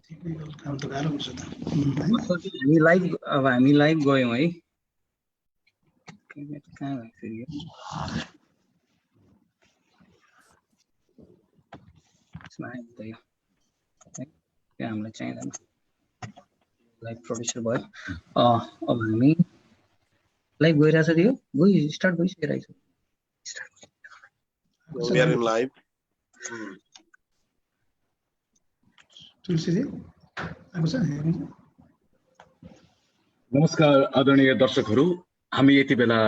काम त गाह्रो हुन्छ त हामी लाइभ गयौँ है कहाँ भयो फेरि यसमा आयो त यो हामीलाई चाहिँदैन लाइभ प्रोड्युसर भयो अब हामी लाइभ गइरहेछ कि यो start भइसकिरहेछ We are in live. नमस्कार आदरणीय दर्शकहरू, हामी यति बेला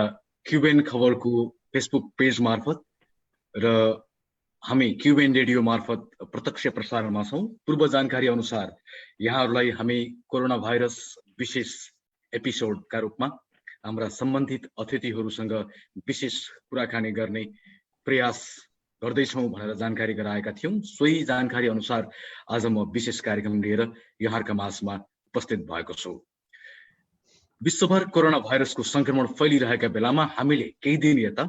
क्युबेन खबरको फेसबुक पेज मार्फत र हामी क्युबेन रेडियो मार्फत प्रत्यक्ष प्रसारणमा छौं। पूर्व जानकारी अनुसार यहाँहरूलाई हामी कोरोना भाइरस विशेष एपिसोडका रूपमा हाम्रा सम्बन्धित अतिथिहरूसँग विशेष कुराकानी गर्ने प्रयास गर्दैछौं भनेर जानकारी गराएका थियौं। सोही जानकारी अनुसार आज म विशेष कार्यक्रम लिएर यहाँहरुका माझमा उपस्थित भएको छु। विश्वभर कोरोना भाइरसको संक्रमण फैलिरहेका बेलामा हामीले केही दिन यता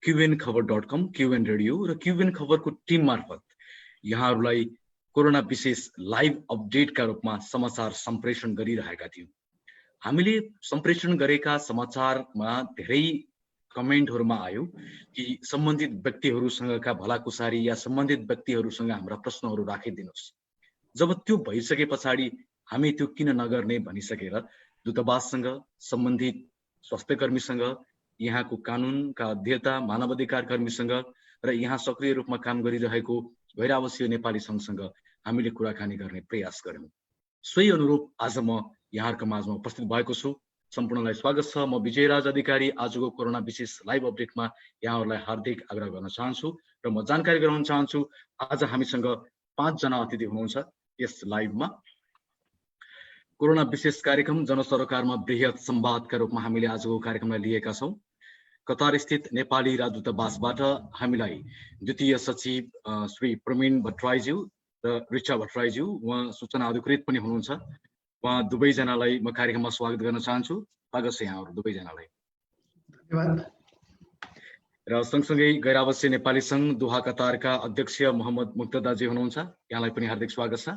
cubenखबर.com, क्युबेन रेडियो र क्युबेन खबरको टिम मार्फत यहाँहरूलाई कोरोना विशेष लाइभ अपडेटका रूपमा समाचार सम्प्रेषण गरिरहेका थियौं। हामीले सम्प्रेषण गरेका समाचारमा धेरै कमेन्टहरुमा आयो कि सम्बन्धित व्यक्तिहरुसँगका भलाकुसारी या सम्बन्धित व्यक्तिहरुसँग हाम्रा प्रश्नहरु राखिदिनुस्। जब त्यो भइसके पछाडी हामी त्यो किन नगर्ने भनिसकेर दूतावाससँग, सम्बन्धित स्वास्थ्य कर्मीसँग, यहाँको कानुनका अध्येता, मानवाधिकार कर्मीसँग र यहाँ सक्रिय रूपमा काम गरिरहेको गैर-आवासीय नेपाली संघसँग हामीले कुराकानी गर्ने प्रयास गर्यौं। सोही अनुरूप आज म यहाँहरुका माझमा उपस्थित भएको छु। सम्पूर्णलाई स्वागत छ। म विजयराज अधिकारी आजको कोरोना विशेष लाइभ अपडेटमा यहाँहरुलाई हार्दिक आग्रह गर्न चाहन्छु र म जानकारी गराउन चाहन्छु आज हामीसँग 5 जना अतिथि हुनुहुन्छ यस लाइभमा। कोरोना विशेष कार्यक्रम जनसरोकारमा बृहत संवादका रूपमा हामीले आजको कार्यक्रमलाई लिएका छौं। कतार स्थित नेपाली राजदूतावासबाट हामीलाई द्वितीय सचिव श्री प्रवीण भट्टराईज्यू र ऋचा भट्टराईज्यू उहाँ सूचना अधिकृत पनि हुनुहुन्छ। उहाँ दुवैजनालाई म कार्यक्रममा स्वागत गर्न चाहन्छु। स्वागत छ यहाँहरु दुवैजनालाई। धन्यवाद। र सँगसँगै गैर-आवासीय नेपाली संघ दोहा कतारका अध्यक्ष मोहम्मद मुक्तदाजी हुनुहुन्छ। यहाँलाई पनि हार्दिक स्वागत छ।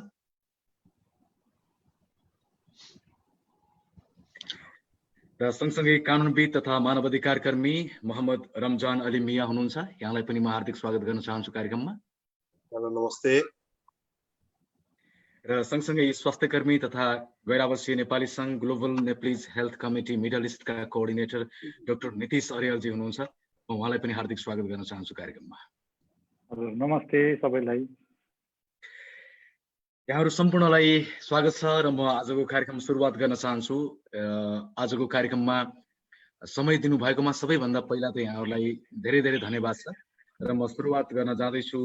र सँगसँगै कानुनविद तथा मानवाधिकार कर्मी मोहम्मद रमजान अली मिया हुनुहुन्छ। यहाँलाई पनि म हार्दिक स्वागत गर्न चाहन्छु कार्यक्रममा। हेलो नमस्ते। र सँगसँगै स्वास्थ्य कर्मी तथा गैर-आवासीय नेपाली संघ global Nepalese health committee middle इस्टका कोअर्डिनेटर डाक्टर नितिश अर्यालजी हुनुहुन्छ। म उहाँलाई पनि हार्दिक स्वागत गर्न चाहन्छु कार्यक्रममा। हजुर नमस्ते सबैलाई। यहाँहरु सम्पूर्णलाई स्वागत छ र म आजको कार्यक्रम सुरुवात गर्न चाहन्छु। आजको कार्यक्रममा समय दिनुभएकोमा सबैभन्दा पहिला त यहाँहरुलाई धेरै धेरै धन्यवाद छ र म सुरुवात गर्न जाँदैछु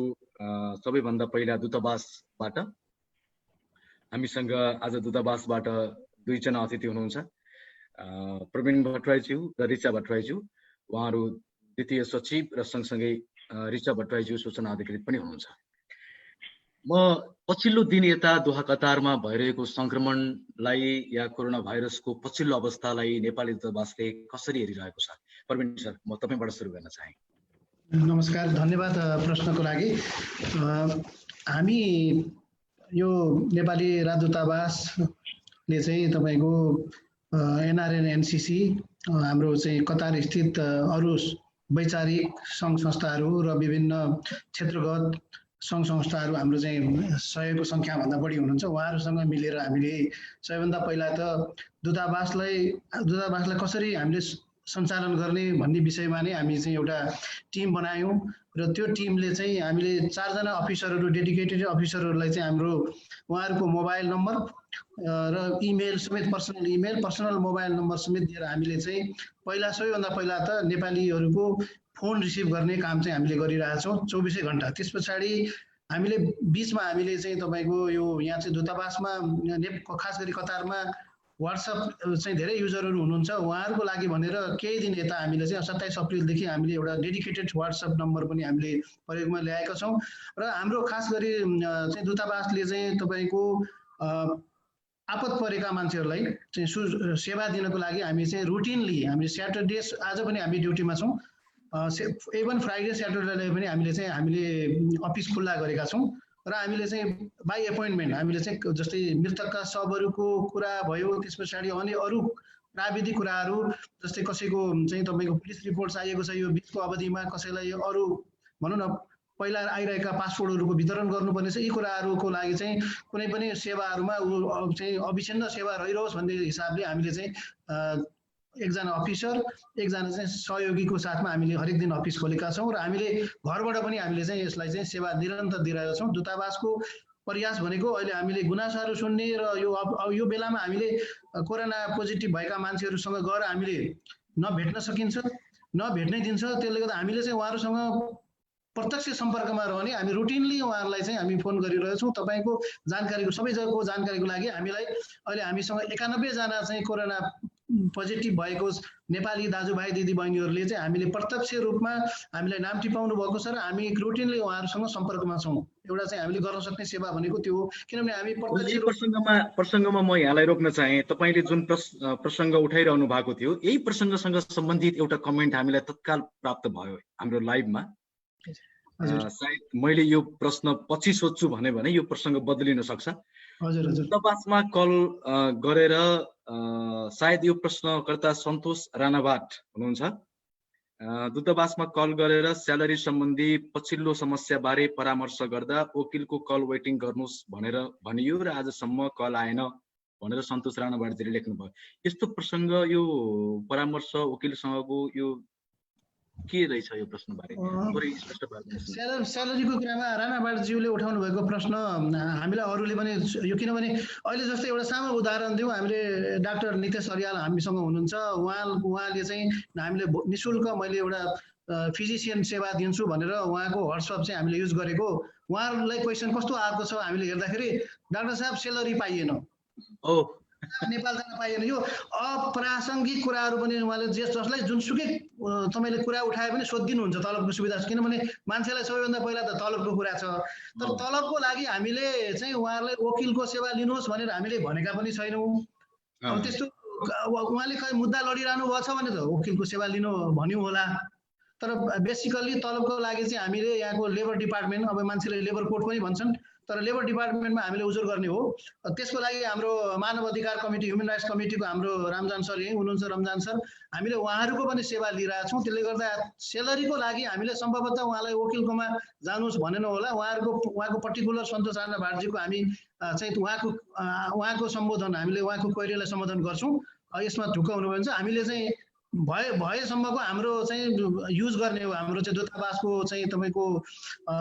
सबैभन्दा पहिला दूतावासबाट। हामीसँग आज दूतावासबाट 2 जना अतिथि हुनुहुन्छ, प्रवीण भट्टराईज्यू र ऋचा भट्टराईज्यू। उहाँहरू द्वितीय सचिव र सँगसँगै ऋचा भट्टराईज्यू सूचना अधिकृत पनि हुनुहुन्छ। म पछिल्लो दिन यता दोहा कतारमा भइरहेको संक्रमणलाई या कोरोना भाइरसको पछिल्लो अवस्थालाई नेपाली दूतावासले कसरी हेरिरहेको छ? प्रवीण सर, म तपाईबाट सुरु गर्न चाहे। नमस्कार, धन्यवाद प्रश्नको लागि। हामी यो नेपाली राजदूतावासले चाहिँ तपाईको एनआरएन एनसीसी हाम्रो चाहिँ कतार स्थित अरु वैचारिक संघ संस्थाहरू र विभिन्न क्षेत्रगत संघ संस्थाहरू हाम्रो चाहिँ 100 को संख्या भन्दा बढी हुनुहुन्छ। उहाँहरूसँग मिलेर हामीले सबैभन्दा पहिला त दूतावासलाई कसरी हामीले सञ्चालन गर्ने भन्ने विषयमा नै हामी चाहिँ एउटा टिम बनायौं र त्यो टिमले चाहिँ हामीले 4 जना अफिसरहरू, डेडिकेटेड अफिसरहरूलाई चाहिँ हाम्रो उहाँहरूको मोबाइल नम्बर र इमेल समेत, पर्सनल मोबाइल नम्बर समेत दिएर हामीले चाहिँ सबैभन्दा पहिला त नेपालीहरूको फोन रिसिभ गर्ने काम चाहिँ हामीले गरिरहेछौँ 24 घण्टा। त्यस पछाडि हामीले बीचमा हामीले चाहिँ तपाईको यो यहाँ चाहिँ दूतावासमा खास गरी कतारमा व्हाट्सएप चाहिँ धेरै युजरहरू हुनुहुन्छ। उहाँहरूको लागि भनेर केही दिन यता हामीले चाहिँ 27 अप्रिलदेखि हामीले एउटा डेडिकेटेड व्हाट्सएप नम्बर पनि हामीले प्रयोगमा ल्याएका छौँ र हाम्रो खास गरी चाहिँ दूतावासले चाहिँ तपाईको आपत परेका मान्छेहरूलाई चाहिँ सेवा दिनको लागि हामी चाहिँ रुटिनली हामी स्याटरडे, आज पनि हामी ड्युटीमा छौँ, इभन फ्राइडे स्याटरडेलाई पनि हामीले अफिस खुल्ला गरेका छौँ र हामीले चाहिँ बाई एपोइन्टमेन्ट हामीले चाहिँ जस्तै मृतकका शवहरूको कुरा भयो, त्यस पछाडि अनि अरू प्राविधिक कुराहरू जस्तै कसैको चाहिँ तपाईँको पुलिस रिपोर्ट चाहिएको छ यो बिचको अवधिमा, कसैलाई अरू भनौँ न पहिला आइरहेका पासपोर्टहरूको वितरण गर्नुपर्ने छ, यी कुराहरूको लागि चाहिँ कुनै पनि सेवाहरूमा चाहिँ अविच्छिन्न सेवा रहिरहोस् भन्ने हिसाबले हामीले चाहिँ एकजना अफिसर एकजना चाहिँ सहयोगीको साथमा हामीले हरेक दिन अफिस खोलेका छौँ र हामीले घरबाट पनि हामीले चाहिँ यसलाई चाहिँ सेवा निरन्तर दिइरहेका छौँ। दूतावासको प्रयास भनेको अहिले हामीले गुनासाहरू सुन्ने र यो बेलामा हामीले कोरोना पोजिटिभ भएका मान्छेहरूसँग गएर हामीले नभेट्न सकिन्छ, नभेट्नै दिन्छ। त्यसले गर्दा हामीले चाहिँ उहाँहरूसँग प्रत्यक्ष सम्पर्कमा रहने हामी रुटिनली उहाँहरूलाई चाहिँ हामी फोन गरिरहेछौँ। तपाईँको जानकारीको सबै जग्गाको जानकारीको लागि हामीलाई अहिले हामीसँग 91 जना चाहिँ कोरोना पोजिटिभ भएको नेपाली दाजुभाइ दिदीबहिनीहरूले चाहिँ हामीले प्रत्यक्ष रूपमा हामीलाई नाम टिपाउनु भएको छ र हामी रुटिनली उहाँहरूसँग सम्पर्कमा छौँ। एउटा चाहिँ हामीले गर्न सक्ने सेवा भनेको त्यो हो, किनभने हामी प्रसङ्गमा म यहाँलाई रोक्न चाहे। तपाईँले जुन प्रसङ्ग उठाइरहनु भएको थियो यही प्रसङ्गसँग सम्बन्धित एउटा कमेन्ट हामीलाई तत्काल प्राप्त भयो हाम्रो लाइभमा। सायद मैले यो प्रश्न पछि सोध्छु भने यो प्रसङ्ग बदलिन सक्छ। दूतावासमा कल गरेर सायद यो प्रश्नकर्ता सन्तोष राणाबाट हुनुहुन्छ। दूतावासमा कल गरेर स्यालेरी सम्बन्धी पछिल्लो समस्याबारे परामर्श गर्दा वकिलको कल वेटिङ गर्नुहोस् भनेर भनियो र आजसम्म कल आएन भनेर सन्तोष राणाबाटजीले लेख्नुभयो। यस्तो प्रसङ्ग यो परामर्श वकिलसँगको यो के रहेछ यो प्रश्नबारे थोरै स्पष्ट पार्नु। स्यालेरीको कुरामा राणाबाटज्यूले उठाउनु भएको प्रश्न हामीलाई अरूले पनि यो, किनभने अहिले जस्तै एउटा सानो उदाहरण दिउँ, हामीले डाक्टर नितेश अर्याल हामीसँग हुनुहुन्छ। उहाँले चाहिँ हामीले निःशुल्क मैले एउटा फिजिसियन सेवा दिन्छु भनेर उहाँको व्हाट्सएप चाहिँ हामीले युज गरेको। उहाँलाई क्वेसन कस्तो आएको छ हामीले हेर्दाखेरि डाक्टर साहब सेलरी पाइएन, नेपाल जान पाइएन। यो अप्रासङ्गिक कुराहरू पनि उहाँले जसलाई जुनसुकै तपाईँले कुरा उठाए पनि सोधिदिनुहुन्छ तलबको सुविधा छ, किनभने मान्छेलाई सबैभन्दा पहिला त तलबको कुरा छ। तर तलबको लागि हामीले चाहिँ उहाँहरूलाई वकिलको सेवा लिनुहोस् भनेर हामीले भनेका पनि छैनौँ। अब त्यस्तो उहाँले मुद्दा लडिरहनु भएको छ भने त वकिलको सेवा लिनु भन्यो होला। तर बेसिकल्ली तलबको लागि चाहिँ हामीले यहाँको लेबर डिपार्टमेन्ट, अब मान्छेले लेबर कोड पनि भन्छन्, तर लेबर डिपार्टमेन्टमा हामीले उजुर गर्ने हो। त्यसको लागि हाम्रो मानव अधिकार कमिटी, ह्युमन राइट्स कमिटीको हाम्रो रामजान सर यहीँ हुनुहुन्छ, रमजान सर, हामीले उहाँहरूको पनि सेवा लिइरहेछौँ। त्यसले गर्दा सेलरीको लागि हामीले सम्भवतः उहाँलाई वकिलकोमा जानुहोस् भनेन होला। उहाँको पर्टिकुलर सन्तोष राणा भाटजीको हामी चाहिँ उहाँको सम्बोधन हामीले उहाँको क्वेरीलाई सम्बोधन गर्छौँ। यसमा ढुक्क हुनुभयो भने चाहिँ हामीले चाहिँ भएसम्मको हाम्रो चाहिँ युज गर्ने हो, हाम्रो चाहिँ दूतावासको चाहिँ तपाईँको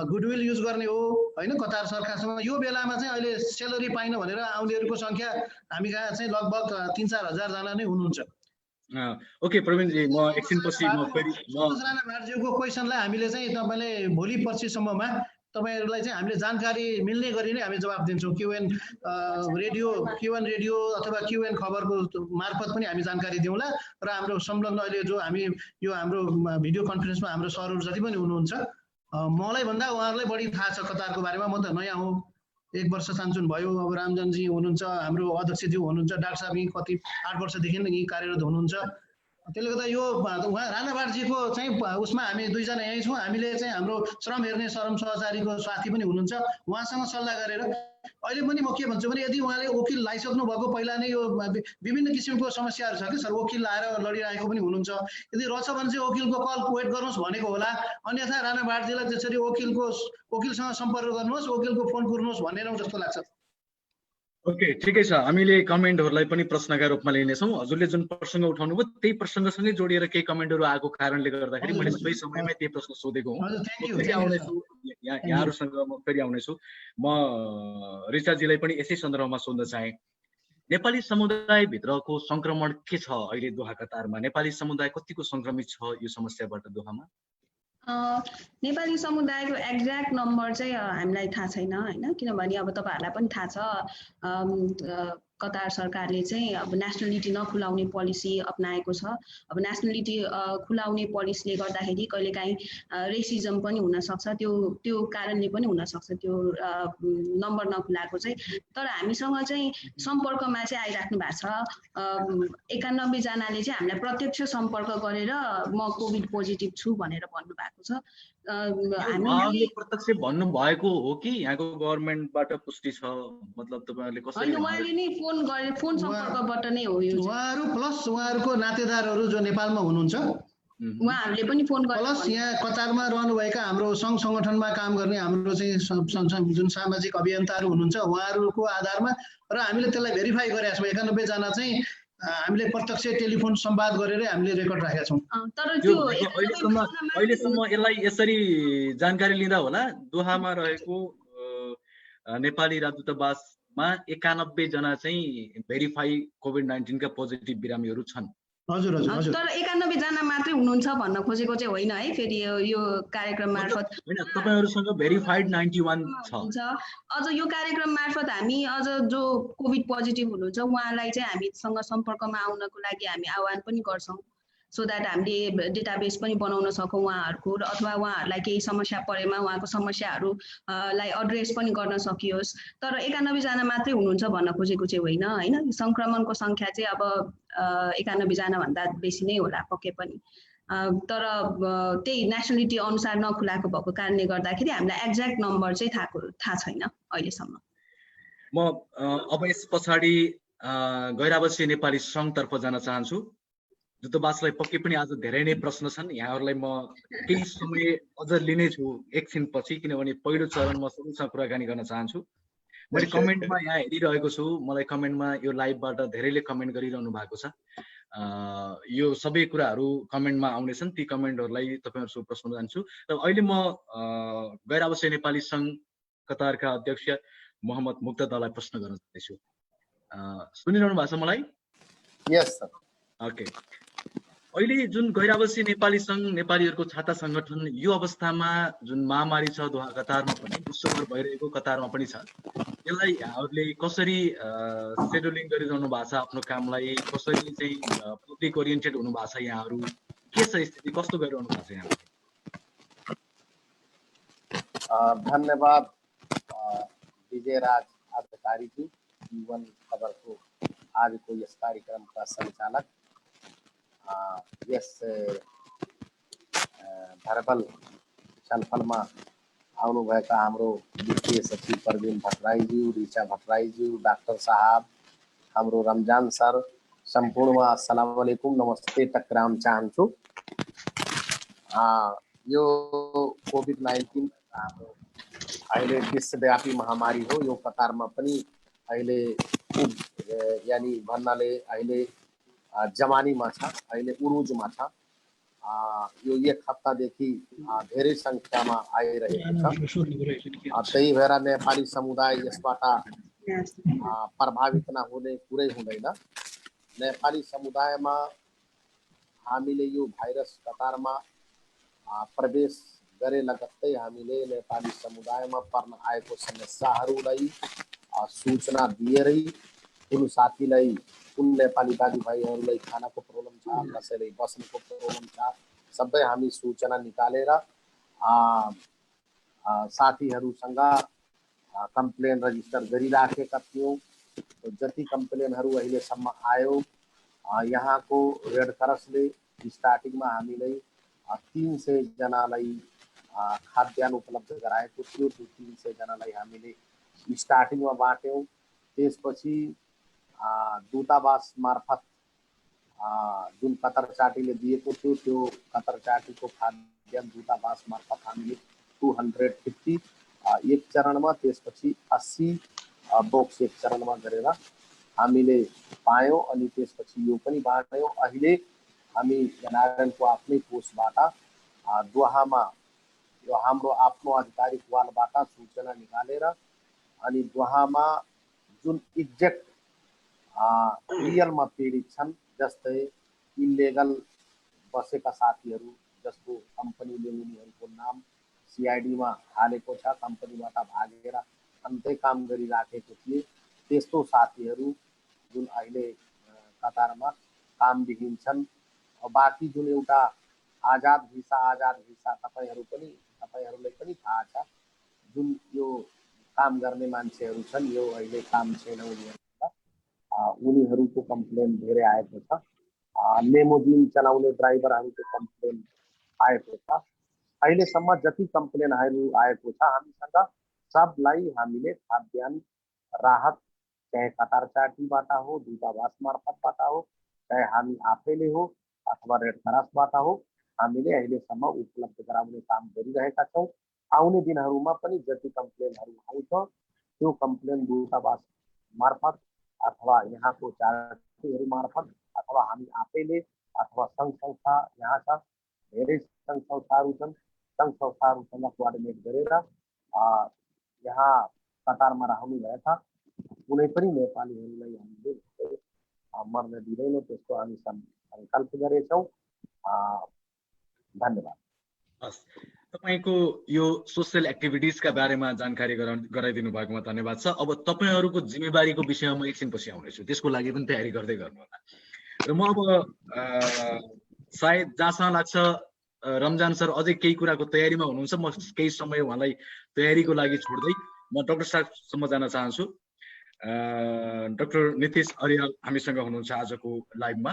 गुडविल युज गर्ने हो होइन, कतार सरकारसँग। यो बेलामा चाहिँ अहिले सेलरी पाइन भनेर आउनेहरूको सङ्ख्या हामी कहाँ चाहिँ लगभग 3-4 हजार जना नै हुनुहुन्छ। ओके प्रवीणजी, म एकछिनपछि राणा भाटज्यूको क्वेसनलाई हामीले चाहिँ तपाईँले भोलि पर्सिसम्ममा तपाईँहरूलाई चाहिँ हामीले जानकारी मिल्ने गरी नै हामी जवाब दिन्छौँ। क्युएन रेडियो अथवा क्युएन खबरको मार्फत पनि हामी जानकारी दिउँला र हाम्रो संलग्न अहिले जो हामी यो हाम्रो भिडियो कन्फरेन्समा हाम्रो सरहरू जति पनि हुनुहुन्छ, मलाई भन्दा उहाँहरूलाई बढी थाहा छ कतारको बारेमा। म त नयाँ हो, 1 वर्ष सान्छुन भयो। अब रामजनजी हुनुहुन्छ, हाम्रो अध्यक्षज्यू हुनुहुन्छ, डाक्टर साहब यहीँ कति 8 वर्षदेखि यहीँ कार्यरत हुनुहुन्छ। त्यसले गर्दा यो उहाँ राणा भाटजीको चाहिँ उसमा हामी 2 जना यहीँ छौँ। हामीले चाहिँ हाम्रो श्रम हेर्ने शरम सहचारीको साथी पनि हुनुहुन्छ, उहाँसँग सल्लाह गरेर अहिले पनि म के भन्छु भने यदि उहाँले वकिल लाइसक्नु भएको पहिला नै यो विभिन्न किसिमको समस्याहरू छ कि सर, वकिल आएर लडिरहेको पनि हुनुहुन्छ, यदि रहेछ भने चाहिँ वकिलको कल वेट गर्नुहोस् भनेको होला। अन्यथा राणा भाटजीलाई त्यसरी वकिलसँग सम्पर्क गर्नुहोस्, वकिलको फोन कुर्नुहोस् भनेर जस्तो लाग्छ। ओके, ठिकै छ। हामीले कमेन्टहरूलाई पनि प्रश्नका रूपमा लिनेछौँ। हजुरले जुन प्रसङ्ग उठाउनु भयो त्यही प्रसङ्गसँगै जोडिएर केही कमेन्टहरू आएको कारणले गर्दाखेरि मैले सोही समयमै त्यही प्रश्न सोधेको हुँ। यहाँहरूसँग म फेरि आउनेछु। म रिचाजीलाई पनि यसै सन्दर्भमा सोध्न चाहे, नेपाली समुदायभित्रको सङ्क्रमण के छ अहिले दोहा कतारमा? नेपाली समुदाय कतिको सङ्क्रमित छ यो समस्याबाट दोहामा? नेपाली समुदायको एक्ज्याक्ट नम्बर चाहिँ हामीलाई थाहा छैन होइन, किनभने अब तपाईँहरूलाई पनि थाहा छ कतार सरकारले चाहिँ अब नेसनलिटी नखुलाउने पोलिसी अपनाएको छ। अब नेसनलिटी खुलाउने पोलिसीले गर्दाखेरि कहिलेकाहीँ रेसिजम पनि हुनसक्छ, त्यो कारणले पनि हुनसक्छ त्यो नम्बर नखुलाएको चाहिँ। तर हामीसँग चाहिँ सम्पर्कमा चाहिँ आइराख्नु भएको छ 91 जनाले चाहिँ हामीलाई प्रत्यक्ष सम्पर्क गरेर म कोभिड पोजिटिभ छु भनेर भन्नुभएको छ। हामीले प्रत्यक्ष भन्नु भएको हो कि यहाँको गभर्नमेन्टबाट पुष्टि छ मतलब तपाईहरुले कसरी होइन उहाँले नै फोन गरे फोन सम्पर्कबाट नै हो यो उहाँहरू प्लस उहाँहरूको नातेदारहरू जो नेपालमा हुनुहुन्छ उहाँहरूले पनि फोन गरे प्लस यहाँ कतारमा रहनुभएका हाम्रो सङ्घ सङ्गठनमा काम गर्ने हाम्रो चाहिँ जुन सामाजिक अभियन्ताहरू हुनुहुन्छ उहाँहरूको आधारमा र हामीले त्यसलाई भेरिफाई गरेका छौँ 91 जना चाहिँ हामीले प्रत्यक्ष टेलिफोन संवाद गरेरै हामीले रेकर्ड राखेका छौँ तर त्यो अहिलेसम्म यसलाई यसरी जानकारी लिँदा होला दोहामा रहेको नेपाली राजदूतावासमा 91 जना चाहिँ भेरिफाई कोभिड-19 का पोजिटिभ बिरामीहरू छन् हजुर हजुर हजुर तर 91 जना मात्रै हुनुहुन्छ भन्न खोजेको चाहिँ होइन है फेरि यो कार्यक्रम मार्फत हैन तपाईहरुसँग भेरिफाइड 91 छ अझ यो कार्यक्रम मार्फत हामी अझ जो कोभिड पोजिटिभ हुनुहुन्छ उहाँलाई चाहिँ हामीसँग सम्पर्कमा आउनको लागि हामी आह्वान पनि गर्छौं सो द्याट हामीले डेटाबेस पनि बनाउन सकौँ उहाँहरूको र अथवा उहाँहरूलाई केही समस्या परेमा उहाँको समस्याहरूलाई एड्रेस पनि गर्न सकियोस् तर 91 जना मात्रै हुनुहुन्छ भन्न खोजेको चाहिँ होइन हैन संक्रमणको संख्या चाहिँ अब 91 जना भन्दा बेसी नै होला पक्कै पनि तर त्यही नेसनलिटी अनुसार नखुलाएको भएको कारणले गर्दाखेरि हामीलाई एक्ज्याक्ट नम्बर चाहिँ थाहा छैन अहिलेसम्म म अब यस पछाडि गैर-आवासीय नेपाली सङ्घतर्फ जान चाहन्छु दूतावासलाई पक्कै पनि आज धेरै नै प्रश्न छन् यहाँहरूलाई म केही समय अझ लिने छु एकछिन पछि किनभने पहिलो चरणमा सबैसँग कुराकानी गर्न चाहन्छु मैले कमेन्टमा यहाँ हेरिरहेको छु मलाई कमेन्टमा यो लाइभबाट धेरैले कमेन्ट गरिरहनु भएको छ यो सबै कुराहरू कमेन्टमा आउनेछन् ती कमेन्टहरूलाई तपाईहरुसँग प्रश्न जान्छु र अहिले म गैर-आवासीय नेपाली सङ्घ कतारका अध्यक्ष मोहम्मद मुक्तदालाई प्रश्न गर्न चाहन्छु सुनिरहनु भएको छ मलाई यस सर ओके अहिले जुन गैर-आवासीय नेपाली सङ्घ नेपालीहरूको छाता संगठन यो अवस्थामा जुन महामारी छ दोहा कतारमा पनि विश्वभर भइरहेको कतारमा पनि छ यसलाई यहाँहरूले कसरी सेड्युलिङ गरिरहनु भएको छ आफ्नो कामलाई कसरी चाहिँ पब्लिक ओरिएन्टेड हुनु भएको छ यहाँहरू के छ स्थिति कस्तो गरिरहनु भएको छ यहाँ धन्यवाद विजयराज अधिकारी जी जीवन खबर को आज को यस कार्यक्रम का संचालक यस भर्बल छलफलमा आउनुभएका हाम्रो वित्तीय सचिव परवीन भट्टराईज्यू ऋचा भट्टराईज्यू डाक्टर साहब हाम्रो रमजान सर सम्पूर्णमा अस्सलाम वालेकुम नमस्ते टक्राम चाहन्छु यो कोभिड-19 हाम्रो अहिले विश्वव्यापी महामारी हो यो कतारमा पनि अहिले यानी भन्नाले अहिले जमानीमा छ अहिले उरुजमा छ यो एक हप्तादेखि धेरै संख्यामा आइरहेको छ त्यही भएर नेपाली समुदाय यसबाट प्रभावित नहुने कुरै हुँदैन नेपाली समुदायमा हामीले यो भाइरस कतारमा प्रवेश गरे लगत्तै हामीले नेपाली समुदायमा पर्न आएको समस्याहरूलाई सूचना दिएरै कुन साथीलाई कुन नेपाली दाजुभाइहरूलाई खानाको प्रब्लम छ कसैलाई बस्नको प्रब्लम छ सबै हामी सूचना निकालेर साथीहरूसँग कम्प्लेन रजिस्टर गरिराखेका थियौँ जति कम्प्लेनहरू अहिलेसम्म आयो यहाँको रेड क्रसले स्टार्टिङमा हामीलाई 300 जनालाई खाद्यान्न उपलब्ध गराएको थियो 300 जनालाई हामीले स्टार्टिङमा बाँट्यौँ त्यसपछि दूतावास मार्फत जुन कतर चाटीले दिएको थियो त्यो कतर चाटीको खाद्यान्न दूतावास मार्फत हामीले 250 एक चरणमा त्यसपछि 80 बक्स एक चरणमा गरेर हामीले पायौँ अनि त्यसपछि यो पनि बाँड्यौँ अहिले हामी एनआरएनको आफ्नै कोषबाट दोहामा यो हाम्रो आफ्नो आधिकारिक वालबाट सूचना निकालेर अनि दोहामा जुन एक्ज्याक्ट रियलमा पीडित छन् जस्तै इलिगल बसेका साथीहरू जसको कम्पनीले उनीहरूको नाम सिआइडीमा हालेको छ कम्पनीबाट भागेर अन्तै काम गरिराखेको थिए त्यस्तो साथीहरू जुन अहिले कतारमा कामविहीन छन् बाँकी जुन एउटा आजाद भिसा तपाईहरुलाई पनि थाहा छ जुन यो काम गर्ने मान्छेहरू छन् यो अहिले काम छैन उनीहरूको कम्प्लेन धेरै आएको छ लेमोजिन चलाउने ड्राइभरहरूको कम्प्लेन आएको छ अहिलेसम्म जति कम्प्लेनहरू आएको छ हामीसँग सबलाई हामीले खाद्यान्न राहत चाहे कतार चाटीबाट हो, दूतावास मार्फतबाट हो, चाहे हामी आफैले हो अथवा रेड क्रसबाट हो, हामीले अहिलेसम्म उपलब्ध गराउने काम गरिरहेका छौँ। आउने दिनहरूमा पनि जति कम्प्लेनहरू आउँछ त्यो कम्प्लेन दूतावास मार्फत अथवा यहाँको चाटीहरू मार्फत अथवा हामी आफैले अथवा सङ्घ संस्था यहाँ छ धेरै सङ्घ संस्थाहरू छन्, सङ्घ संस्थाहरूसँग कोअर्डिनेट गरेर यहाँ कतारमा रहनुभएका कुनै पनि नेपालीहरूलाई हामीले मर्न दिँदैनौँ, त्यसको हामी सङ्कल्प गरेछौँ। धन्यवाद। हस्, तपाईँको यो सोसियल एक्टिभिटिजका बारेमा जानकारी गराइदिनु भएकोमा धन्यवाद छ। अब तपाईँहरूको जिम्मेवारीको विषयमा म एकछिनपछि आउनेछु, त्यसको लागि पनि तयारी गर्दै गर्नुहोला। र म अब सायद जहाँसम्म लाग्छ रमजान सर अझै केही कुराको तयारीमा हुनुहुन्छ, म केही समय उहाँलाई तयारीको लागि छोड्दै म डाक्टर साहबसम्म जान चाहन्छु। डाक्टर नितिश अरियाल हामीसँग हुनुहुन्छ आजको लाइभमा।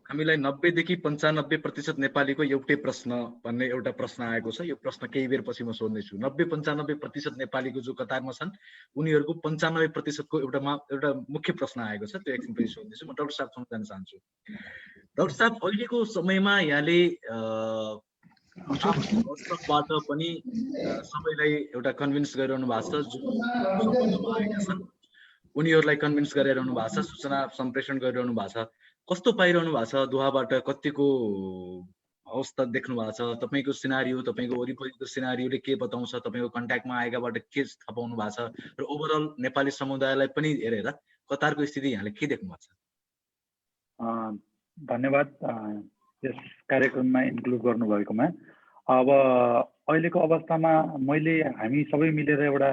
हामीलाई 90 देखि 95% नेपालीको एउटै प्रश्न भन्ने एउटा प्रश्न आएको छ। यो प्रश्न केही बेर पछि म सोध्नेछु। 90-95% नेपालीको जो कतारमा छन् उनीहरूको 95% को एउटा मुख्य प्रश्न आएको छ, त्यो एकछिन पछि सोध्नेछु। म डाक्टर साहबसँग जान चाहन्छु। डाक्टर साहब, अहिलेको समयमा यहाँले बाट पनि सबैलाई एउटा कन्भिन्स गरिरहनु भएको छ, जो सम्पर्कमा आएका छन् उनीहरूलाई कन्भिन्स गरिरहनु भएको छ, सूचना सम्प्रेषण गरिरहनु भएको छ। कस्तो पाइरहनु भएको छ? दुहाबाट कतिको अवस्था देख्नु भएको छ? तपाईँको सिनारियो, तपाईँको वरिपरिको सिनारियोले के बताउँछ? तपाईँको कन्ट्याक्टमा आएकाबाट के थाहा पाउनु भएको छ? र ओभरअल नेपाली समुदायलाई पनि हेरेर कतारको स्थिति यहाँले के देख्नु भएको छ? धन्यवाद यस कार्यक्रममा इन्क्लुड गर्नुभएकोमा। अब अहिलेको अवस्थामा हामी सबै मिलेर एउटा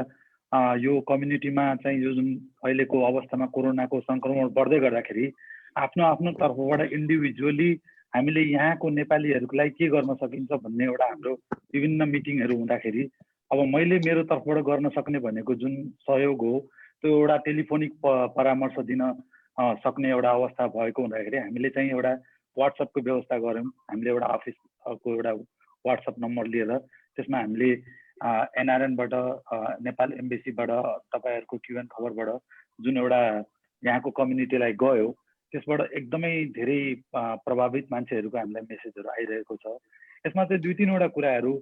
यो कम्युनिटीमा चाहिँ यो जुन अहिलेको अवस्थामा कोरोनाको सङ्क्रमण बढ्दै गर्दाखेरि आफ्नो आफ्नो तर्फबाट इन्डिभिजुअली हामीले यहाँको नेपालीहरूलाई के गर्न सकिन्छ भन्ने एउटा हाम्रो विभिन्न मिटिङहरू हुँदाखेरि अब मैले मेरो तर्फबाट गर्न सक्ने भनेको जुन सहयोग हो त्यो एउटा टेलिफोनिक परामर्श दिन सक्ने एउटा अवस्था भएको हुँदाखेरि हामीले चाहिँ एउटा वाट्सएपको व्यवस्था गऱ्यौँ। हामीले एउटा अफिसको एउटा वाट्सएप नम्बर लिएर त्यसमा हामीले एनआरएनबाट नेपाल एम्बेसीबाट तपाईँहरूको क्युएन खबरबाट जुन एउटा यहाँको कम्युनिटीलाई गयो त्यसबाट एकदमै धेरै प्रभावित मान्छेहरूको हामीलाई मेसेजहरू आइरहेको छ। यसमा चाहिँ 2-3वटा कुराहरू,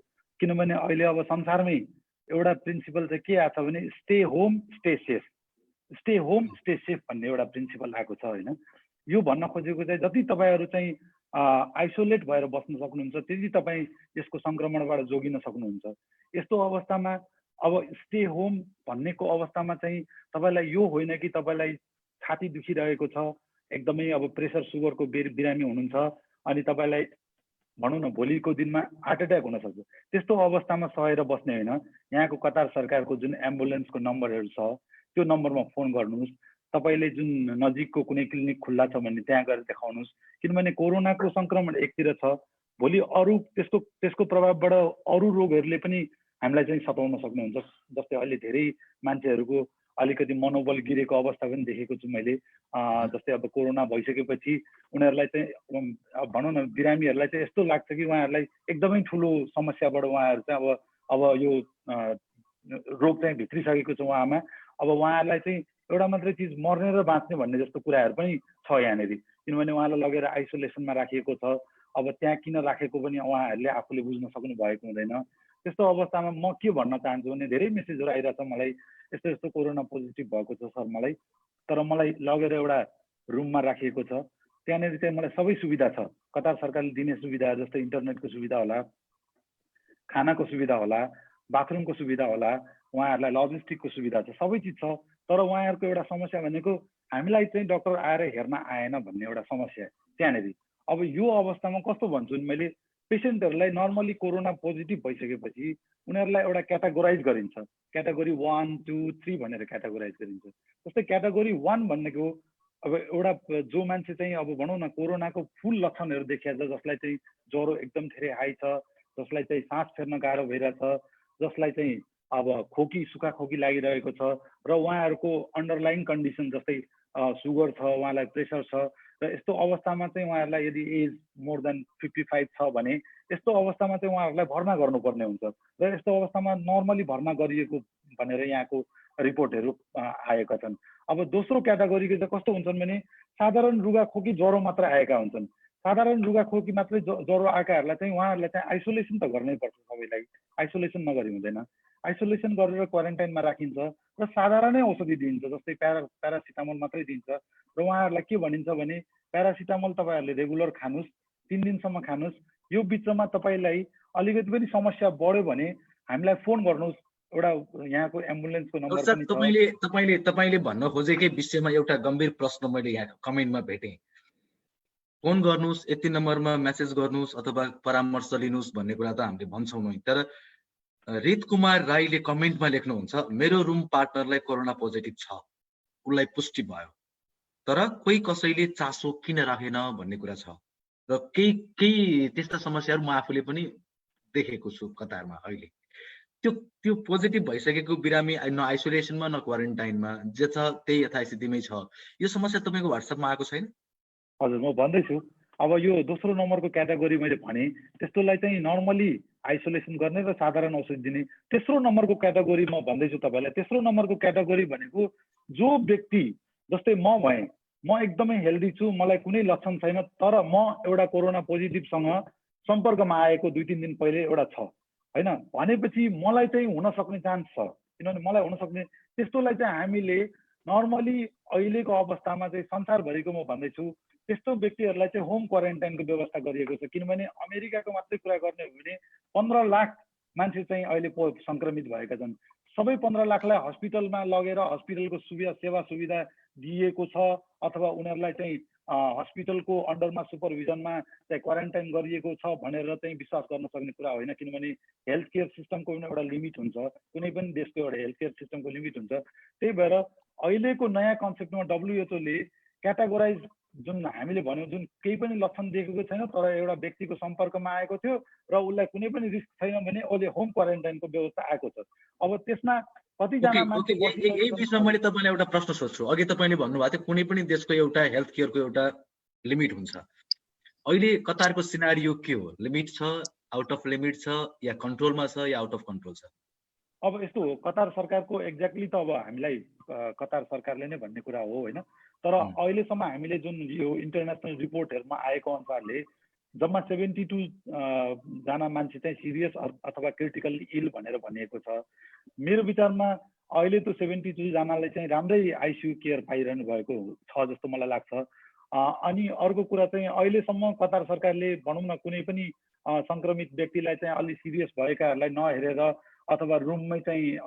किनभने अहिले अब संसारमै एउटा प्रिन्सिपल चाहिँ के आएको छ भने stay home stay safe, stay home stay safe भन्ने एउटा प्रिन्सिपल आएको छ होइन। यो भन्न खोजेको चाहिँ जति तपाईँहरू चाहिँ आइसोलेट भएर बस्न सक्नुहुन्छ त्यति तपाईँ यसको सङ्क्रमणबाट जोगिन सक्नुहुन्छ। यस्तो अवस्थामा अब स्टे होम भन्नेको अवस्थामा चाहिँ तपाईँलाई यो होइन कि तपाईँलाई छाती दुखिरहेको छ, एकदमै अब प्रेसर सुगरको बिरामी हुनुहुन्छ अनि तपाईँलाई भनौँ न भोलिको दिनमा हार्ट एट्याक हुनसक्छ, त्यस्तो अवस्थामा सहेर बस्ने होइन। यहाँको कतार सरकारको जुन एम्बुलेन्सको नम्बरहरू छ त्यो नम्बरमा फोन गर्नुहोस्। तपाईँले जुन नजिकको कुनै क्लिनिक खुल्ला छ भने त्यहाँ गएर देखाउनुहोस्, किनभने कोरोनाको सङ्क्रमण एकतिर छ, भोलि अरू त्यसको प्रभावबाट अरू रोगहरूले पनि हामीलाई चाहिँ सताउन सक्नुहुन्छ। जस्तै अहिले धेरै मान्छेहरूको अलिकति मनोबल गिरेको अवस्था पनि देखेको छु मैले। जस्तै अब कोरोना भइसकेपछि उनीहरूलाई चाहिँ भनौँ न बिरामीहरूलाई चाहिँ यस्तो लाग्छ कि उहाँहरूलाई एकदमै ठुलो समस्याबाट उहाँहरू चाहिँ अब यो रोग चाहिँ भित्रिसकेको छ उहाँमा। अब उहाँहरूलाई चाहिँ एउटा मात्रै चिज मर्ने र बाँच्ने भन्ने जस्तो कुराहरू पनि छ यहाँनिर, किनभने उहाँलाई लगेर आइसोलेसनमा राखिएको छ। अब त्यहाँ किन राखेको पनि उहाँहरूले आफूले बुझ्न सक्नु भएको हुँदैन। त्यस्तो अवस्थामा म के भन्न चाहन्छु भने धेरै मेसेजहरू आइरहेछ मलाई, यस्तो यस्तो कोरोना पोजिटिभ भएको छ सर मलाई, तर मलाई लगेर एउटा रुममा राखिएको छ, त्यहाँनिर चाहिँ मलाई सबै सुविधा छ, कतार सरकारले दिने सुविधा जस्तै इन्टरनेटको सुविधा होला, खानाको सुविधा होला, बाथरुमको सुविधा होला, उहाँहरूलाई लजिस्टिकको सुविधा छ, सबै चिज छ। तर उहाँहरूको एउटा समस्या भनेको हामीलाई चाहिँ डक्टर आएर हेर्न आएन भन्ने एउटा समस्या त्यहाँनिर। अब यो अवस्थामा कस्तो भन्छु भने मैले पेसेन्टहरूलाई नर्मली कोरोना पोजिटिभ भइसकेपछि उनीहरूलाई एउटा क्याटेगोराइज गरिन्छ, क्याटेगोरी 1, 2, 3 भनेर क्याटेगोराइज गरिन्छ। जस्तै क्याटेगोरी 1 भनेको अब एउटा जो मान्छे चाहिँ अब भनौँ न कोरोनाको फुल लक्षणहरू देखिया छ, जसलाई चाहिँ ज्वरो एकदम धेरै हाई छ, जसलाई चाहिँ सास फेर्न गाह्रो भइरहेछ, जसलाई चाहिँ अब खोकी सुक्खा खोकी लागिरहेको छ र उहाँहरूको अन्डरलाइन कन्डिसन जस्तै सुगर छ, उहाँलाई प्रेसर छ र यस्तो अवस्थामा चाहिँ उहाँहरूलाई यदि एज मोर देन 55 छ भने यस्तो अवस्थामा चाहिँ उहाँहरूलाई भर्ना गर्नुपर्ने हुन्छ र यस्तो अवस्थामा नर्मली भर्ना गरिएको भनेर यहाँको रिपोर्टहरू आएका छन्। अब दोस्रो क्याटेगोरीको चाहिँ कस्तो हुन्छन् भने साधारण रुगाखोकी ज्वरो मात्र आएका हुन्छन्। साधारण रुगाखोकी मात्रै ज्वरो आएकाहरूलाई चाहिँ उहाँहरूलाई चाहिँ आइसोलेसन त गर्नै पर्छ, सबैलाई आइसोलेसन नगरी हुँदैन। आइसोलेसन गरेर क्वारेन्टाइनमा राखिन्छ र साधारणै औषधि दिइन्छ, जस्तै प्यारासिटामोल मात्रै दिन्छ र उहाँहरूलाई के भनिन्छ भने प्यारासिटामोल तपाईँहरूले रेगुलर खानुहोस्, 3 दिनसम्म खानुहोस्, यो बिचमा तपाईँलाई अलिकति पनि समस्या बढ्यो भने हामीलाई फोन गर्नुहोस्, एउटा यहाँको एम्बुलेन्सको नम्बर पनि छ। तपाईले भन्न खोजेकै विषयमा एउटा गम्भीर प्रश्न मैले यहाँ कमेन्टमा भेटेँ। फोन गर्नुहोस्, यति नम्बरमा मेसेज गर्नुहोस् अथवा परामर्श लिनुहोस् भन्ने कुरा त हामीले भन्छौँ नै, तर रित कुमार राईले कमेन्टमा लेख्नुहुन्छ मेरो रुम पार्टनरलाई कोरोना पोजिटिभ छ, उसलाई पुष्टि भयो, तर कोही कसैले चासो किन राखेन भन्ने कुरा छ र केही त्यस्ता समस्याहरू म आफूले पनि देखेको छु कतारमा। अहिले त्यो पोजिटिभ भइसकेको बिरामी न आइसोलेसनमा न क्वारेन्टाइनमा जे छ त्यही यथास्थितिमै छ। यो समस्या तपाईँको व्हाट्सएपमा आएको छैन? हजुर, म भन्दैछु। अब यो दोस्रो नम्बरको क्याटेगोरी मैले भने त्यस्तोलाई चाहिँ नर्मली आइसोलेसन गर्ने र साधारण औषधि दिने। तेस्रो नम्बरको क्याटेगोरी म भन्दैछु तपाईँलाई। तेस्रो नम्बरको क्याटेगोरी भनेको जो व्यक्ति, जस्तै म भएँ, म एकदमै हेल्दी छु, मलाई कुनै लक्षण छैन, तर म एउटा कोरोना पोजिटिभसँग सम्पर्कमा आएको 2-3 दिन पहिले एउटा छ हैन भनेपछि मलाई चाहिँ हुन सक्ने चान्स छ, किनभने मलाई हुन सक्ने, त्यस्तोलाई चाहिँ हामीले नर्मली अहिलेको अवस्थामा चाहिँ संसारभरिको म भन्दैछु त्यस्तो व्यक्तिहरूलाई चाहिँ होम क्वारेन्टाइनको व्यवस्था गरिएको छ। किनभने अमेरिकाको मात्रै कुरा गर्ने हो भने 15 लाख मान्छे चाहिँ अहिले सङ्क्रमित भएका छन्। सबै 15 लाखलाई हस्पिटलमा लगेर हस्पिटलको सेवा सुविधा दिएको छ अथवा उनीहरूलाई चाहिँ हस्पिटलको अन्डरमा सुपरभिजनमा चाहिँ क्वारेन्टाइन गरिएको छ भनेर चाहिँ विश्वास गर्न सक्ने कुरा होइन। किनभने हेल्थ केयर सिस्टमको पनि एउटा लिमिट हुन्छ, कुनै पनि देशको एउटा हेल्थ केयर सिस्टमको लिमिट हुन्छ। त्यही भएर अहिलेको नयाँ कन्सेप्टमा डब्ल्युएचओले क्याटेगोराइज जुन हामीले भन्यौँ, जुन केही पनि लक्षण देखेको छैन तर एउटा व्यक्तिको सम्पर्कमा आएको थियो र उसलाई कुनै पनि रिस्क छैन भने उसले होम क्वारेन्टाइनको व्यवस्था आएको छ। अब त्यसमा कतिजना मान्छे यही विषयमा मैले तपाईँलाई एउटा प्रश्न सोध्छु। अघि तपाईँले भन्नुभएको थियो कुनै पनि देशको एउटा हेल्थ केयरको एउटा लिमिट हुन्छ। अहिले कतारको सिनारियो के हो? लिमिट छ, आउट अफ लिमिट छ, या कन्ट्रोलमा छ, या आउट अफ कन्ट्रोल छ? अब यस्तो हो, कतार सरकारको एक्ज्याक्टली त अब हामीलाई कतार सरकारले नै भन्ने कुरा हो होइन, तर अहिलेसम्म हामीले जुन यो इन्टरनेसनल रिपोर्टहरूमा आएको अनुसारले जम्मा 72 जना मान्छे चाहिँ सिरियस अथवा क्रिटिकल्ली इल भनेर भनिएको छ। मेरो विचारमा अहिले त 72 जनाले चाहिँ राम्रै आइसियु केयर पाइरहनु भएको छ जस्तो मलाई लाग्छ। अनि अर्को कुरा चाहिँ अहिलेसम्म कतार सरकारले भनौँ न कुनै पनि सङ्क्रमित व्यक्तिलाई चाहिँ अलि सिरियस भएकाहरूलाई नहेरेर अथवा रुममै चाहिँ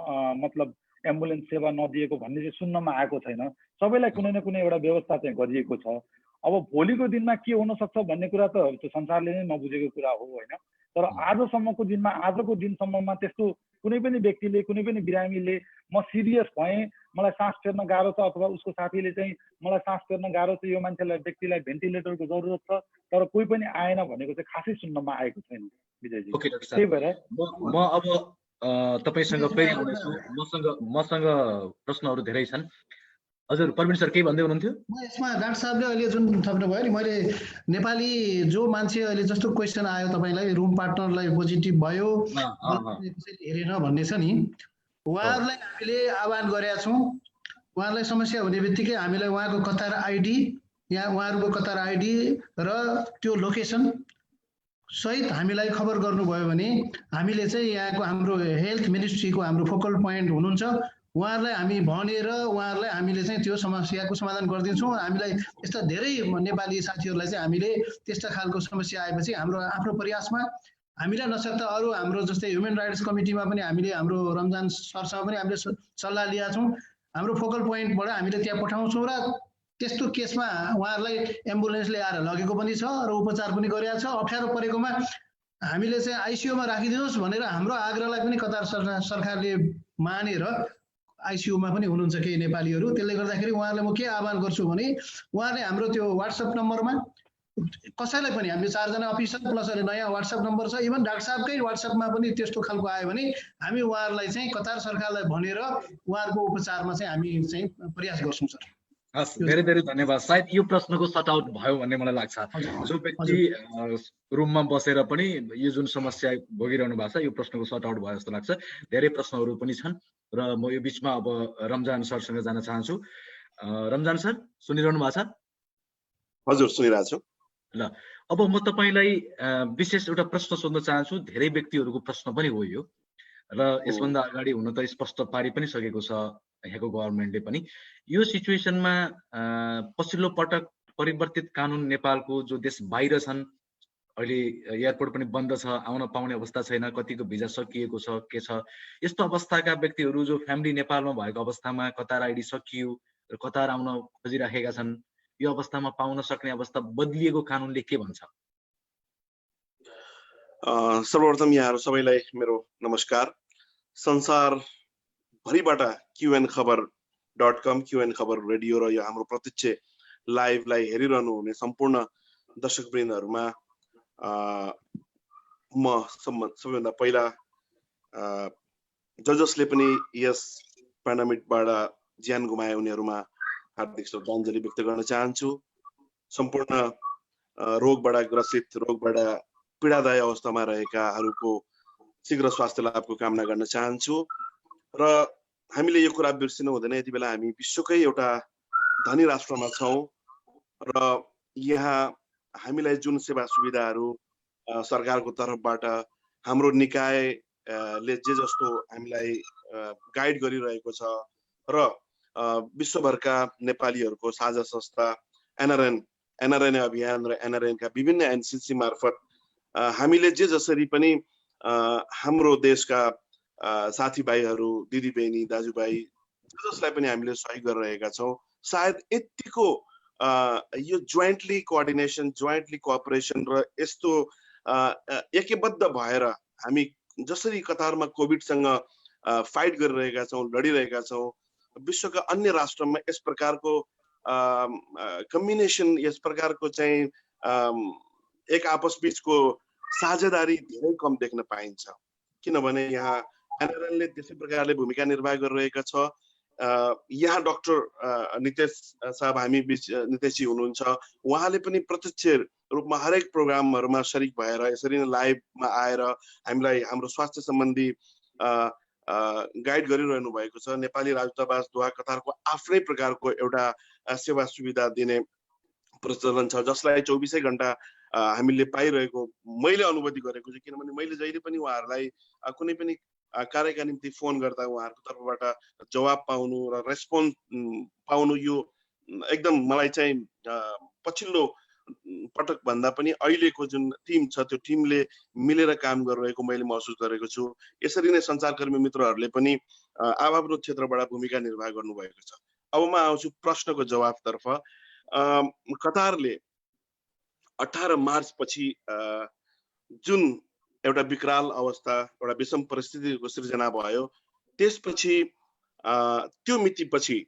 मतलब एम्बुलेन्स सेवा नदिएको भन्ने चाहिँ सुन्नमा आएको छैन। सबैलाई कुनै न कुनै एउटा व्यवस्था चाहिँ गरिएको छ। अब भोलिको दिनमा के हुन सक्छ भन्ने कुरा त त्यो संसारले नै नबुझेको कुरा हो होइन, तर आजसम्मको दिनमा, आजको दिनसम्ममा त्यस्तो कुनै पनि व्यक्तिले, कुनै पनि बिरामीले म सिरियस भएँ, मलाई सास फेर्न गाह्रो छ अथवा उसको साथीले चाहिँ मलाई सास फेर्न गाह्रो छ, यो मान्छेलाई व्यक्तिलाई भेन्टिलेटरको जरुरत छ तर कोही पनि आएन भनेको चाहिँ खासै सुन्नमा आएको छैन विजयजी। त्यही भएर म अब तपाईसँग फेरि आउनेछु। मसँग प्रश्नहरू धेरै छन्। हजुर परवीन सर केही भन्दै हुनुहुन्थ्यो? म यसमा डाक्टर साहबले अहिले जुन थप्नु भयो नि, मैले नेपाली जो मान्छे अहिले जस्तो क्वेसन आयो तपाईँलाई, रुम पार्टनरलाई पोजिटिभ भयो कसैले हेरेन भन्ने छ नि, उहाँहरूलाई हामीले आह्वान गरेका छौँ। उहाँहरूलाई समस्या हुने बित्तिकै हामीलाई उहाँको कतार आइडी, यहाँ उहाँहरूको कतार आइडी र त्यो लोकेसन सहित हामीलाई खबर गर्नुभयो भने हामीले चाहिँ यहाँको हाम्रो हेल्थ मिनिस्ट्रीको हाम्रो फोकल पोइन्ट हुनुहुन्छ, उहाँहरूलाई हामी भनेर उहाँहरूलाई हामीले चाहिँ त्यो समस्याको समाधान गरिदिन्छौँ। हामीलाई यस्ता धेरै नेपाली साथीहरूलाई चाहिँ हामीले त्यस्ता खालको समस्या आएपछि हाम्रो आफ्नो प्रयासमा हामीलाई नसक्दा अरू हाम्रो जस्तै ह्युमन राइट्स कमिटीमा पनि हामीले हाम्रो रमजान सरसँग पनि हामीले सल्लाह लिएका छौँ। हाम्रो फोकल पोइन्टबाट हामीले त्यहाँ पठाउँछौँ र त्यस्तो केसमा उहाँहरूलाई एम्बुलेन्सले आएर लगेको पनि छ र उपचार पनि गरिएको छ। अप्ठ्यारो परेकोमा हामीले चाहिँ आइसियुमा राखिदिनुहोस् भनेर हाम्रो आग्रहलाई पनि कतार सरकारले मानेर आइसियुमा पनि हुनुहुन्छ केही नेपालीहरू। त्यसले गर्दाखेरि उहाँहरूलाई म के आह्वान गर्छु भने उहाँले हाम्रो त्यो वाट्सएप नम्बरमा कसैलाई पनि, हामीले 4 जना अफिसर प्लस अहिले नयाँ वाट्सएप नम्बर छ, इभन डाक्टर साहबकै वाट्सएपमा पनि त्यस्तो खालको आयो भने हामी उहाँहरूलाई चाहिँ कतार सरकारलाई भनेर उहाँहरूको उपचारमा चाहिँ हामी चाहिँ प्रयास गर्छौँ सर। हस्, धेरै धेरै धन्यवाद। सायद यो प्रश्नको सर्ट आउट भयो भन्ने मलाई लाग्छ। जो व्यक्ति रुममा बसेर पनि यो जुन समस्या भोगिरहनु भएको छ यो प्रश्नको सर्ट आउट भयो जस्तो लाग्छ। धेरै प्रश्नहरू पनि छन् र म यो बिचमा अब रमजान सरसँग जान चाहन्छु। रमजान सर सुनिरहनु भएको छ? हजुर, सुनिरहेको छु। ल, अब म तपाईलाई विशेष एउटा प्रश्न सोध्न चाहन्छु। धेरै व्यक्तिहरूको प्रश्न पनि हो यो, र यसभन्दा अगाडि हुन त स्पष्ट पारि पनि सकेको छ यहाँको गभर्नमेन्टले पनि। यो सिचुएसनमा पछिल्लो पटक परिवर्तित कानुन नेपालको जो देश बाहिर छन्, अहिले एयरपोर्ट पनि बन्द छ, आउन पाउने अवस्था छैन, कतिको भिजा सकिएको छ, के छ, यस्तो अवस्थाका व्यक्तिहरू जो फ्यामिली नेपालमा भएको अवस्थामा कतार आइडी सकियो र कतार आउन खोजिराखेका छन्, यो अवस्थामा पाउन सक्ने अवस्था बदलिएको कानुनले के भन्छ? सर्वप्रथम यहाँहरू सबैलाई मेरो नमस्कार। संसार भरिबाट qnखबर.com, QN खबर रेडियो र यो हाम्रो प्रत्यक्ष लाइभलाई हेरिरहनु हुने सम्पूर्ण दर्शकवृन्दहरूमा म सबैभन्दा पहिला जसले पनि यस पेन्डेमिकबाट ज्यान गुमाए उनीहरूमा हार्दिक श्रद्धाञ्जली व्यक्त गर्न चाहन्छु। सम्पूर्ण रोगबाट ग्रसित, रोगबाट पीडादायी अवस्थामा रहेकाहरूको शीघ्र स्वास्थ्य लाभको कामना गर्न चाहन्छु। र हामीले यो कुरा बिर्सिनु हुँदैन, यति बेला हामी विश्वकै एउटा धनी राष्ट्रमा छौँ र यहाँ हामीलाई जुन सेवा सुविधाहरू सरकारको तर्फबाट हाम्रो निकायले जे जस्तो हामीलाई गाइड गरिरहेको छ र विश्वभरका नेपालीहरूको साझा संस्था NRN अभियान र NRN का विभिन्न NCC मार्फत हामीले जे जसरी पनि हाम्रो देशका साथीभाइहरू, दिदीबहिनी, दाजुभाइ जसलाई पनि हामीले सहयोग गरिरहेका छौँ। सायद यतिको यो जोइन्टली कोअर्डिनेसन, जोइन्टली कोअपरेसन र यस्तो एकबद्ध भएर हामी जसरी कतारमा कोभिडसँग फाइट गरिरहेका छौँ, लडिरहेका छौँ, विश्वका अन्य राष्ट्रमा यस प्रकारको कम्बिनेसन, यस प्रकारको चाहिँ एक आपस बीचको साझेदारी धेरै कम देख्न पाइन्छ। किनभने यहाँ NRNले त्यसै प्रकारले भूमिका निर्वाह गरिरहेका छ। यहाँ डाक्टर नितेश साहब हामी बीच नितेशजी हुनुहुन्छ, उहाँले पनि प्रत्यक्ष रूपमा हरेक प्रोग्रामहरूमा शरीक भएर यसरी नै लाइभमा आएर हामीलाई हाम्रो स्वास्थ्य सम्बन्धी गाइड गरिरहनु भएको छ। नेपाली राजदूतावास दोहा कतारको आफ्नै प्रकारको एउटा सेवा सुविधा दिने प्रचलन छ, जसलाई 24 घण्टा हामीले पाइरहेको मैले अनुभूति गरेको छु। किनभने मैले जहिले पनि उहाँहरूलाई कुनै पनि कार्यका निम्ति फोन गर्दा उहाँहरूको तर्फबाट जवाब पाउनु र रेस्पोन्स पाउनु यो एकदम मलाई चाहिँ पछिल्लो पटक भन्दा पनि अहिलेको जुन टिम छ त्यो टिमले मिलेर काम गरिरहेको मैले महसुस गरेको छु। यसरी नै सञ्चारकर्मी मित्रहरूले पनि आफ्नो क्षेत्रबाट भूमिका निर्वाह गर्नुभएको छ। अब म आउँछु प्रश्नको जवाबतर्फ। कतारले 18 मार्च पछि जुन एउटा विकराल अवस्था, एउटा विषम परिस्थितिको सृजना भयो, त्यसपछि त्यो मितिपछि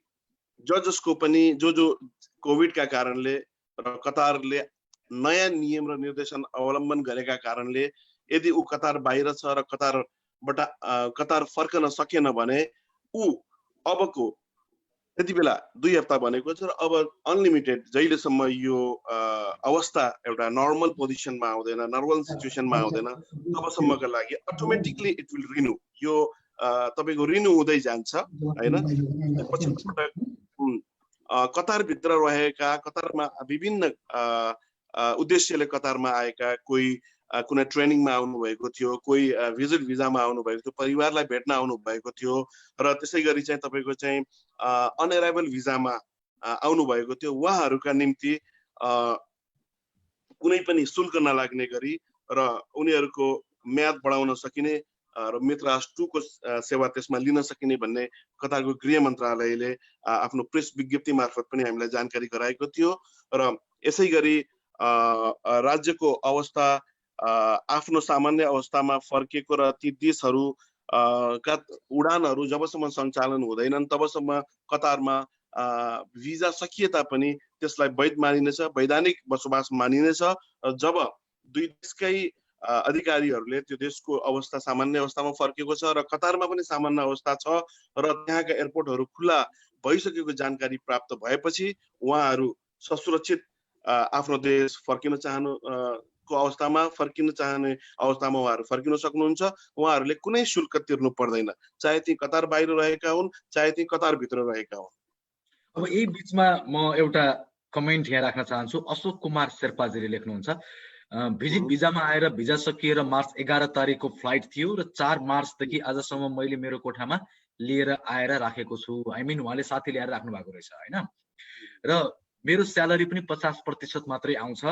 जसको पनि जो कोभिडका कारणले र कतारले नयाँ नियम र निर्देशन अवलम्बन गरेका कारणले यदि ऊ कतार बाहिर छ र कतार फर्कन सकेन भने ऊ अबको यति बेला 2 हप्ता भनेको छ र अब अनलिमिटेड जहिलेसम्म यो अवस्था एउटा नर्मल पोजिसनमा आउँदैन, नर्मल सिचुएसनमा आउँदैन, तबसम्मका लागि अटोमेटिकली इट विल रिन्यू। यो तपाईको रिन्यू हुँदै जान्छ हैन। पछि कतारभित्र रहेका, कतारमा विभिन्न उद्देश्यले कतारमा आएका, कोही कुनै ट्रेनिङमा आउनु भएको थियो, कोही भिजिट भिजामा आउनु भएको थियो, परिवारलाई भेट्न आउनु भएको थियो र त्यसै गरी चाहिँ तपाईको चाहिँ अनअराइभल भिजामा आउनु भएको थियो। उहाँहरूका निम्ति कुनै पनि शुल्क नलाग्ने गरी र उनीहरूको म्याद बढाउन सकिने र मित्रराष्ट्र 2 को सेवा त्यसमा लिन सकिने भन्ने कतारको गृह मन्त्रालयले आफ्नो प्रेस विज्ञप्ति मार्फत पनि हामीलाई जानकारी गराएको थियो। र यसै गरी राज्यको अवस्था आफ्नो सामान्य अवस्थामा फर्केको र ती देशहरू का उडानहरू जबसम्म सञ्चालन हुँदैनन् तबसम्म कतारमा भिजा सकिए तापनि त्यसलाई वैध मानिनेछ, वैधानिक बसोबास मानिनेछ। जब दुई देशकै अधिकारीहरूले त्यो देशको अवस्था सामान्य अवस्थामा फर्केको छ र कतारमा पनि सामान्य अवस्था छ र त्यहाँका एयरपोर्टहरू खुला भइसकेको जानकारी प्राप्त भएपछि उहाँहरू ससुरक्षित आफ्नो देश फर्किन को अवस्थामा फर्किन चाहने अवस्थामा उहाँहरू फर्किन सक्नुहुन्छ। उहाँहरूले कुनै शुल्क तिर्नु पर्दैन, चाहे ती कतार बाहिर रहेका हुन् चाहे ती कतार भित्र रहेका हुन्। अब यही बीचमा म एउटा कमेन्ट यहाँ राख्न चाहन्छु। अशोक कुमार शेर्पाजीले लेख्नुहुन्छ, भिजिट भिजामा आएर भिजा सकिएर मार्च 11 तारिकको फ्लाइट थियो र 4 मार्चदेखि आजसम्म मैले मेरो कोठामा लिएर आएर राखेको छु। आई मिन उहाँले साथी ल्याएर राख्नु भएको रहेछ होइन। र मेरो स्यालेरी पनि 50% मात्रै आउँछ।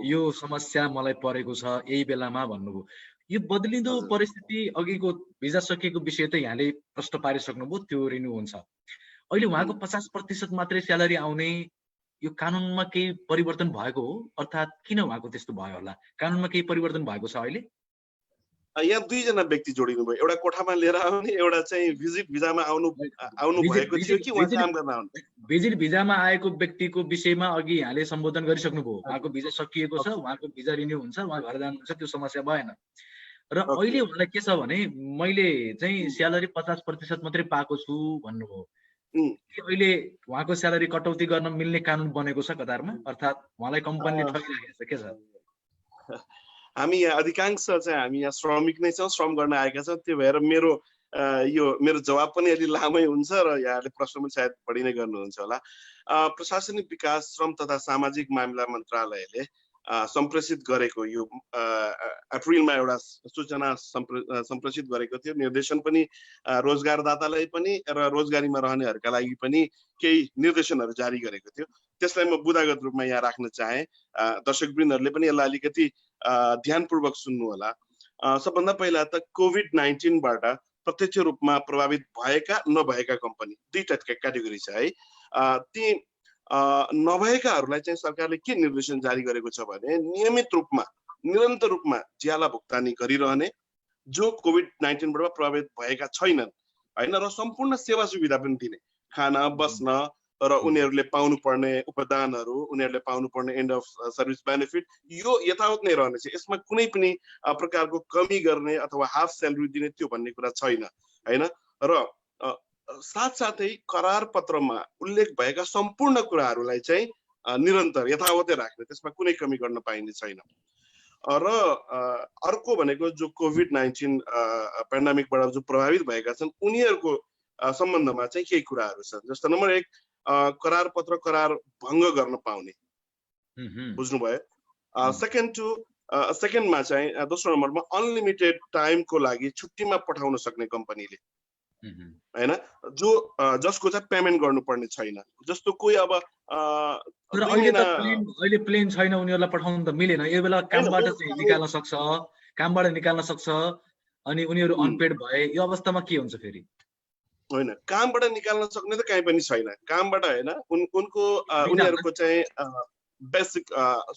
यो समस्या मलाई परेको छ यही बेलामा भन्नुभयो। यो बदलिँदो परिस्थिति अघिको भिजा सकिएको विषय त यहाँले प्रश्न पारिसक्नुभयो, त्यो रिन्यू हुन्छ। अहिले उहाँको 50% मात्रै स्यालेरी आउने यो कानुनमा केही परिवर्तन भएको हो, अर्थात् किन उहाँको त्यस्तो भयो होला? कानुनमा केही परिवर्तन भएको छ अहिले? यहाँ दुईजना व्यक्ति जोडिनु भयो, एउटा कोठामा लिएर आउने, एउटा चाहिँ भिजिट भिजामा आउनु भएको थियो कि उहाँ काम गर्न आउने। भिजिट भिजामा आएको व्यक्तिको विषयमा अघि यहाँले सम्बोधन गरिसक्नुभयो। उहाँको भिजा सकिएको छ, उहाँको भिजा रिन्यू हुन्छ, उहाँ घर जानुहुन्छ, त्यो समस्या भएन। र अहिले उहाँलाई के छ भने मैले चाहिँ स्यालेरी 50% मात्रै पाएको छु भन्नुभयो। अहिले उहाँको स्यालेरी कटौती गर्न मिल्ने कानुन बनेको छ कतारमा, अर्थात् उहाँलाई कम्पनीले ठगिरहेको छ के छ? हामी यहाँ अधिकांश चाहिँ हामी यहाँ श्रमिक नै छौँ, श्रम गर्न आएका छौँ। त्यो भएर मेरो जवाब पनि अलि लामै हुन्छ र यहाँले प्रश्न पनि सायद बढी नै गर्नुहुन्छ होला। प्रशासनिक विकास, श्रम तथा सामाजिक मामिला मन्त्रालयले सम्प्रेषित गरेको यो अप्रिलमा एउटा सूचना सम्प्रेषित गरेको थियो। निर्देशन पनि रोजगारदातालाई पनि र रोजगारीमा रहनेहरूका लागि पनि केही निर्देशनहरू जारी गरेको थियो। त्यसलाई म बुदागत रूपमा यहाँ राख्न चाहे। दर्शकवृन्दहरूले पनि यसलाई अलिकति ध्यानपूर्वक सुन्नु होला। सबभन्दा पहिला त कोभिड-19 बाट प्रत्यक्ष रूपमा प्रभावित भएका नभएका कम्पनी दुईटा क्याटेगोरी छ है। ती नभएकाहरूलाई चाहिँ सरकारले के निर्देशन जारी गरेको छ भने नियमित रूपमा निरन्तर रूपमा ज्याला भुक्तानी गरिरहने, जो कोभिड-19 बाट प्रभावित भएका छैनन् होइन, र सम्पूर्ण सेवा सुविधा पनि दिने, खाना बस्न र उनीहरूले पाउनुपर्ने उपदानहरू, उनीहरूले पाउनुपर्ने एन्ड अफ सर्भिस बेनिफिट यो यथावत नै रहनेछ। यसमा कुनै पनि प्रकारको कमी गर्ने अथवा हाफ स्यालेरी दिने त्यो भन्ने कुरा छैन होइन। र साथसाथै करार पत्रमा उल्लेख भएका सम्पूर्ण कुराहरूलाई चाहिँ निरन्तर यथावतै राख्ने, त्यसमा कुनै कमी गर्न पाइने छैन। र अर्को भनेको जो कोभिड-19 पेन्डेमिकबाट जो प्रभावित भएका छन् उनीहरूको सम्बन्धमा चाहिँ केही कुराहरू छन्। जस्तो नम्बर 1, करार पत्र करार भङ्ग गर्न पाउने, बुझ्नुभयो। सेकेन्डमा चाहिँ दोस्रो नम्बरमा अनलिमिटेड टाइमको लागि छुट्टीमा पठाउन सक्ने कम्पनीले हैन, जसको चाहिँ पेमेन्ट गर्नुपर्ने छैन। जस्तो कोही अब अहिले प्लेन छैन, उनीहरूलाई पठाउनु त मिलेन, यो बेला कामबाट चाहिँ निकाल्न सक्छ अनि उनीहरू अनपेड भए यो अवस्थामा के हुन्छ फेरि? होइन, कामबाट निकाल्न सक्ने त कहीँ पनि छैन। कामबाट होइन, उनीहरूको चाहिँ बेसिक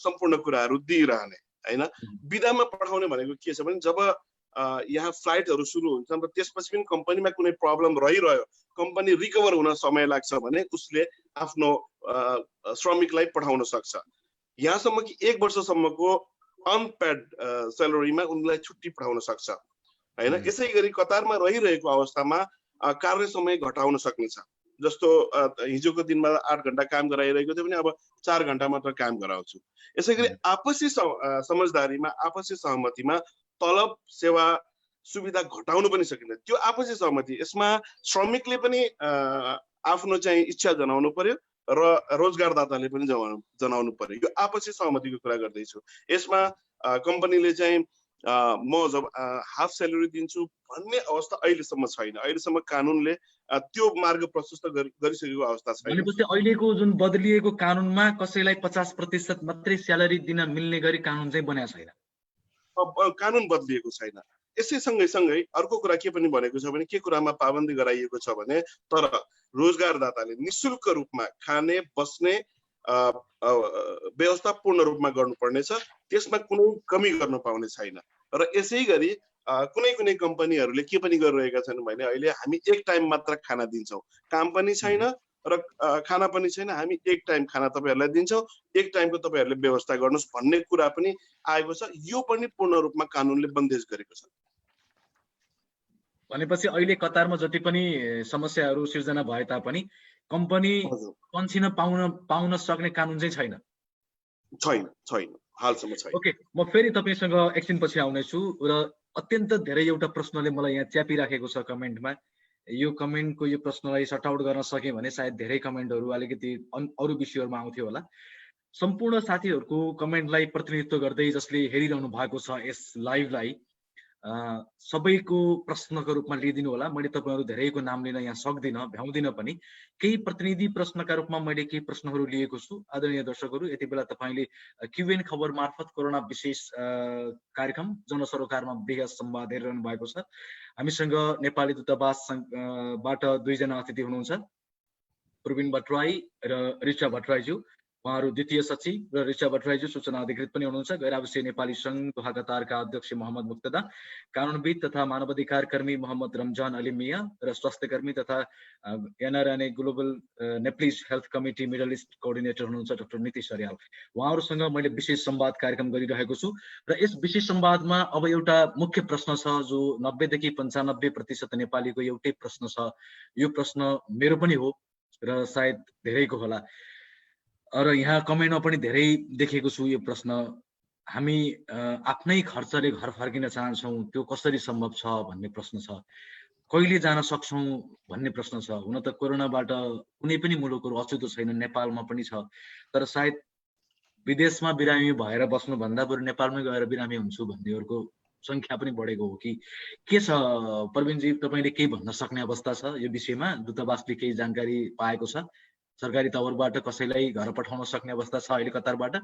सम्पूर्ण कुराहरू दिइरहने होइन। बिदामा पठाउने भनेको के छ भने जब यहाँ फ्लाइटहरू सुरु हुन्छन् र त्यसपछि पनि कम्पनीमा कुनै प्रब्लम रहिरह्यो, कम्पनी रिकभर हुन समय लाग्छ भने उसले आफ्नो श्रमिकलाई पठाउन सक्छ। यहाँसम्म कि 1 वर्षसम्मको अनपेड स्यालेरीमा उनलाई छुट्टी पठाउन सक्छ होइन। यसै गरी कतारमा रहिरहेको अवस्थामा कार्य समय घटाउन सक्नेछ। जस्तो हिजोको दिनमा 8 घण्टा काम गराइरहेको थियो भने अब 4 घण्टा मात्र काम गराउँछु। यसै गरी आपसी समझदारीमा, आपसी सहमतिमा तलब सेवा सुविधा घटाउनु पनि सकिन्छ। त्यो आपसी सहमति, यसमा श्रमिकले पनि आफ्नो चाहिँ इच्छा जनाउनु पर्यो र रोजगारदाताले पनि जनाउनु पर्यो। यो आपसी सहमतिको कुरा गर्दैछु। यसमा कम्पनीले चाहिँ म जब हाफ स्यालेरी दिन्छु भन्ने अवस्था अहिलेसम्म छैन। अहिलेसम्म कानुनले त्यो मार्ग प्रशस्त गरिसकेको अवस्था छैन। भनेपछि अहिलेको जुन बदलिएको कानुनमा कसैलाई 50% मात्रै स्यालेरी दिन मिल्ने गरी कानुन चाहिँ बनाएको छैन, कानुन बदलिएको छैन। यसै सँगै अर्को कुरा के पनि भनेको छ भने के कुरामा पाबन्दी गराइएको छ भने तर रोजगारदाताले निशुल्क रूपमा खाने बस्ने व्यवस्था पूर्ण रूपमा गर्नुपर्नेछ, त्यसमा कुनै कमी गर्न पाउने छैन। र यसै गरी कुनै कम्पनीहरूले के पनि गरिरहेका छन् भने अहिले हामी 1 टाइम मात्र खाना दिन्छौँ, काम पनि छैन र खाना पनि छैन, हामी 1 टाइम खाना तपाईहरुलाई दिन्छौँ, 1 टाइमको तपाईहरुले व्यवस्था गर्नुस् भन्ने कुरा पनि आएको छ। यो पनि पूर्ण रूपमा कानुनले बन्देज गरेको छ। भनेपछि अहिले कतारमा जति पनि समस्याहरू सिर्जना भए तापनि कम्पनी हजुर पन्छिन पाउन सक्ने कानुन चाहिँ छैन। छैन हालसम्म छैन। ओके, म फेरि तपाईसँग एकछिनपछि आउनेछु र अत्यन्त धेरै एउटा प्रश्नले मलाई यहाँ च्यापिराखेको छ कमेन्टमा। यो कमेन्टको यो प्रश्नलाई सर्ट आउट गर्न सकेँ भने सायद धेरै कमेन्टहरू अलिकति अरू विषयहरूमा आउँथ्यो होला। सम्पूर्ण साथीहरूको कमेन्टलाई प्रतिनिधित्व गर्दै जसले हेरिरहनु भएको छ यस लाइभलाई सबैको प्रश्नको रूपमा लिइदिनु होला। मैले तपाईहरु धेरैको नाम लिन यहाँ सक्दिनँ, भ्याउँदिनँ पनि। केही प्रतिनिधि प्रश्नका रूपमा मैले केही प्रश्नहरू लिएको छु। आदरणीय दर्शकहरू, यति बेला तपाईले क्युएन खबर मार्फत कोरोना विशेष कार्यक्रम जनसरोकारमा वृहत संवाद हेरिरहनु भएको छ। हामीसँग नेपाली दूतावासबाट दुईजना अतिथि हुनुहुन्छ, प्रवीण भट्टराई र ऋचा भट्टराईज्यू। उहाँहरू द्वितीय सचिव र ऋचा भट्टराईज्यू सूचना अधिकृत पनि हुनुहुन्छ। गैर आवासीय नेपाली संघ दोहा कतारका अध्यक्ष मोहम्मद मुक्तदा, कानुनविद तथा मानवाधिकार कर्मी मोहम्मद रमजान अली मिया र स्वास्थ्यकर्मी तथा NRNA global Nepalese health committee middle east coordinator हुनुहुन्छ डाक्टर नीतिश अर्याल। उहाँहरूसँग मैले विशेष संवाद कार्यक्रम गरिरहेको छु र यस विशेष संवादमा अब एउटा मुख्य प्रश्न छ जो 90 देखि 95% नेपालीको एउटै प्रश्न छ। यो प्रश्न मेरो पनि हो र सायद धेरैको होला र यहाँ कमेन्टमा पनि धेरै देखेको छु। यो प्रश्न हामी आफ्नै खर्चले घर फर्किन चाहन्छौँ, त्यो कसरी सम्भव छ भन्ने प्रश्न छ। कहिले जान सक्छौँ भन्ने प्रश्न छ। हुन त कोरोनाबाट कुनै पनि मुलुकहरू अछुतो छैन, नेपालमा पनि छ, तर सायद विदेशमा बिरामी भएर बस्नु भन्दा बरु नेपालमै गएर बिरामी हुन्छु भन्नेहरूको संख्या पनि बढेको हो कि के छ? प्रवीणजी, तपाईले केही भन्न सक्ने अवस्था छ यो विषयमा? दूतावासले केही जानकारी पाएको छ? सरकारी तवरबाट कसैलाई घर पठाउन सक्ने अवस्था छ अहिले कतारबाट?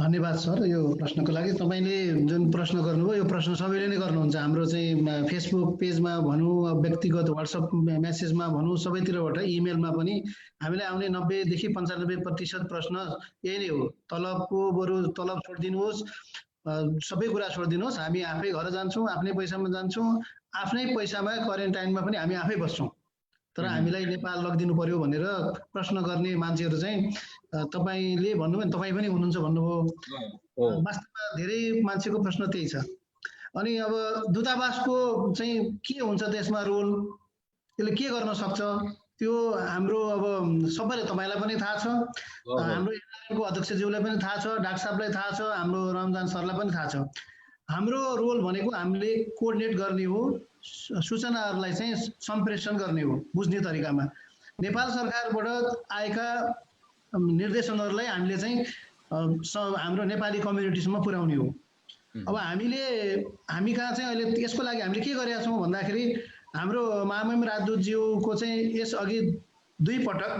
धन्यवाद सर यो प्रश्नको लागि। तपाईले जुन प्रश्न गर्नुभयो यो प्रश्न सबैले नै गर्नुहुन्छ। हाम्रो चाहिँ फेसबुक पेजमा भनौँ, व्यक्तिगत व्हाट्सएप मेसेजमा भनौँ, सबैतिरबाट इमेलमा पनि हामीले आउने 90 देखि 95% प्रश्न यही नै हो। तलबको बरु तलब छोडिदिनुहोस्, सबै कुरा छोडिदिनुहोस्, हामी आफै घर जान्छौँ, आफ्नै पैसामा जान्छौँ, आफ्नै पैसामा क्वारेन्टाइनमा पनि हामी आफै बस्छौँ, तर हामीलाई नेपाल लगिदिनु पर्यो भनेर प्रश्न गर्ने मान्छेहरू चाहिँ तपाईले भन्नुभयो, तपाई पनि हुनुहुन्छ भन्नुभयो। वास्तवमा धेरै मान्छेको प्रश्न त्यही छ। अनि अब दूतावासको चाहिँ के हुन्छ त्यसमा रोल, यसले के गर्न सक्छ, त्यो हाम्रो अब सबैले तपाईलाई पनि थाहा छ, हाम्रो एनआरएनको अध्यक्षज्यूलाई पनि थाहा छ, डाक्टर साहबलाई थाहा छ, हाम्रो रमजान सरलाई पनि थाहा छ। हाम्रो रोल भनेको हामीले कोअर्डिनेट गर्ने हो, सूचनाहरूलाई चाहिँ सम्प्रेषण गर्ने हो बुझ्ने तरिकामा। नेपाल सरकारबाट आएका निर्देशनहरूलाई हामीले चाहिँ हाम्रो नेपाली कम्युनिटीसम्म पुर्याउने हो। अब हामी कहाँ चाहिँ अहिले यसको लागि हामीले के गरेका छौँ भन्दाखेरि हाम्रो महामहिम राजदूतज्यूको चाहिँ यसअघि 2 पटक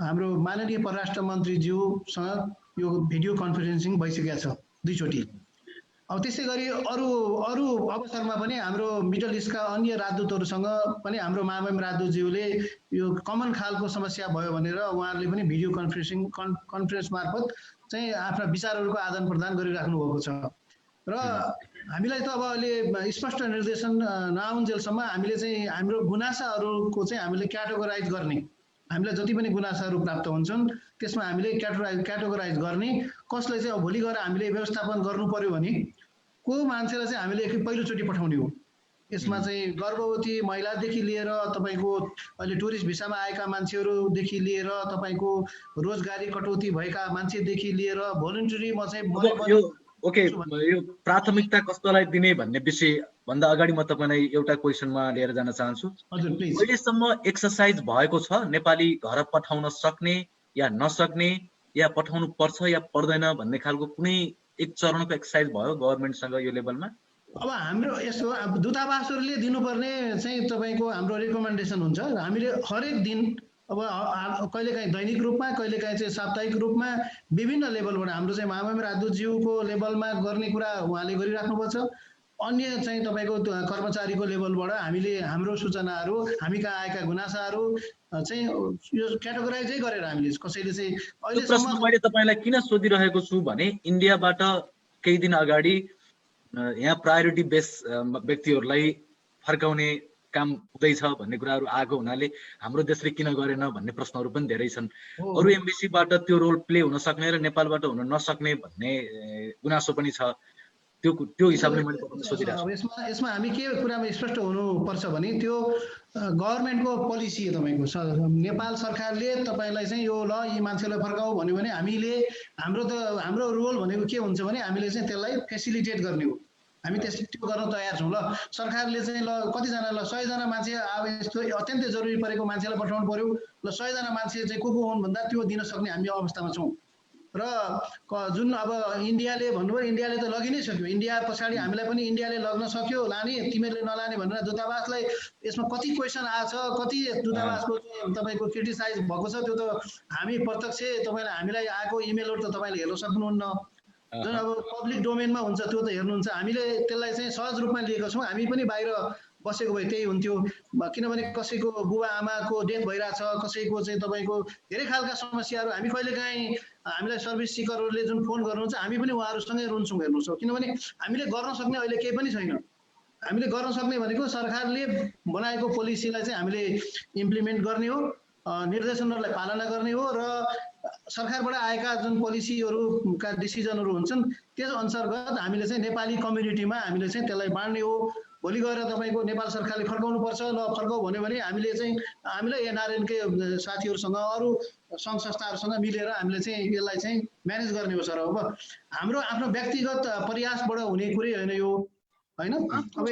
हाम्रो माननीय परराष्ट्र मन्त्रीज्यूसँग यो भिडियो कन्फरेन्सिङ भइसकेको छ 2 चोटि। अब त्यसै गरी अरू अवसरमा पनि हाम्रो मिडल इस्टका अन्य राजदूतहरूसँग पनि हाम्रो महामहिम राजदूतज्यूले यो कमन खालको समस्या भयो भनेर उहाँहरूले पनि भिडियो कन्फरेन्स मार्फत चाहिँ आफ्ना विचारहरूको आदान प्रदान गरिराख्नु भएको छ। र हामीलाई त अब अहिले स्पष्ट निर्देशन नआउन्जेलसम्म हामीले चाहिँ हाम्रो गुनासाहरूको चाहिँ हामीले क्याटेगोराइज गर्ने, हामीलाई जति पनि गुनासाहरू प्राप्त हुन्छन् त्यसमा हामीले क्याटेगोराइज गर्ने, कसलाई चाहिँ अब भोलि गएर हामीले व्यवस्थापन गर्नु पर्यो भने को मान्छेलाई चाहिँ हामीले पहिलोचोटि पठाउने हो। यसमा चाहिँ गर्भवती महिलादेखि लिएर तपाईको अहिले टुरिस्ट भिसामा आएका मान्छेहरूदेखि लिएर तपाईको रोजगारी कटौती भएका मान्छेदेखि लिएर भोलुन्टरीमा चाहिँ ओके, यो प्राथमिकता कसलाई दिने भन्ने विषय भन्दा अगाडि म तपाईलाई एउटा क्वेशनमा लिएर जान चाहन्छु। हजुर प्लिज। अहिलेसम्म एक्सरसाइज भएको छ नेपाली घर पठाउन सक्ने या नसक्ने, या पठाउनु पर्छ या पर्दैन भन्ने खालको कुनै एक चरणको एक्सरसाइज भयो गभर्नमेन्टसँग यो लेभलमा? अब हाम्रो यसो दूतावासहरूले दिनुपर्ने चाहिँ तपाईको हाम्रो रिकमेन्डेसन हुन्छ। हामीले हरेक दिन अब कहिलेकाहीँ दैनिक रूपमा, कहिलेकाहीँ चाहिँ साप्ताहिक रूपमा विभिन्न लेभलबाट हाम्रो चाहिँ महामहिम राजदूतज्यूको लेभलमा गर्ने कुरा उहाँले गरिराख्नुपर्छ। अन्य चाहिँ तपाईको कर्मचारीको लेभलबाट हामीले हाम्रो सूचनाहरू, हामी कहाँ आएका गुनासाहरू चाहिँ यो क्याटेगोराइजै गरेर हामीले कसैले चाहिँ अहिलेसम्म मैले तपाईलाई किन सोधिरहेको छु भने इन्डियाबाट केही दिन अगाडि यहाँ प्रायोरिटी बेस व्यक्तिहरूलाई फर्काउने काम हुँदैछ भन्ने कुराहरू आएको हुनाले हाम्रो देशले किन गरेन भन्ने प्रश्नहरू पनि धेरै छन्। अरू एम्बेसीबाट त्यो रोल प्ले हुन सक्ने र नेपालबाट हुन नसक्ने भन्ने गुनासो पनि छ। त्यो हिसाबले मैले बताउन सोचिरहेको छु। यसमा हामी के कुरामा स्पष्ट हुनुपर्छ भने त्यो गभर्मेन्टको पोलिसी हो तपाईँको। नेपाल सरकारले तपाईँलाई चाहिँ यो ल यी मान्छेलाई फर्काऊ भन्यो भने हामीले हाम्रो रोल भनेको के हुन्छ भने हामीले चाहिँ त्यसलाई फेसिलिटेट गर्ने हो। हामी त्यो गर्न तयार छौँ। ल सरकारले चाहिँ ल कतिजना, ल 100 जना मान्छे अब यस्तो अत्यन्तै जरुरी परेको मान्छेलाई पठाउनु पर्यो, ल 100 जना मान्छे चाहिँ को हुन् भन्दा त्यो दिन सक्ने हामी अवस्थामा छौँ। र जुन अब इन्डियाले भन्नुभयो, इन्डियाले त लगि नै सक्यो। इन्डिया पछाडि हामीलाई पनि इन्डियाले लग्न सक्यो, लाने तिमीहरूले नलाने भनेर दूतावासलाई यसमा कति क्वेसन आएको छ, कति दूतावासको तपाईँको क्रिटिसाइज भएको छ, त्यो त हामी प्रत्यक्ष हामीलाई आएको इमेलहरू त तपाईँले हेर्न सक्नुहुन्न। जुन अब पब्लिक डोमेनमा हुन्छ त्यो त हेर्नुहुन्छ। हामीले त्यसलाई चाहिँ सहज रूपमा लिएको छौँ। हामी पनि बाहिर बसेको भए त्यही हुन्थ्यो, किनभने कसैको बुबा आमाको डेथ भइरहेछ, कसैको चाहिँ तपाईँको धेरै खालका समस्याहरू हामी कहिलेकाहीँ हामीलाई सर्भिस सिकरहरूले जुन फोन गर्नुहुन्छ हामी पनि उहाँहरूसँगै रुन्छौँ, हेर्नुहोस्। किनभने हामीले गर्न सक्ने अहिले केही पनि छैन। हामीले गर्न सक्ने भनेको सरकारले बनाएको पोलिसीलाई चाहिँ हामीले इम्प्लिमेन्ट गर्ने हो, निर्देशनहरूलाई पालना गर्ने हो र सरकारबाट आएका जुन पोलिसीहरूका डिसिजनहरू हुन्छन् त्यस अन्तर्गत हामीले चाहिँ नेपाली कम्युनिटीमा हामीले चाहिँ त्यसलाई बाँड्ने हो। भोलि गएर तपाईँको नेपाल सरकारले फर्काउनु पर्छ, ल फर्काउ भन्यो भने हामीले चाहिँ हामीलाई एनआरएनकै साथीहरूसँग अरू सङ्घ संस्थाहरूसँग मिलेर हामीले चाहिँ यसलाई चाहिँ म्यानेज गर्ने हो। सर अब हाम्रो आफ्नो व्यक्तिगत प्रयासबाट हुने कुरै होइन यो, होइन। अब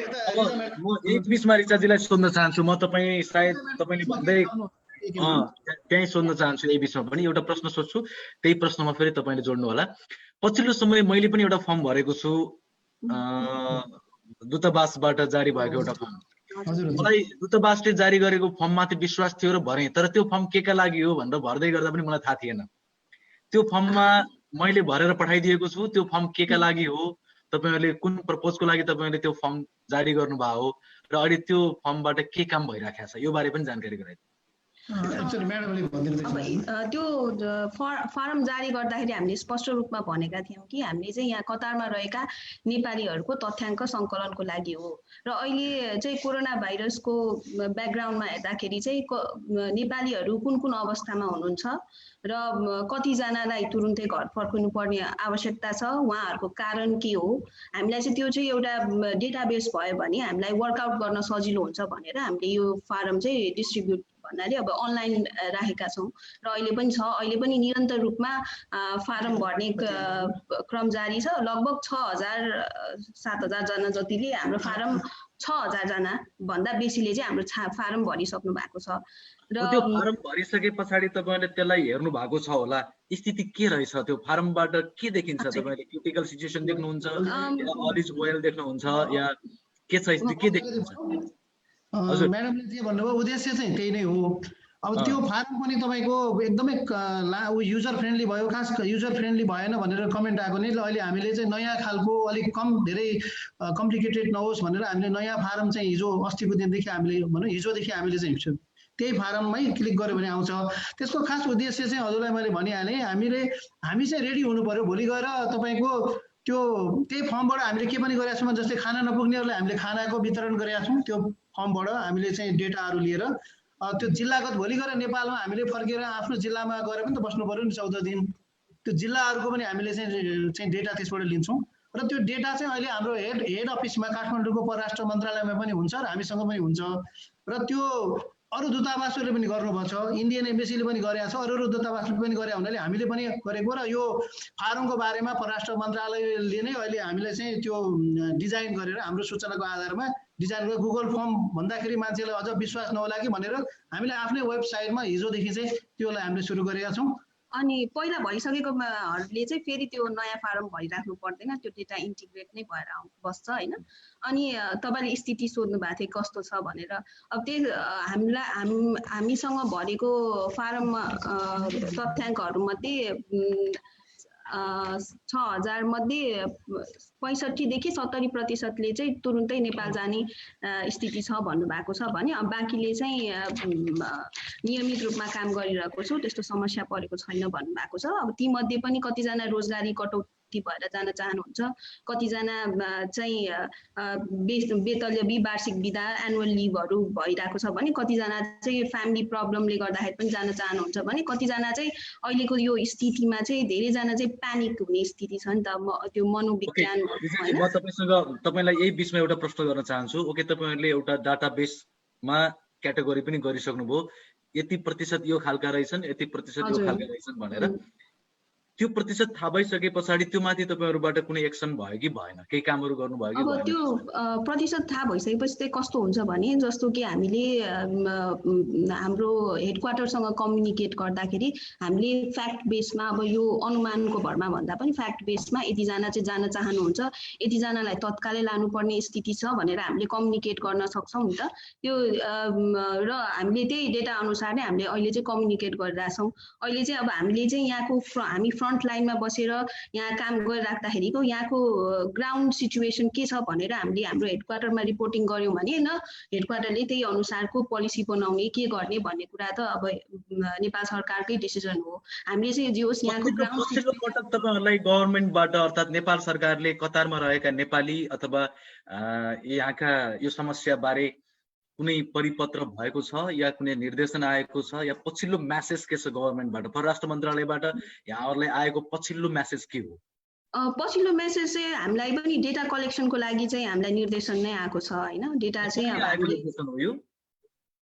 म एक बिचमा रिचाजीलाई सोध्न चाहन्छु। म तपाईँ सायद तपाईँले भन्दै त्यहीँ सोध्न चाहन्छु। यही बिचमा पनि एउटा प्रश्न सोध्छु, त्यही प्रश्नमा फेरि तपाईँले जोड्नु होला। पछिल्लो समय मैले पनि एउटा फर्म भरेको छु, दूतावासबाट जारी भएको एउटा फर्म। मलाई दूतावासले जारी गरेको फर्ममाथि विश्वास थियो र भरेँ, तर त्यो फर्म के का लागि हो भनेर भर्दै गर्दा पनि मलाई थाहा थिएन। त्यो फर्ममा मैले भरेर पठाइदिएको छु, त्यो फर्म के का लागि हो, तपाईँहरूले कुन पर्पजको लागि तपाईँहरूले त्यो फर्म जारी गर्नुभएको हो र अहिले त्यो फर्मबाट के काम भइरहेको छ, यो बारे पनि जानकारी गराइदिनु। त्यो फारम जारी गर्दाखेरि हामीले स्पष्ट रूपमा भनेका थियौँ कि हामीले चाहिँ यहाँ कतारमा रहेका नेपालीहरूको तथ्याङ्क सङ्कलनको लागि हो। र अहिले चाहिँ कोरोना भाइरसको ब्याकग्राउन्डमा हेर्दाखेरि चाहिँ नेपालीहरू कुन कुन अवस्थामा हुनुहुन्छ र कतिजनालाई तुरुन्तै घर फर्किनु पर्ने आवश्यकता छ, उहाँहरूको कारण के हो, हामीलाई चाहिँ त्यो चाहिँ एउटा डेटाबेस भयो भने हामीलाई वर्कआउट गर्न सजिलो हुन्छ भनेर हामीले यो फारम चाहिँ डिस्ट्रिब्युट भन्नाले अब अनलाइन राखेका छौँ र अहिले पनि छ। अहिले पनि निरन्तर रूपमा फारम भर्ने क्रम जारी छ। लगभग 6,000-7,000 जना जतिले हाम्रो फारम 6,000 जना भन्दा बेसीले चाहिँ हाम्रो फारम भरिसक्नु भएको छ। र त्यो फारम भरिसके पछाडि तपाईँले त्यसलाई हेर्नु भएको छ होला, स्थिति के रहेछ, त्यो फारमबाट के देखिन्छ? तपाईँले क्रिटिकल सिचुएसन देख्नुहुन्छ या अल इज वेल देख्नुहुन्छ या के छ, के देखिन्छ? म्याडमले जे भन्नुभयो उद्देश्य चाहिँ त्यही नै हो। अब त्यो फारम पनि तपाईँको एकदमै युजर फ्रेन्डली भयो, खास युजर फ्रेन्डली भएन भनेर कमेन्ट आएको नै अहिले हामीले चाहिँ नयाँ खालको अलिक कम धेरै कम्प्लिकेटेड नहोस् भनेर हामीले नयाँ फारम चाहिँ हिजो अस्तिको दिनदेखि हामीले भनौँ हिजोदेखि हामीले चाहिँ त्यही फारममै क्लिक गर्यो भने आउँछ। त्यसको खास उद्देश्य चाहिँ हजुरलाई मैले भनिहालेँ, हामी चाहिँ रेडी हुनु पर्यो। भोलि गएर तपाईँको त्यो त्यही फर्मबाट हामीले के पनि गरेका छौँ, जस्तै खाना नपुग्नेहरूलाई हामीले खानाको वितरण गरेका छौँ। त्यो फर्मबाट हामीले चाहिँ डेटाहरू लिएर त्यो जिल्लागत भोलि गएर नेपालमा हामीले फर्केर आफ्नो जिल्लामा गएर पनि त बस्नु पर्यो नि 14 दिन। त्यो जिल्लाहरूको पनि हामीले चाहिँ डेटा त्यसबाट लिन्छौँ र त्यो डेटा चाहिँ अहिले हाम्रो हेड अफिसमा काठमाडौँको परराष्ट्र मन्त्रालयमा पनि हुन्छ र हामीसँग पनि हुन्छ। र त्यो अरू दूतावासहरूले पनि गर्नुभएको छ, इन्डियन एम्बेसीले पनि गरेको छ, अरू दूतावासले पनि गरे हुनाले हामीले पनि गरेको र यो फारमको बारेमा परराष्ट्र मन्त्रालयले नै अहिले हामीलाई चाहिँ त्यो डिजाइन गरेर हाम्रो सूचनाको आधारमा डिजाइन गरेर गुगल फर्म भन्दाखेरि मान्छेलाई अझ विश्वास नहोला कि भनेर हामीले आफ्नै वेबसाइटमा हिजोदेखि चाहिँ त्यसलाई हामीले सुरु गरेका छौँ। अनि पहिला भइसकेकोहरूले चाहिँ फेरि त्यो नयाँ फारम भरिराख्नु पर्दैन, त्यो डेटा इन्टिग्रेट नै भएर बस्छ होइन। अनि तपाईँले स्थिति सोध्नु भएको थियो कस्तो छ भनेर। अब त्यही हामीसँग भरेको फारम तथ्याङ्कहरूमध्ये 6,000 मध्ये 65देखि 70% चाहिँ तुरुन्तै नेपाल जाने स्थिति छ भन्नुभएको छ भने अब बाँकीले चाहिँ नियमित रूपमा काम गरिरहेको छु, त्यस्तो समस्या परेको छैन भन्नुभएको छ। अब तीमध्ये पनि कतिजना रोजगारी कटौती भर्ती भएर जान चाहनुहुन्छ, कतिजना चाहिँ बेतलीय वार्षिक बिदा एनुअल लिभहरू भइरहेको छ भने, कतिजना चाहिँ फ्यामिली प्रब्लमले गर्दाखेरि पनि जान चाहनुहुन्छ भने, कतिजना चाहिँ अहिलेको यो स्थितिमा चाहिँ धेरैजना चाहिँ प्यानिक हुने स्थिति छ नि त, त्यो मनोविज्ञान म तपाईलाई यही बिचमा एउटा प्रश्न गर्न चाहन्छु। ओके, तपाईहरुले एउटा डाटाबेसमा क्याटेगोरी पनि गरिसक्नुभयो, यति प्रतिशत यो खालका रहेछन्, यति प्रतिशत यो खालका रहेछन् भनेर। त्यो प्रतिशत थाहा भइसके पछाडि त्यो माथि तपाईहरुबाट कुनै एक्सन भयो कि भएन, केही कामहरु गर्नु भयो कि भएन? अब त्यो प्रतिशत थाहा भइसकेपछि चाहिँ कस्तो हुन्छ भने, जस्तो कि हामीले हाम्रो हेडक्वार्टरसँग कम्युनिकेट गर्दाखेरि हामीले फ्याक्ट बेसमा, अब यो अनुमानको भरमा भन्दा पनि फ्याक्ट बेसमा यतिजना चाहिँ जान चाहनुहुन्छ, यतिजनालाई तत्कालै लानुपर्ने स्थिति छ भनेर हामीले कम्युनिकेट गर्न सक्छौँ नि त। त्यो र हामीले त्यही डेटा अनुसार नै हामीले अहिले चाहिँ कम्युनिकेट गरिरहेछौँ। अहिले चाहिँ अब हामीले चाहिँ यहाँको हामी फ्रन्ट लाइनमा बसेर यहाँ काम गरिराख्दाखेरिको यहाँको ग्राउन्ड सिचुएसन के छ भनेर हामीले हाम्रो हेडक्वार्टरमा रिपोर्टिङ गऱ्यौँ भने न, हेडक्वार्टरले त्यही अनुसारको पोलिसी बनाउने, के गर्ने भन्ने कुरा त अब नेपाल सरकारकै डिसिजन हो। हामीले चाहिँ जे होस् यहाँको ग्राउन्ड तपाईहरुलाई गभर्नमेन्टबाट अर्थात् नेपाल सरकारले कतारमा रहेका नेपाली अथवा यहाँका यो समस्या बारे कुनै परिपत्र भएको छ या कुनै निर्देशन आएको छ या पछिल्लो मेसेज के छ गभर्नमेन्टबाट, परराष्ट्र मन्त्रालयबाट यहाँहरुलाई आएको पछिल्लो मेसेज के हो? पछिल्लो मेसेज चाहिँ हामीलाई पनि डेटा कलेक्सनको लागि चाहिँ हामीलाई निर्देशन नै आएको छ हैन। डेटा चाहिँ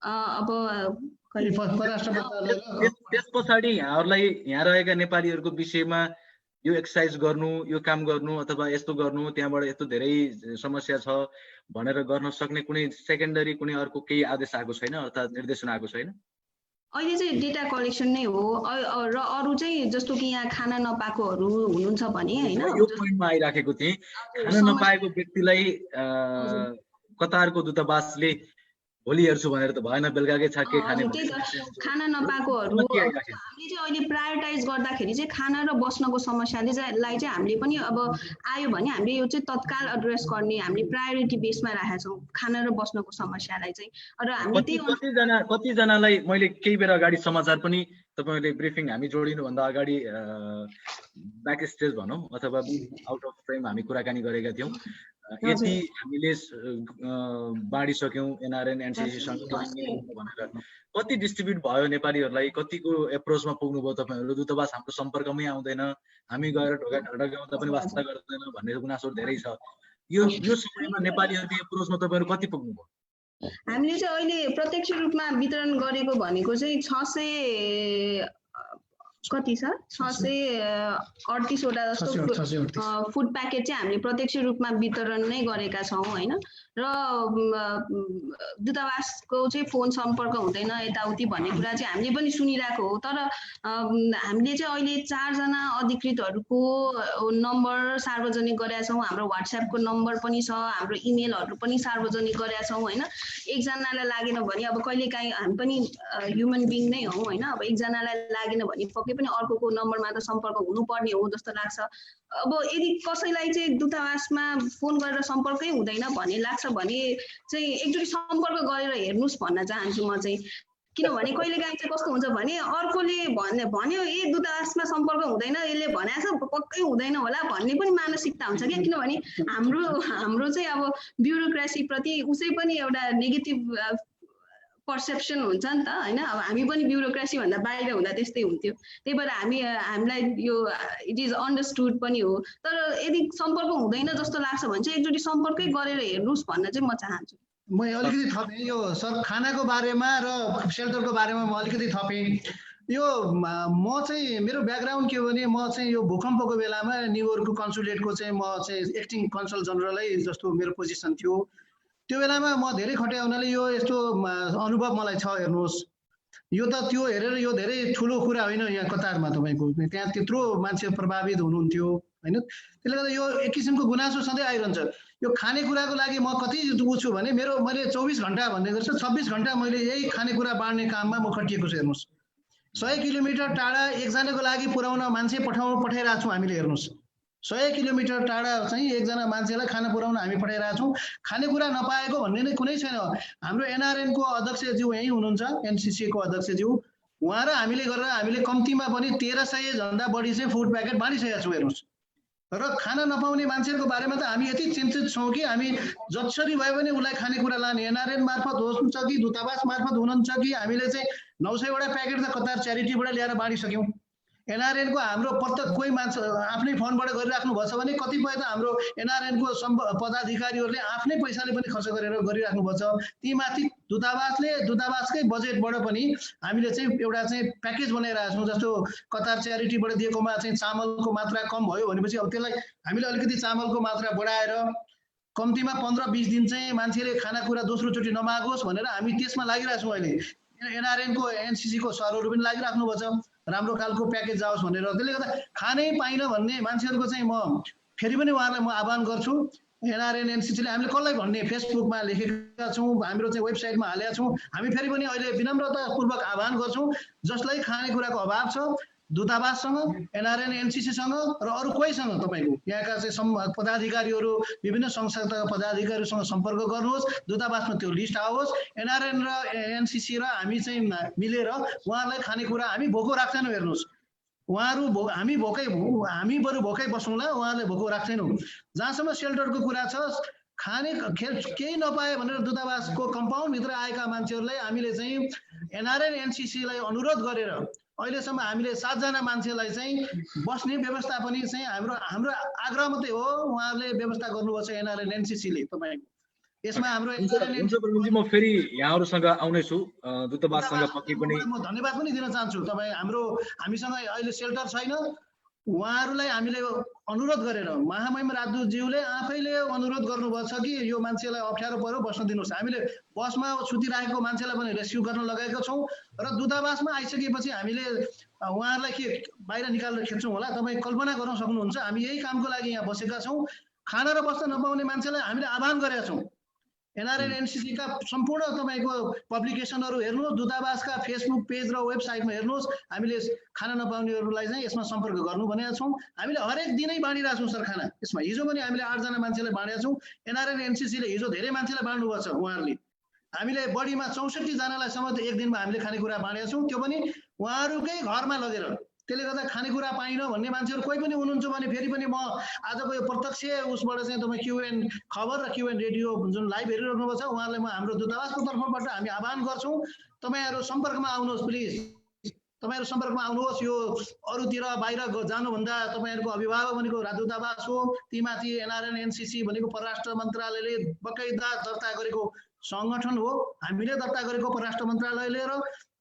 अब त्यस पछाडि यहाँहरुलाई यहाँ रहेका नेपालीहरुको विषयमा यो एक्सरसाइज गर्नु, यो काम गर्नु अथवा यस्तो गर्नु, त्यहाँबाट यस्तो धेरै समस्या छ भनेर गर्न सक्ने कुनै सेकेन्डरी कुनै अर्को केही आदेश आएको छैन अर्थात् निर्देशन आएको छैन? अहिले चाहिँ डेटा कलेक्सन नै हो। र अरू चाहिँ जस्तो कि यहाँ खाना नपाएकोहरू हुनुहुन्छ भने हैन, यो पोइन्टमा आइराखेको थिएँ। खाना नपाएको व्यक्तिलाई कतारको दूतावासले भोलि हेर्छु भनेर त भएन, बेलुकाकै छ के खाने। खाना नपाएकोहरू हामीले चाहिँ अहिले प्रायोरिटाइज गर्दाखेरि चाहिँ खाना र बस्नको समस्याले चाहिँ हामीले पनि अब आयो भने हामीले यो चाहिँ तत्काल एड्रेस गर्ने हामीले प्रायोरिटी बेसमा राखेका छौँ, खाना र बस्नको समस्यालाई चाहिँ। र हामीले कतिजनालाई मैले केही बेर अगाडि समाचार पनि तपाईहरुले ब्रिफिङ हामी जोडिनुभन्दा अगाडि ब्याक स्टेज भनौँ अथवा आउट अफ फ्रेम हामी कुराकानी गरेका थियौँ। यति हामीले बाँडिसक्यौँ एनआरएन एनसीसीसँग भनेर, कति डिस्ट्रिब्युट भयो नेपालीहरूलाई, कतिको एप्रोचमा पुग्नुभयो तपाईँहरू? दूतावास हाम्रो सम्पर्कमै आउँदैन, हामी गएर ढोका ढगाउँदा पनि वास्ता गर्दैन भन्ने गुनासो धेरै छ। यो समयमा नेपालीहरूको एप्रोचमा तपाईँहरू कति पुग्नुभयो? हामीले चाहिँ अहिले प्रत्यक्ष रूपमा वितरण गरेको भनेको चाहिँ 600 कति छ 638 वटा जस्तो फुड प्याकेट चाहिँ हामीले प्रत्यक्ष रूपमा वितरण नै गरेका छौँ हैन। र दूतावासको चाहिँ फोन सम्पर्क हुँदैन यताउति भन्ने कुरा चाहिँ हामीले पनि सुनिरहेको हो। तर हामीले चाहिँ अहिले 4 जना अधिकृतहरूको नम्बर सार्वजनिक गरेका छौँ, हाम्रो व्हाट्सएपको नम्बर पनि छ, हाम्रो इमेलहरू पनि सार्वजनिक गरेका छौँ हैन। एकजनालाई लागेन भने अब कहिलेकाहीँ हामी पनि ह्युमन बिङ नै हौँ हैन। अब एकजनालाई लागेन भने पक्कै पनि अर्कोको नम्बरमा त सम्पर्क हुनुपर्ने हो जस्तो लाग्छ। अब यदि कसैलाई चाहिँ दूतावासमा फोन गरेर सम्पर्कै हुँदैन भन्ने लाग्छ भने चाहिँ एकचोटि सम्पर्क गरेर हेर्नुस् भन्न चाहन्छु म चाहिँ। किनभने कहिलेकाहीँ चाहिँ कस्तो हुन्छ भने अर्कोले भन्यो ए दूतावासमा सम्पर्क हुँदैन, यसले भनेछ पक्कै हुँदैन होला भन्ने पनि मानसिकता हुन्छ क्या। किनभने हाम्रो चाहिँ अब ब्युरोक्रेसी प्रति उसै पनि एउटा नेगेटिभ पर्सेप्सन हुन्छ नि त हैन। अब हामी पनि ब्युरोक्रेसी भन्दा बाहिर हुँदा त्यस्तै हुन्थ्यो, त्यही भएर हामीलाई यो इट इज अन्डरस्टुड पनि हो। तर यदि सम्पर्क हुँदैन जस्तो लाग्छ भने चाहिँ एकचोटि सम्पर्कै गरेर हेर्नुस् भन्न चाहिँ म चाहन्छु। म अलिकति थपेँ यो खानाको बारेमा र सेल्टरको बारेमा म अलिकति थपेँ। यो म चाहिँ मेरो ब्याकग्राउन्ड के हो भने म चाहिँ यो भूकम्पको बेलामा न्युयोर्कको कन्सुलेटको चाहिँ म चाहिँ एक्टिङ कन्सल जनरलै जस्तो मेरो पोजिसन थियो। त्यो बेलामा म धेरै खटे हुनाले यो यस्तो अनुभव मलाई छ। हेर्नुहोस् यो त त्यो हेरेर यो धेरै ठुलो कुरा होइन। यहाँ कतारमा तपाईँको त्यहाँ त्यत्रो मान्छे प्रभावित हुनुहुन्थ्यो होइन। त्यसले गर्दा यो एक किसिमको गुनासो सधैँ आइरहन्छ। यो खानेकुराको लागि म कति छु भने मैले 24 घन्टा भन्ने गर्छु, 26 घन्टा मैले यही खानेकुरा बाँड्ने काममा म खटिएको छु। हेर्नुहोस् 100 किलोमिटर टाढा एकजनाको लागि पुर्याउन मान्छे पठाइरहेको छौँ हामीले। हेर्नुहोस् 100 किलोमिटर टाढा चाहिँ एकजना मान्छेलाई खाना पुर्याउन हामी पठाइरहेको छौँ। खानेकुरा नपाएको भन्ने नै कुनै छैन। हाम्रो एनआरएनको अध्यक्षज्यू यहीँ हुनुहुन्छ, एनसीसीको अध्यक्षज्यू, उहाँ र हामीले गरेर हामीले कम्तीमा पनि 1300 भन्दा बढी चाहिँ फुड प्याकेट बाँडिसकेका छौँ। हेर्नुहोस् र खाना नपाउने मान्छेहरूको बारेमा त हामी यति चिन्तित छौँ कि हामी जसरी भए पनि उसलाई खानेकुरा लाने एनआरएन मार्फत हुन्छ कि दूतावास मार्फत हुनुहुन्छ कि हामीले चाहिँ 900वटा प्याकेट त कतार च्यारिटीबाट ल्याएर बाँडिसक्यौँ। एनआरएनको हाम्रो प्रत्येक कोही मान्छे आफ्नै फोनबाट गरिराख्नु भएको छ भने कतिपय त हाम्रो एनआरएनको पदाधिकारीहरूले आफ्नै पैसाले पनि खर्च गरेर गरिराख्नु भएको छ। ती माथि दूतावासकै बजेटबाट पनि हामीले चाहिँ एउटा चाहिँ प्याकेज बनाइरहेका छौँ। जस्तो कतार च्यारिटीबाट दिएकोमा चाहिँ चामलको मात्रा कम भयो भनेपछि अब त्यसलाई हामीले अलिकति चामलको मात्रा बढाएर कम्तीमा 15-20 दिन चाहिँ मान्छेले खानाकुरा दोस्रोचोटि नमागोस् भनेर हामी त्यसमा लागिरहेका छौँ। अहिले एनआरएनको एनसिसीको सरहरू पनि लागिराख्नु भएको छ राम्रो खालको प्याकेज जाओस् भनेर। त्यसले गर्दा खानै पाइन भन्ने मान्छेहरूको चाहिँ म फेरि पनि उहाँलाई म आह्वान गर्छु। एनआरएन एनसिसीले हामीले कसलाई भन्ने फेसबुकमा लेखेका छौँ, हाम्रो चाहिँ वेबसाइटमा हालेका छौँ। हामी फेरि पनि अहिले विनम्रतापूर्वक आह्वान गर्छौँ जसलाई खानेकुराको अभाव छ दूतावाससँग एनआरएन एनसिसीसँग र अरू कोहीसँग तपाईँको यहाँका चाहिँ पदाधिकारीहरू विभिन्न संस्थाका पदाधिकारीहरूसँग सम्पर्क गर्नुहोस्। दूतावासमा त्यो लिस्ट आओस्। एनआरएन र एनसिसी र हामी चाहिँ मिलेर उहाँहरूलाई खानेकुरा हामी भोको राख्दैनौँ। हेर्नुहोस् उहाँहरू हामी बरु भोकै बसौँला, उहाँहरूले भोको राख्दैनौँ। जहाँसम्म सेल्टरको कुरा छ खाने केही नपाए भनेर दूतावासको कम्पाउन्डभित्र आएका मान्छेहरूलाई हामीले चाहिँ एनआरएन एनसिसीलाई अनुरोध गरेर अहिलेसम्म हामीले 7 जना मान्छेलाई चाहिँ बस्ने व्यवस्था पनि चाहिँ हाम्रो आग्रह मात्रै हो। उहाँहरूले व्यवस्था गर्नुभएको छ एनआरएन एनसिसीले। तपाईँको यसमा हाम्रो म फेरि यहाँहरूसँग आउनेछु दूतावाससँग पक्कै पनि म धन्यवाद पनि दिन चाहन्छु। तपाईँ हामीसँग अहिले सेल्टर छैन, उहाँहरूलाई हामीले अनुरोध गरेर महामहिम राजदूतज्यूले आफैले अनुरोध गर्नुभएको छ कि यो मान्छेलाई अप्ठ्यारो पर्यो बस्न दिनुहोस्। हामीले बसमा सुतिराखेको मान्छेलाई पनि रेस्क्यु गर्न लगाएका छौँ र दूतावासमा आइसकेपछि हामीले उहाँहरूलाई के बाहिर निकालेर खेल्छौँ होला। तपाईँ कल्पना गर्न सक्नुहुन्छ हामी यही कामको लागि यहाँ बसेका छौँ। खाना र बस्न नपाउने मान्छेलाई हामीले आह्वान गरेका छौँ। एनआरएन एनसिसीका सम्पूर्ण तपाईँको पब्लिकेसनहरू हेर्नुहोस्, दूतावासका फेसबुक पेज र वेबसाइटमा हेर्नुहोस्। हामीले खाना नपाउनेहरूलाई चाहिँ यसमा सम्पर्क गर्नु भनेका छौँ। हामीले हरेक दिनै बाँडिरहेको छौँ सर खाना। यसमा हिजो पनि हामीले 8 जना मान्छेलाई बाँडेका छौँ। एनआरएन एनसिसीले हिजो धेरै मान्छेलाई बाँड्नु भएको छ। उहाँहरूले हामीले बढीमा 64 जनालाई सम्म एक दिनमा हामीले खानेकुरा बाँडेका छौँ, त्यो पनि उहाँहरूकै घरमा लगेर। त्यसले गर्दा खानेकुरा पाइन भन्ने मान्छेहरू कोही पनि हुनुहुन्छ भने फेरि पनि म आजको यो प्रत्यक्ष उसबाट चाहिँ तपाईँ क्युएन खबर र क्युएन रेडियो जुन लाइभ हेरिरहनु भएको छ उहाँलाई म हाम्रो दूतावासको तर्फबाट हामी आह्वान गर्छौँ तपाईँहरू सम्पर्कमा आउनुहोस्। प्लिज तपाईँहरू सम्पर्कमा आउनुहोस्। यो अरूतिर बाहिर जानुभन्दा तपाईँहरूको अभिभावक भनेको दूतावास हो, तीमाथि एनआरएन एनसिसी भनेको परराष्ट्र मन्त्रालयले बकाइदा दर्ता गरेको सङ्गठन हो। हामीले दर्ता गरेको परराष्ट्र मन्त्रालयले र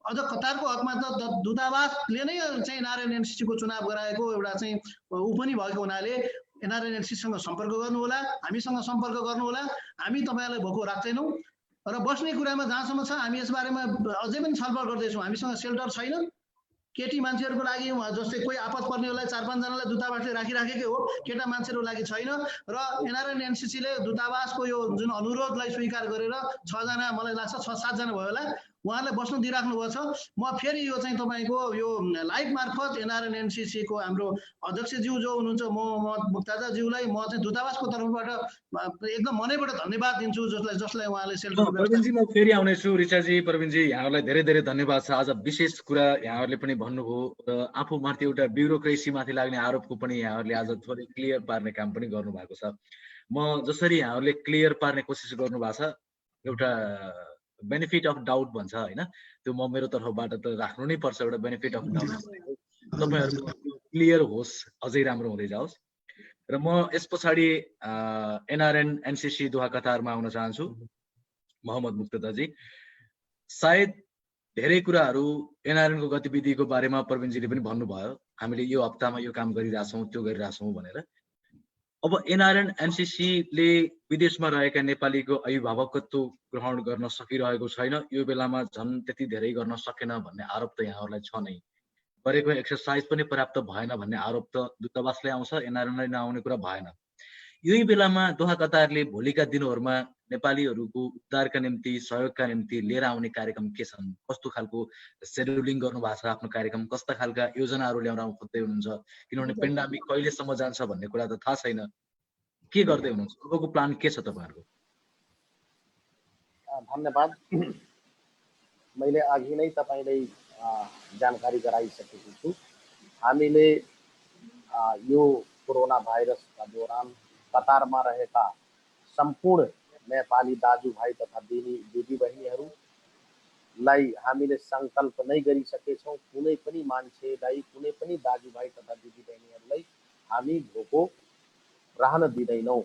अझ कतारको हकमा त दूतावासले नै चाहिँ एनआरएन एनसिसीको चुनाव गराएको एउटा चाहिँ ऊ पनि भएको हुनाले एनआरएन एनसिसीसँग सम्पर्क गर्नुहोला, हामीसँग सम्पर्क गर्नुहोला। हामी तपाईँहरूलाई भोको राख्दैनौँ र बस्ने कुरामा जहाँसम्म छ हामी यसबारेमा अझै पनि छलफल गर्दैछौँ। हामीसँग सेल्टर छैन। केटी मान्छेहरूको लागि जस्तै कोही आपत पर्नेहरूलाई 4-5 जनालाई दूतावासले राखिराखेकै हो, केटा मान्छेहरूको लागि छैन। र एनआरएन एनसिसीले दूतावासको यो जुन अनुरोधलाई स्वीकार गरेर 6 जना मलाई लाग्छ 6-7 जना भयो होला उहाँलाई बस्न दिइराख्नु भएको छ। म फेरि यो चाहिँ तपाईँको यो लाइभ मार्फत एनआरएन एनसिसीको हाम्रो अध्यक्षज्यू जो हुनुहुन्छ मुक्ताजाज्यूलाई म चाहिँ दूतावासको तर्फबाट एकदम मनैबाट धन्यवाद दिन्छु जसलाई उहाँले सेल्टर प्रवीणजी म फेरि आउनेछु। ऋचाजी, प्रवीणजी यहाँहरूलाई धेरै धेरै धन्यवाद छ। आज विशेष कुरा यहाँहरूले पनि भन्नुभयो र आफूमाथि एउटा ब्युरोक्रेसी माथि लाग्ने आरोपको पनि यहाँहरूले आज थोरै क्लियर पार्ने काम पनि गर्नुभएको छ। म जसरी यहाँहरूले क्लियर पार्ने कोसिस गर्नुभएको छ, एउटा बेनिफिट अफ डाउट भन्छ होइन, त्यो म मेरो तर्फबाट त राख्नु नै पर्छ। एउटा बेनिफिट अफ डाउट तपाईँहरूको क्लियर होस्, अझै राम्रो हुँदै जाओस्। र म यस पछाडि एनआरएन एनसिसी दोहा कतारमा आउन चाहन्छु। मोहम्मद मुक्तदाजी, सायद धेरै कुराहरू एनआरएनको गतिविधिको बारेमा प्रवीणजीले पनि भन्नुभयो, हामीले यो हप्तामा यो काम गरिरहेछौँ त्यो गरिरहेछौँ भनेर। अब एनआरएन एनसिसीले विदेशमा रहेका नेपालीको अभिभावकत्व ग्रहण गर्न सकिरहेको छैन, यो बेलामा झन् त्यति धेरै गर्न सकेन भन्ने आरोप त यहाँहरूलाई छ नै। गरेको एक्सर्साइज पनि पर्याप्त भएन भन्ने आरोप त दूतावासले आउँछ, एनआरएनलाई नआउने कुरा भएन। यही बेलामा दोहा कतारले भोलिका दिनहरूमा नेपालीहरूको उद्धारका निम्ति सहयोगका निम्ति लिएर आउने कार्यक्रम के छन्, कस्तो खालको सेड्युलिङ गर्नु भएको छ आफ्नो कार्यक्रम, कस्ता खालका योजनाहरू ल्याउन खोज्दै हुनुहुन्छ? किनभने पेन्डामिक कहिलेसम्म जान्छ भन्ने कुरा त थाहा छैन। के गर्दै हुनुहुन्छ? अबको प्लान के छ तपाईँहरूको? धन्यवाद। मैले अघि नै तपाईँलाई जानकारी गराइसकेको छु। हामीले यो कोरोना भाइरसका दौरान कतारमा रहेका सम्पूर्ण नेपाली दाजुभाइ तथा दिदीबहिनीहरूलाई हामीले सङ्कल्प नै गरिसकेछौँ। कुनै पनि मान्छेलाई, कुनै पनि दाजुभाइ तथा दिदीबहिनीहरूलाई हामी भोको रहन दिँदैनौँ।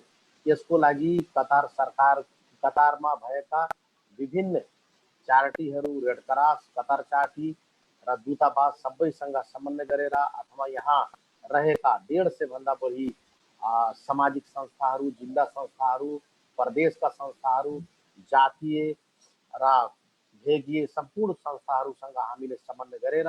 यसको लागि कतार सरकार, कतारमा भएका विभिन्न च्यारिटीहरू, रेड क्रस, कतार चार्टी र दूतावास सबैसँग समन्वय गरेर अथवा यहाँ रहेका 150 भन्दा बढी सामाजिक संस्थाहरू, जिल्ला संस्थाहरू, प्रदेशका संस्थाहरू, जातीय र भेगीय सम्पूर्ण संस्थाहरूसँग हामीले समन्वय गरेर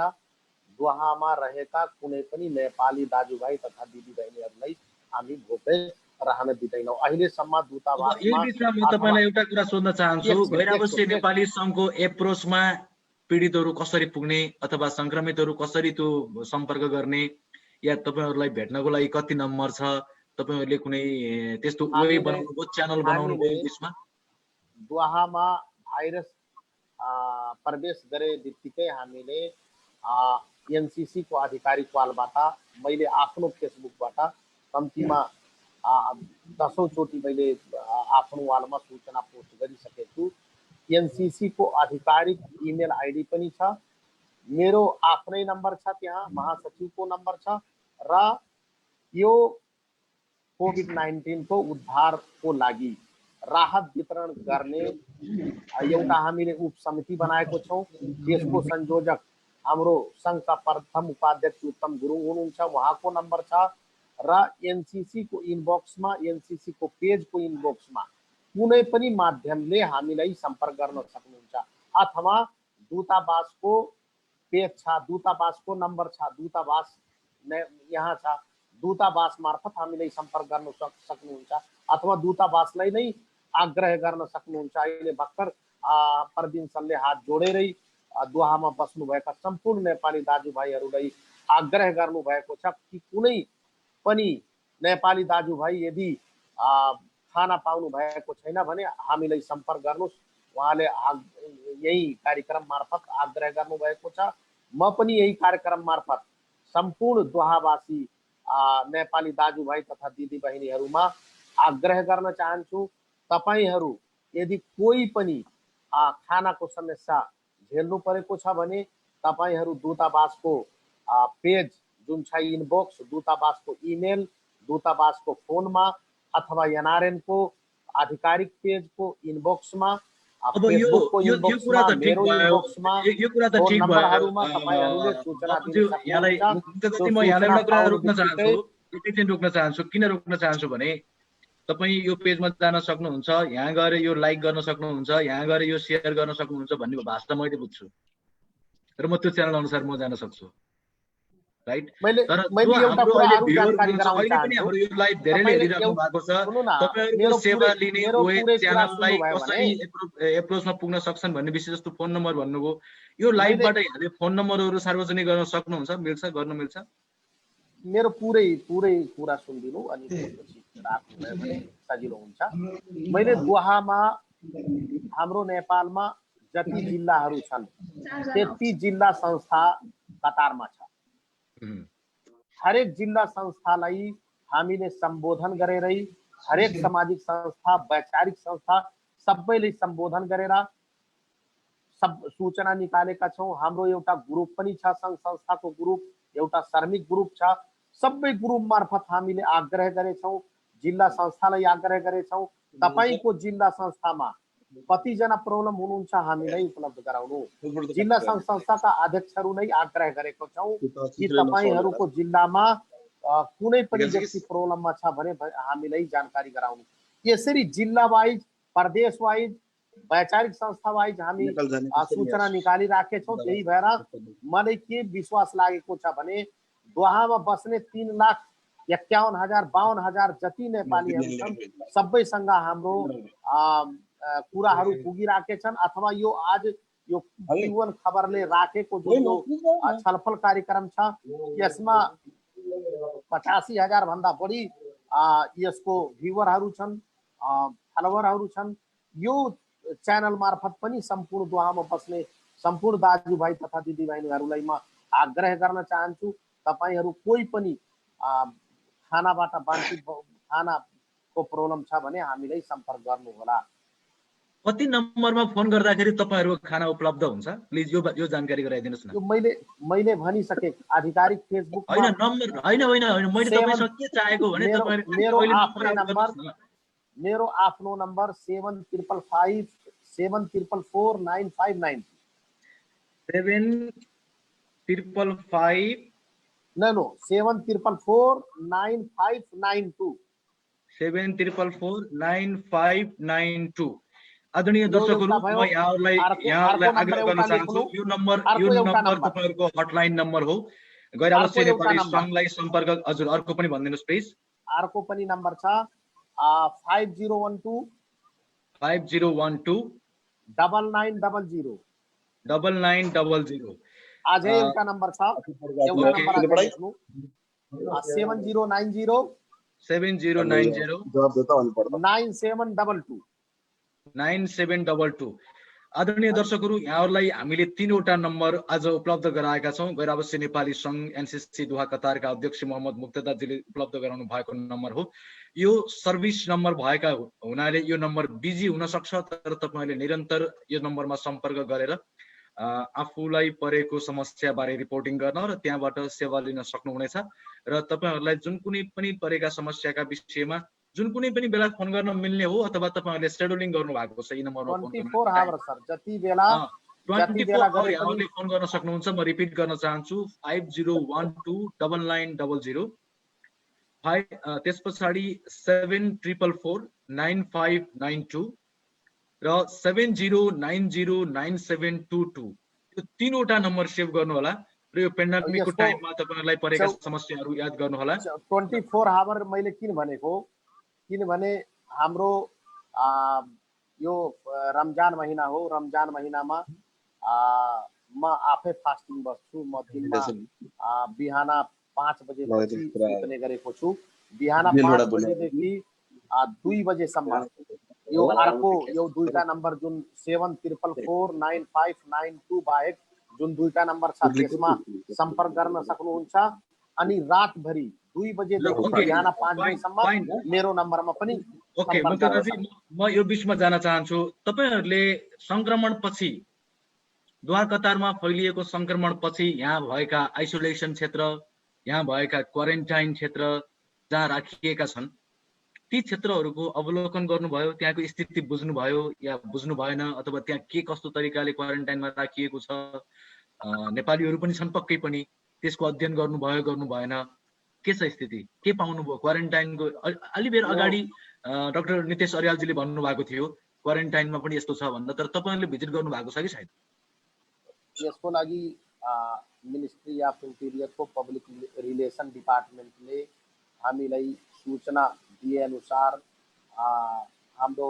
दोहामा रहेका कुनै पनि नेपाली दाजुभाइ तथा दिदीबहिनीहरूलाई हामी भोकै रहन दिँदैनौँ। अहिलेसम्म दूतावासमा यही बिचमा म तपाईलाई एउटा कुरा सोध्न चाहन्छु। गैराबस्ती नेपाली संघको एप्रोचमा पीडितहरू कसरी पुग्ने अथवा संक्रमितहरू कसरी त्यो सम्पर्क गर्ने, या तपाईहरुलाई भेट्नको लागि कति नम्बर छ, तपाईहरुले कुनै त्यस्तो वे बनाउनुभयो, च्यानल बनाउनुभयो यसमा? दोहामा भाइरस प्रवेश गरे बित्तिकै हामीले एनसीसी को आधिकारिक वालबाट मैले आफ्नो फेसबुकबाट कम्तीमा 10औं चोटि मैले आफ्नो वालमा सूचना पोस्ट गरिसकेको छु। एनसीसी को आधिकारिक इमेल आईडी पनि छ, मेरो आफ्नै नम्बर छ, त्यहाँ महासचिवको नम्बर छ र यो कोभिड-19 को उद्धारको लागि राहत वितरण गर्ने एउटा हामीले उपसमिति बनाएको छौँ। त्यसको संयोजक हाम्रो संघका प्रथम उपाध्यक्ष उत्तम गुरुङ हुनुहुन्छ, उहाँको नम्बर छ र एनसीसी को इनबक्समा, एनसीसी को पेजको इनबक्समा कुनै पनि माध्यमले हामीलाई सम्पर्क गर्न सक्नुहुन्छ अथवा दूतावासको पेज छ, दूतावासको नम्बर छ, दूतावास यहाँ छ, दूतावास मार्फत हामीलाई सम्पर्क गर्न सक्नुहुन्छ अथवा दूतावासलाई नै आग्रह गर्न सक्नुहुन्छ। अहिले भर्खर प्रवीण सरले हात जोडेरै दोहामा बस्नुभएका सम्पूर्ण नेपाली दाजुभाइहरूलाई आग्रह गर्नुभएको छ कि कुनै पनि नेपाली दाजुभाइ यदि खाना पाउनु भएको छैन भने हामीलाई सम्पर्क गर्नुहोस्। उहाँले यही कार्यक्रम मार्फत आग्रह गर्नुभएको छ। म पनि यही कार्यक्रम मार्फत सम्पूर्ण दोहावासी नेपाली दाजुभाइ तथा दिदीबहिनीहरूमा आग्रह गर्न चाहन्छु, तपाईहरू यदि कोही पनि खानाको समस्या झेल्नु परेको छ भने तपाईहरू दूतावासको पेज जुन छ इनबक्स, दूतावासको इमेल, दूतावासको फोनमा अथवा एनआरएन को आधिकारिक पेजको इनबक्समा, अब यो कुरा त ठिक भयो, यो कुरा त ठिक भयो। यहाँलाई म यहाँलाई एउटा कुरा रोक्न चाहन्छु, एकैछिन रोक्न चाहन्छु। किन रोक्न चाहन्छु भने तपाईँ यो पेजमा जान सक्नुहुन्छ, यहाँ गएर यो लाइक गर्न सक्नुहुन्छ, यहाँ गएर यो सेयर गर्न सक्नुहुन्छ भन्ने भाषा मैले बुझ्छु र म त्यो च्यानल अनुसार म जान सक्छु, राइट? तर अहिले पनि हाम्रो यो लाइभ धेरैले हेरिराख्नु भएको छ। तपाईहरुको सेवा लिने वे च्यानललाई कसरी एप्रोचमा पुग्न सक्छन् भन्ने विषय जस्तो फोन नम्बर भन्नुभयो। यो लाइभबाट यहाँले फोन नम्बरहरू सार्वजनिक गर्न सक्नुहुन्छ, मिल्छ, गर्न मिल्छ? मेरो पुरै कुरा सुनिदिनु अनि त्यसपछि राख्नुभयो भने सजिलो हुन्छ। मैले दोहामा हाम्रो नेपालमा जति जिल्लाहरू छन् त्यति जिल्ला संस्था कतारमा छ। हरेक जिल्ला संस्थालाई हामीले सम्बोधन गरेरै, हरेक सामाजिक संस्था, वैचारिक संस्था सबैले सम्बोधन गरेर सब सूचना निकालेका छौँ। हाम्रो एउटा ग्रुप पनि छ, संघ संस्थाको ग्रुप, एउटा श्रमिक ग्रुप छ। सबै ग्रुप मार्फत हामीले आग्रह गरेछौँ, जिल्ला संस्थालाई आग्रह गरेछौँ, तपाईको जिल्ला संस्थामा कतिजना प्रब्लम हुनुहुन्छ हामीलाई उपलब्ध गराउनु। जिल्ला संघ संस्थाका अध्यक्षहरू नै आग्रह गरेको छौँ कि तपाईहरूको जिल्लामा कुनै पनि व्यक्ति प्रब्लममा छ भने हामीलाई जानकारी गराउनु। यसरी जिल्ला वाइज, प्रदेश वाइज, वैचारिक संस्था वाइज हामी सूचना निकालिराखेछौँ। त्यही भएर मलाई के विश्वास लागेको छ भने दोहामा बस्ने 3,51,000-52,000 जति नेपालीहरू छन्, सबैसँग हाम्रो कुराहरू पुगिराखेछन् अथवा यो आज यो जीवन खबरले राखेको जुन छलफल कार्यक्रम छ यसमा 85,000 भन्दा बढी यसको भ्युवरहरू छन्, फलोवरहरू छन्। यो च्यानल मार्फत पनि सम्पूर्ण दोहामा बस्ने सम्पूर्ण दाजुभाइ तथा दिदीबहिनीहरूलाई म आग्रह गर्न चाहन्छु, तपाईहरू कोही पनि खानाबाट वाञ्छित खानाको प्रब्लम छ भने हामीलाई सम्पर्क गर्नुहोला। कति नम्बरमा फोन गर्दाखेरि तपाईहरुको खाना उपलब्ध हुन्छ? प्लिज यो जानकारी गराइदिनुस् न। यो मैले भनिसके आधिकारिक फेसबुकमा हैन नम्बर हैन मैले तपाईसँग के चाहेको भने तपाईहरु मेरो आफ्नो नम्बर 7555 74449559 7555 No 74449592 74449592 आदरणीय दर्शकहरु म यहाँहरुलाई आग्रह गर्न चाहन्छु यो नम्बर तपाईहरुको हटलाइन नम्बर हो। गैरावासी नेपाली संघलाई सम्पर्क हजुर अर्को पनि भनिदिनुस् प्लिज। अर्को पनि नम्बर छ 5012 5012 9900 9900 अझै एउटा नम्बर छ एउटा नम्बर अझै लेख्नु 7090 9722 9722 आदरणीय दर्शकहरु यहाँहरुलाई हामीले तीनवटा नम्बर आज उपलब्ध गराएका छौं। गैरावासी नेपाली संघ एनसीसी दोहा कतारका अध्यक्ष मोहम्मद मुक्तदाजीले उपलब्ध गराउनु भएको नम्बर हो। यो सर्भिस नम्बर भएका हुनाले यो नम्बर बिजी हुन सक्छ, तर तपाईहरुले निरन्तर यो नम्बरमा सम्पर्क गरेर आफूलाई परेको समस्या बारे रिपोर्टिङ गर्न र त्यहाँबाट सेवा लिन सक्नुहुनेछ। र तपाईहरुलाई जुन कुनै पनि परेका समस्याका विषयमा जुन कुनै पनि बेला फोन गर्न मिल्ने हो अथवा तपाईहरुले शेड्युलिङ गर्नु भएको छ यी नम्बरमा फोन 24 आवर सर जति बेला यहाँहरुले फोन गर्न सक्नुहुन्छ। म रिपिट गर्न चाहन्छु 50129900 त्यसपछि 74449592 र 70909722 यो तीनवटा नम्बर सेभ गर्नु होला र यो पेन्डेमिकको टाइममा तपाईहरुलाई परेका समस्याहरु याद गर्नु होला। 24 आवर मैले किन भनेको किनभने हाम्रो यो रमजान महिना हो। रमजान महिनामा म आफै फास्टिङ बस्छु। म दिनमा बिहान 5 बजे सुत्ने गरेको छु। बिहान 5 बजेदेखि 2 बजेसम्म यो अर्को यो दुईटा नम्बर जुन 74449592 बाहेक जुन दुईटा नम्बर छ त्यसमा सम्पर्क गर्न सक्नुहुन्छ। अनि रातभरि 2 बजेदेखि बिहान 5 बजेसम्म मेरो नम्बरमा पनि ओके मुक्तदाजी म यो बीचमा जान चाहन्छु। तपाईहरुले संक्रमण पछि दोहा कतारमा फैलिएको संक्रमण पछि यहाँ भएका आइसोलेसन क्षेत्र यहाँ भएका क्वारेन्टाइन क्षेत्र जहाँ राखिएका छन् ती क्षेत्रहरूको अवलोकन गर्नुभयो, त्यहाँको स्थिति बुझ्नुभयो या बुझ्नु भएन अथवा त्यहाँ के कस्तो तरिकाले क्वारेन्टाइनमा राखिएको छ नेपालीहरू पनि छन् पक्कै पनि त्यसको अध्ययन गर्नुभयो गर्नु भएन के छ स्थिति के पाउनुभयो क्वारेन्टाइनको अलि बेर अगाडि डाक्टर नितेश अर्यालजीले भन्नु भएको थियो क्वारेन्टाइनमा पनि यस्तो छ भनेर, तर तपाईहरुले भिजिट गर्नु भएको छ कि छैन? यसको लागि मिनिस्ट्री अफ इन्टेरियरको पब्लिक रिलेसन डिपार्टमेन्टले हामीलाई सूचना दिए अनुसार हाम्रो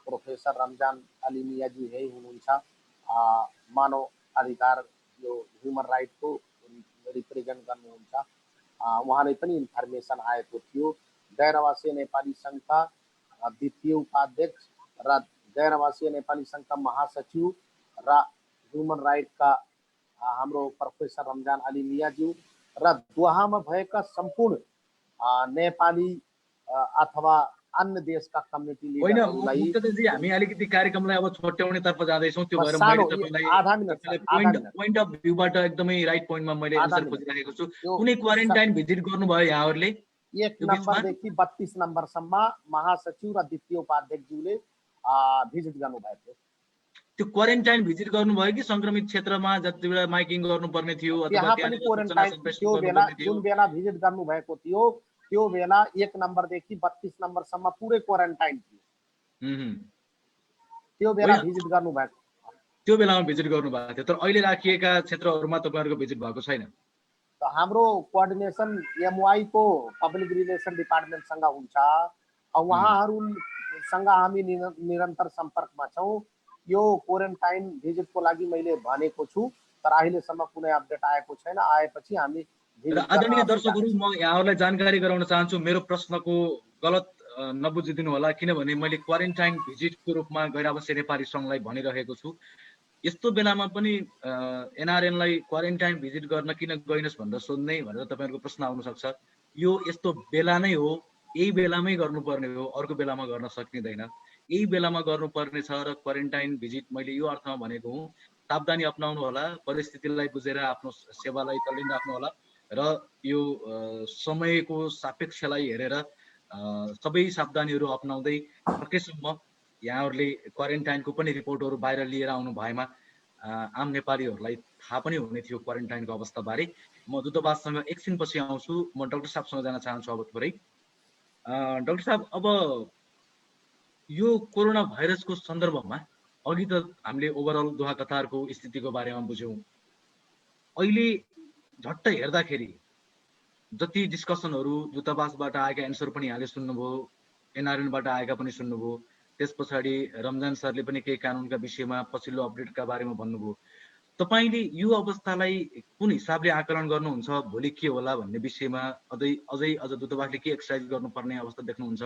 प्रोफेसर रमजान अली मियाजी यही हुनुहुन्छ। मानव अधिकार यो ह्युमन राइटको रिप्रेजेन्ट गर्नुहुन्छ। उहाँले पनि इन्फर्मेसन आएको थियो। गैरावासी नेपाली संघका द्वितीय उपाध्यक्ष र गैरावासी नेपाली संघका महासचिव र ह्युमन राइटका हाम्रो प्रोफेसर रमजान अली मियाज्यू र दोहामा भएका सम्पूर्ण नेपाली अथवा अन्य देशका कम्युनिटी लिडरहरुलाई मुक्तदाजी हामी अलिकति कार्यक्रमलाई अब छोट्याउने तर्फ जाँदैछौँ। त्यो भएर मैले तपाईलाई पोइन्ट अफ भ्यूबाट एकदमै राइट पोइन्टमा मैले आन्सर खोजिराखेको छु। कुनै क्वारेन्टाइन भिजिट गर्नुभयो यहाँहरुले? 1 नम्बरदेखि 32 नम्बरसम्म महासचिव र द्वितीय उपाध्यक्षज्यूले भिजिट गर्नुभएको। त्यो क्वारेन्टाइन भिजिट गर्नुभयो कि संक्रमित क्षेत्रमा जति बेला माइकिङ गर्नुपर्ने थियो अथवा त्यहाँ क्वारेन्टाइन त्यो बेला जुन बेला भिजिट गर्नुभएको थियो त्यो बेला 1 नम्बरदेखि 32 नम्बरसम्म पुरै क्वारेन्टाइन थियो। त्यो बेला भिजिट गर्नुभएको त्यो बेलामा भिजिट गर्नुभएको थियो, तर अहिले राखिएका क्षेत्रहरुमा तपाईहरुको भिजिट भएको छैन? हाम्रो कोअर्डिनेसन एमवाई को पब्लिक रिलेसन डिपार्टमेन्टसँग हुन्छ। उहाँहरुसँग हामी निरन्तर सम्पर्कमा छौं। यो क्वारेन्टाइन भिजिटको लागि मैले भनेको छु, तर अहिलेसम्म कुनै अपडेट आएको छैन। आएपछि हामी आदरणीय दर्शकहरु म यहाँहरुलाई जानकारी गराउन चाहन्छु। मेरो प्रश्नको गलत नबुझिदिनु होला, किनभने मैले क्वारेन्टाइन भिजिटको रूपमा गैरावासी नेपाली संघलाई भनिरहेको छु। यस्तो बेलामा पनि एनआरएनलाई क्वारेन्टाइन भिजिट गर्न किन गइनस् भनेर सोध्ने भनेर तपाईहरुको प्रश्न आउन सक्छ। यो यस्तो बेला नै हो, यही बेलामै गर्नुपर्ने हो, अर्को बेलामा गर्न सकिँदैन। यही बेलामा गर्नुपर्ने छ र क्वारेन्टाइन भिजिट मैले यो अर्थमा भनेको हुँ, सावधानी अपनाउनु होला, परिस्थितिलाई बुझेर आफ्नो सेवालाई तल्लीन राख्नु होला र यो समयको सापेक्षलाई हेरेर सबै सावधानीहरू अपनाउँदै सकेसम्म यहाँहरूले क्वारेन्टाइनको पनि रिपोर्टहरू बाहिर लिएर आउनु भएमा आम नेपालीहरूलाई थाहा पनि हुने थियो क्वारेन्टाइनको अवस्थाबारे। म दूतावाससँग एकछिनपछि आउँछु। म डाक्टर साहबसँग जान चाहन्छु अब थोरै। डाक्टर साहब, अब यो कोरोना भाइरसको सन्दर्भमा अघि त हामीले ओभरअल दोहा कतारको स्थितिको बारेमा बुझ्यौँ। अहिले झट्ट हेर्दाखेरि जति डिस्कसनहरू दूतावासबाट आएका एन्सर पनि यहाँले सुन्नुभयो, एनआरएनबाट आएका पनि सुन्नुभयो, त्यस पछाडि रमजान सरले पनि केही कानुनका विषयमा पछिल्लो अपडेटका बारेमा भन्नुभयो। तपाईले यो अवस्थालाई कुन हिसाबले आकलन गर्नुहुन्छ? भोलि के होला भन्ने विषयमा अझै दूतावासले के एक्सर्साइज गर्नुपर्ने अवस्था देख्नुहुन्छ,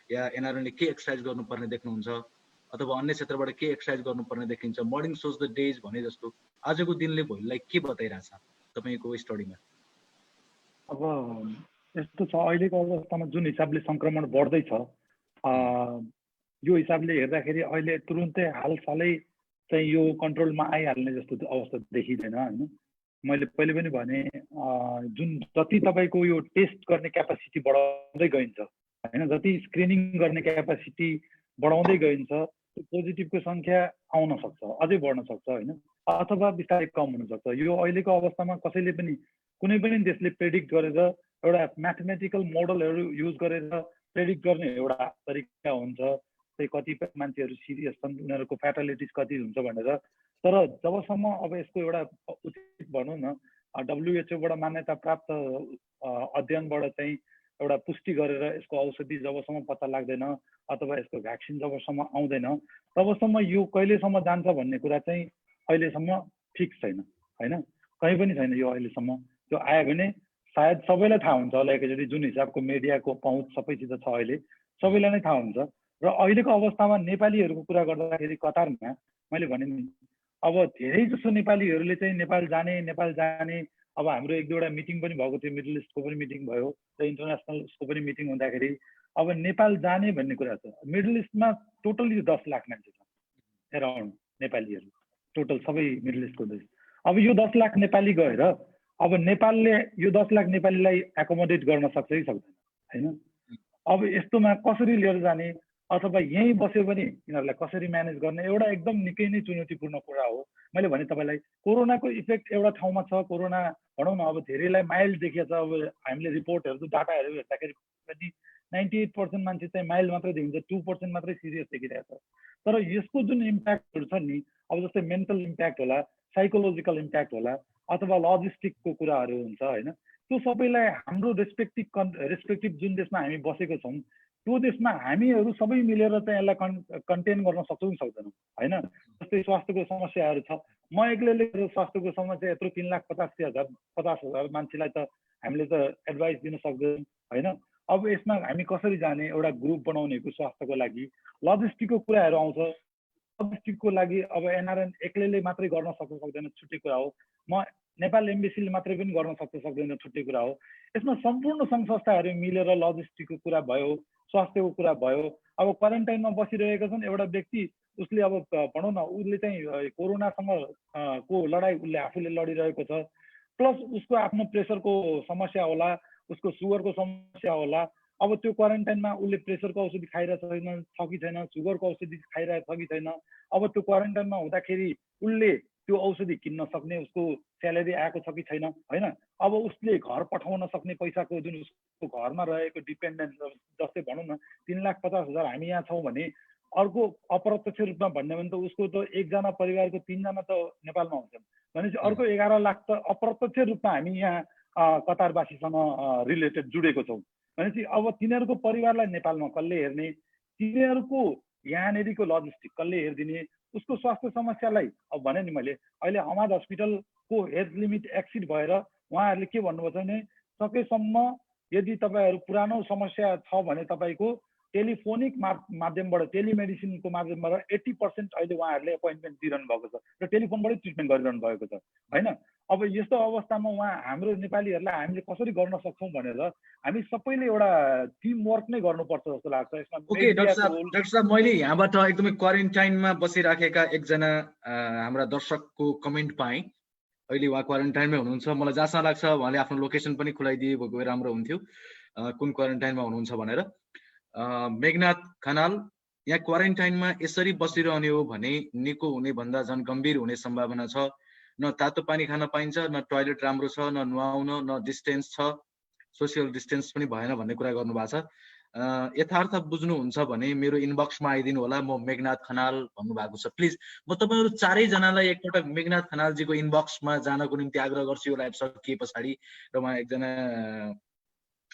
या एनआरएनले के एक्सर्साइज गर्नुपर्ने देख्नुहुन्छ, अथवा अन्य क्षेत्रबाट के एक्सर्साइज गर्नुपर्ने देखिन्छ? मर्निङ सोज द डेज भने जस्तो आजको दिनले भोलिलाई के बताइरहेछ तपाईँको स्टडीमा? अब यस्तो छ, अहिलेको अवस्थामा जुन हिसाबले सङ्क्रमण बढ्दैछ, यो हिसाबले हेर्दाखेरि अहिले तुरुन्तै हालसालै चाहिँ यो कन्ट्रोलमा आइहाल्ने जस्तो अवस्था देखिँदैन होइन। मैले पहिले पनि भने जुन जति तपाईँको यो टेस्ट गर्ने क्यापासिटी बढाउँदै गइन्छ होइन, जति स्क्रिनिङ गर्ने क्यापासिटी बढाउँदै गइन्छ, त्यो पोजिटिभको सङ्ख्या आउन सक्छ, अझै बढ्न सक्छ होइन, अथवा बिस्तारै कम हुनसक्छ। यो अहिलेको अवस्थामा कसैले पनि कुनै पनि देशले प्रेडिक्ट गरेर एउटा म्याथमेटिकल मोडलहरू युज गरेर प्रेडिक्ट गर्ने एउटा तरिका हुन्छ, चाहिँ कतिपय मान्छेहरू सिरियस छन्, उनीहरूको फ्याटालिटिज कति हुन्छ भनेर। तर जबसम्म अब यसको एउटा उचित भनौँ न WHO बाट मान्यता प्राप्त अध्ययनबाट चाहिँ एउटा पुष्टि गरेर यसको औषधि जबसम्म पत्ता लाग्दैन अथवा यसको भ्याक्सिन जबसम्म आउँदैन तबसम्म यो कहिलेसम्म जान्छ भन्ने कुरा चाहिँ अहिलेसम्म फिक्स छैन होइन, कहीँ पनि छैन यो अहिलेसम्म। त्यो आयो भने सायद सबैलाई थाहा हुन्छ होला एकैचोटि, जुन हिसाबको मिडियाको पहुँच सबैसित छ अहिले, सबैलाई नै थाहा हुन्छ। र अहिलेको अवस्थामा नेपालीहरूको कुरा गर्दाखेरि कतारमा मैले भने नि अब धेरै जसो नेपालीहरूले चाहिँ नेपाल जाने अब हाम्रो एक दुईवटा मिटिङ पनि भएको थियो, मिडल इस्टको पनि मिटिङ भयो र इन्टरनेसनल उसको पनि मिटिङ हुँदाखेरि अब नेपाल जाने भन्ने कुरा छ। मिडल इस्टमा टोटली 10 लाख मान्छे छ एराउन्ड नेपालीहरू, टोटल सबै मिडल इस्टको देश। अब यो 10 लाख नेपाली गएर अब नेपालले यो 10 लाख नेपालीलाई एकोमोडेट गर्न सक्छ कि सक्दैन होइन। अब यस्तोमा कसरी लिएर जाने अथवा यहीँ बस्यो भने यिनीहरूलाई कसरी म्यानेज गर्ने एउटा एकदम निकै नै चुनौतीपूर्ण कुरा हो। मैले भने तपाईँलाई कोरोनाको इफेक्ट एउटा ठाउँमा छ, कोरोना भनौँ न अब धेरैलाई माइल्ड देखिएको छ। अब हामीले रिपोर्टहरू डाटाहरू हेर्दाखेरि पनि 98% मान्छे चाहिँ माइल्ड मात्रै देखिन्छ, 2% मात्रै सिरियस देखिरहेको छ। तर यसको जुन इम्प्याक्टहरू छ नि, अब जस्तै मेन्टल इम्प्याक्ट होला, साइकोलोजिकल इम्प्याक्ट होला, अथवा लजिस्टिकको कुराहरू हुन्छ होइन, त्यो सबैलाई हाम्रो रेस्पेक्टिभ जुन देशमा हामी बसेको छौँ त्यो देशमा हामीहरू सबै मिलेर चाहिँ यसलाई कन्टेन गर्न सक्छौँ कि सक्दैनौँ होइन। जस्तै स्वास्थ्यको समस्याहरू छ, म एक्लैले स्वास्थ्यको समस्या यत्रो 3,85,000 मान्छेलाई त हामीले त एडभाइस दिन सक्दैनौँ होइन। अब यसमा हामी कसरी जाने, एउटा ग्रुप बनाउनेको स्वास्थ्यको लागि लजिस्टिकको कुराहरू आउँछ। लजिस्टिकको लागि अब एनआरएन एक्लैले मात्रै गर्न सक्छ सक्दैन छुट्टै कुरा हो, म नेपाल एम्बेसीले मात्रै पनि गर्न सक्छ सक्दैन छुट्टै कुरा हो। यसमा सम्पूर्ण सङ्घ संस्थाहरू मिलेर लजिस्टिकको कुरा भयो, स्वास्थ्यको कुरा भयो। अब क्वारेन्टाइनमा बसिरहेका छन् एउटा व्यक्ति, उसले अब भनौँ न उसले चाहिँ कोरोनासँग को लडाइँ उसले आफूले लडिरहेको छ, प्लस उसको आफ्नो प्रेसरको समस्या होला, उसको सुगरको समस्या होला। अब त्यो क्वारेन्टाइनमा उसले प्रेसरको औषधि खाइरहेको छ कि छैन, सुगरको औषधि खाइरहेको छ कि छैन। अब त्यो क्वारेन्टाइनमा हुँदाखेरि उसले त्यो औषधि किन्न सक्ने उसको स्यालेरी आएको छ कि छैन होइन। अब उसले घर पठाउन सक्ने पैसाको जुन उसको घरमा रहेको डिपेन्डेन्ट, जस्तै भनौँ न 3,50,000 हामी यहाँ छौँ भने अर्को अप्रत्यक्ष रूपमा भन्यो भने त उसको त एकजना परिवारको 3 जना त नेपालमा हुन्छन् भनेपछि अर्को 11 लाख त अप्रत्यक्ष रूपमा हामी यहाँ कतारवासीसँग रिलेटेड जुडेको छौँ भनेपछि अब तिनीहरूको परिवारलाई नेपालमा कसले हेर्ने, तिनीहरूको यहाँनिरको लजिस्टिक कसले हेरिदिने, उसको स्वास्थ्य समस्यालाई। अब भने नि मैले अहिले हमाद हस्पिटलको एज लिमिट एक्सिड भएर उहाँहरूले के भन्नुभएको छ भने सकेसम्म यदि तपाईँहरू पुरानो समस्या छ भने तपाईँको टेलिफोनिक माध्यमबाट टेलिमेडिसिनको माध्यमबाट 80% अहिले उहाँहरूले एपोइन्टमेन्ट दिइरहनु भएको छ र टेलिफोनबाटै ट्रिटमेन्ट गरिरहनु भएको छ होइन। अब यस्तो अवस्थामा उहाँ हाम्रो नेपालीहरूलाई हामीले कसरी गर्न सक्छौँ भनेर हामी सबैले एउटा टिम वर्क नै गर्नुपर्छ जस्तो लाग्छ यसमा। ओके डाक्टर साहब मैले यहाँबाट एकदमै क्वारेन्टाइनमा बसिराखेका एकजना हाम्रा दर्शकको कमेन्ट पाएँ। अहिले उहाँ क्वारेन्टाइनमै हुनुहुन्छ, मलाई जहाँसम्म लाग्छ उहाँले आफ्नो लोकेसन पनि खुलाइदिए भएको राम्रो हुन्थ्यो कुन क्वारेन्टाइनमा हुनुहुन्छ भनेर। मेघनाथ खनाल, यहाँ क्वारेन्टाइनमा यसरी बसिरहने हो भने निको हुने भन्दा झन् गम्भीर हुने सम्भावना छ। न तातो पानी खान पाइन्छ, न टोयलेट राम्रो छ, न नुहाउन, न डिस्टेन्स छ, सोसियल डिस्टेन्स पनि भएन भन्ने कुरा गर्नुभएको छ। यथार्थ बुझ्नुहुन्छ भने मेरो इनबक्समा आइदिनु होला, म मेघनाथ खनाल भन्नुभएको छ। प्लिज म तपाईँहरू चारैजनालाई एकपटक मेघनाथ खनालजीको इनबक्समा जानको निम्ति आग्रह गर्छु, यो लाइभ सकिए पछाडि। र उहाँ एकजना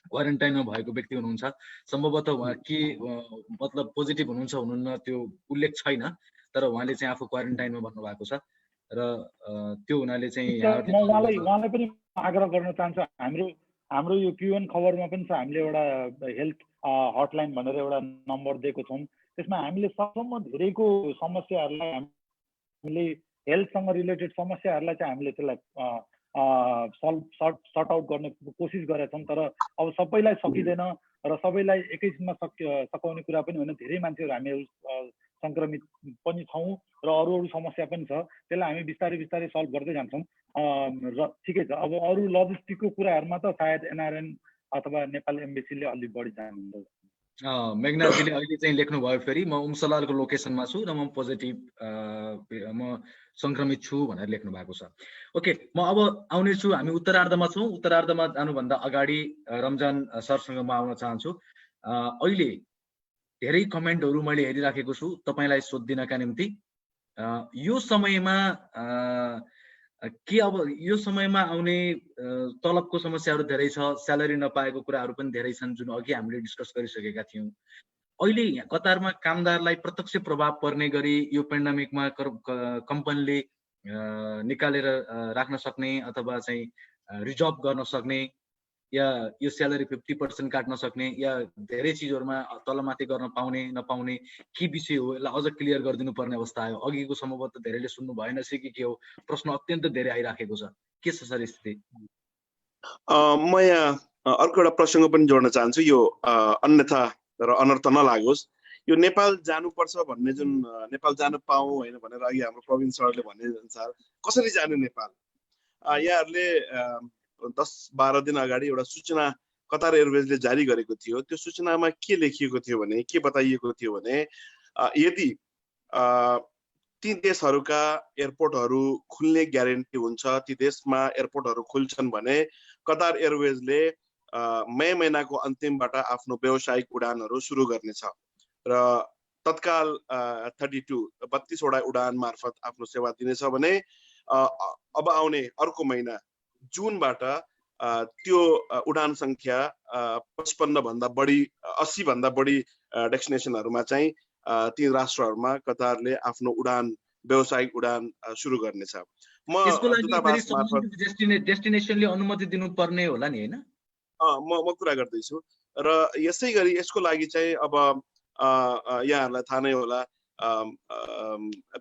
क्वारेन्टाइनमा भएको व्यक्ति हुनुहुन्छ, सम्भवतः उहाँ के मतलब पोजिटिभ हुनुहुन्छ हुनुहुन्न त्यो उल्लेख छैन, तर उहाँले चाहिँ आफू क्वारेन्टाइनमा भन्नुभएको छ। र त्यो हुनाले चाहिँ म उहाँलाई पनि आग्रह गर्न चाहन्छु, हाम्रो यो क्युएन खबरमा पनि छ, हामीले एउटा हेल्थ हटलाइन भनेर एउटा नम्बर दिएको छौँ। त्यसमा हामीले सकेसम्म धेरैको समस्याहरूलाई हामीले हेल्थसँग रिलेटेड समस्याहरूलाई चाहिँ हामीले त्यसलाई सर्ट आउट गर्ने कोसिस गरेका छौँ। तर अब सबैलाई सकिँदैन र सबैलाई एकैछिनमा सकाउने कुरा पनि होइन। धेरै मान्छेहरू हामीहरू सङ्क्रमित पनि छौँ र अरू समस्या पनि छ, त्यसलाई हामी बिस्तारै बिस्तारै सल्भ गर्दै जान्छौँ। र ठिकै छ, अब अरू लजिस्टिकको कुराहरूमा त सायद एनआरएन अथवा नेपाल एम्बेसीले अलि बढी जानुहुन्छ। मेघनाथजीले अहिले चाहिँ लेख्नुभयो फेरि म उमसलालको लोकेसनमा छु र म पोजिटिभ म सङ्क्रमित छु भनेर लेख्नु भएको छ। ओके, म अब आउने छु, हामी उत्तरार्धमा छौँ। उत्तरार्धमा जानुभन्दा अगाडि रमजान सरसँग म आउन चाहन्छु। अहिले धेरै कमेन्टहरू मैले हेरिराखेको छु तपाईँलाई सोधिदिनका निम्ति। यो समयमा के अब यो समयमा आउने तलबको समस्याहरू धेरै छ, स्यालेरी नपाएको कुराहरू पनि धेरै छन्, जुन अघि हामीले डिस्कस गरिसकेका थियौँ। अहिले कतारमा कामदारलाई प्रत्यक्ष प्रभाव पर्ने गरी यो पेन्डेमिकमा कम्पनीले निकालेर राख्न सक्ने अथवा चाहिँ रिजर्भ गर्न सक्ने या यो स्यालेरी 50% काट्न सक्ने या धेरै चिजहरूमा तलमाथि गर्न पाउने नपाउने के विषय हो, यसलाई अझ क्लियर गरिदिनु पर्ने अवस्था आयो। अघिको सम्भवतः धेरैले सुन्नु भएन कि के हो, प्रश्न अत्यन्त धेरै आइराखेको छ, के छ सर स्थिति? म यहाँ अर्को एउटा प्रसङ्ग पनि जोड्न चाहन्छु, यो अन्यथा र अनर्थ नलागोस्। यो नेपाल जानुपर्छ भन्ने जुन नेपाल जान पाऊँ होइन भनेर अघि हाम्रो प्रवीण सरले भने अनुसार कसरी जाने नेपाल, यहाँहरूले 10-12 दिन अगाडि एउटा सूचना कतार एयरवेजले जारी गरेको थियो। त्यो सूचनामा के लेखिएको थियो भने, के बताइएको थियो भने यदि ती देशहरूका एयरपोर्टहरू खुल्ने ग्यारेन्टी हुन्छ, ती देशमा एयरपोर्टहरू खुल्छन् भने कतार एयरवेजले मे महिनाको अन्तिमबाट आफ्नो व्यावसायिक उडानहरू सुरु गर्नेछ र तत्काल 32 वटा उडान मार्फत आफ्नो सेवा दिनेछ भने अब आउने अर्को महिना जुनबाट त्यो उडान सङ्ख्या 55 भन्दा बढी 80 भन्दा बढी डेस्टिनेसनहरूमा चाहिँ ती राष्ट्रहरूमा कतारले आफ्नो उडान व्यावसायिक उडान सुरु गर्नेछ। म दूतावास मार्फत डेस्टिनेसनले अनुमति दिनुपर्ने होला नि हैन? म कुरा गर्दैछु र यसै गरी यसको लागि चाहिँ अब यहाँहरूलाई थाहा नै होला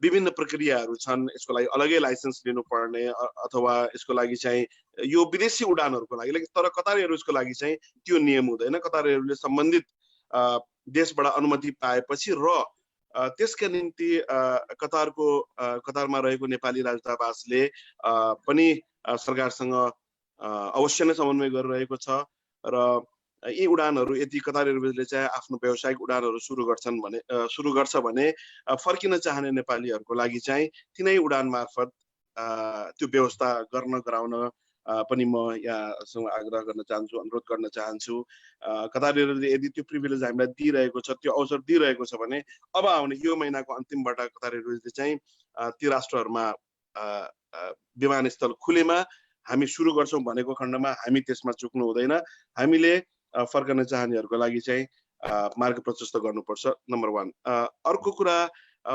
विभिन्न प्रक्रियाहरू छन्। यसको लागि अलगै लाइसेन्स लिनुपर्ने अथवा यसको लागि चाहिँ यो विदेशी उडानहरूको लागि, तर कतार एयरवेजको लागि चाहिँ त्यो नियम हुँदैन। कतार एयरवेजले सम्बन्धित देशबाट अनुमति पाएपछि र त्यसका निम्ति कतारमा रहेको नेपाली राजदूतावासले पनि सरकारसँग अवश्य नै समन्वय गरिरहेको छ र यी उडानहरू यदि कतार एयरवेजले चाहिँ आफ्नो व्यावसायिक उडानहरू सुरु गर्छ भने फर्किन चाहने नेपालीहरूको लागि चाहिँ तिनै उडान मार्फत त्यो व्यवस्था गराउन पनि म यहाँसँग आग्रह गर्न चाहन्छु, अनुरोध गर्न चाहन्छु। कतार एयरवेजले यदि त्यो प्रिभिलेज हामीलाई दिइरहेको छ, त्यो अवसर दिइरहेको छ भने अब आउने यो महिनाको अन्तिमबाट कतार एयरवेजले चाहिँ ती राष्ट्रहरूमा विमानस्थल खुलेमा हामी सुरु गर्छौँ भनेको खण्डमा हामी त्यसमा चुक्नु हुँदैन। हामीले फर्कन चाहनेहरूको लागि चाहिँ मार्ग प्रशस्त गर्नुपर्छ, नम्बर 1। अर्को कुरा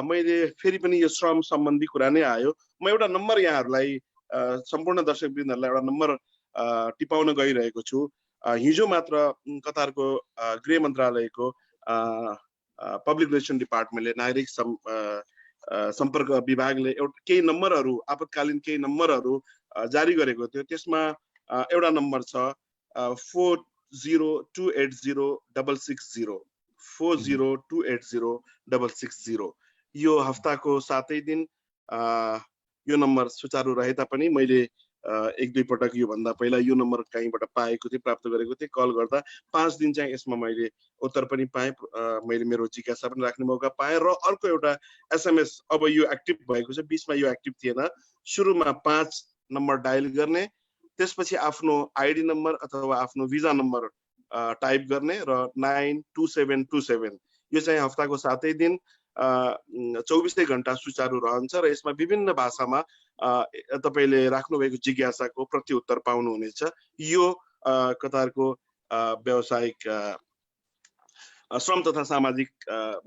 मैले फेरि पनि यो श्रम सम्बन्धी कुरा नै आयो, म एउटा नम्बर यहाँहरूलाई सम्पूर्ण दर्शकवृन्दहरूलाई एउटा नम्बर टिपाउन गइरहेको छु। हिजो मात्र कतारको गृह मन्त्रालयको पब्लिक रिलेसन डिपार्टमेन्टले नागरिक सम्पर्क विभागले केही नम्बरहरू आपतकालीन केही नम्बरहरू जारी गरेको थियो त्यसमा एउटा नम्बर छ 40280660 40280660 यो हप्ताको 7 दिन यो नम्बर सुचारू रहे तापनि मैले एक दुई पटक यो भन्दा पहिला यो नम्बर कहीँबाट पाएको थिएँ प्राप्त गरेको थिएँ कल गर्दा 5 दिन चाहिँ यसमा मैले उत्तर पनि पाएँ मैले मेरो जिज्ञासा पनि राख्ने मौका पाएँ र अर्को एउटा एसएमएस अब यो एक्टिभ भएको छ 20 मा यो एक्टिभ थिएन सुरुमा 5 नम्बर डायल गर्ने त्यसपछि आफ्नो आइडी नम्बर अथवा आफ्नो भिजा नम्बर टाइप गर्ने र 92727 यो चाहिँ हप्ताको 7 दिन 24 घण्टा सुचारू रहन्छ र यसमा विभिन्न भाषामा तपाईले राख्नुभएको जिज्ञासाको प्रत्युत्तर पाउनुहुनेछ यो कतारको व्यावसायिक श्रम तथा सामाजिक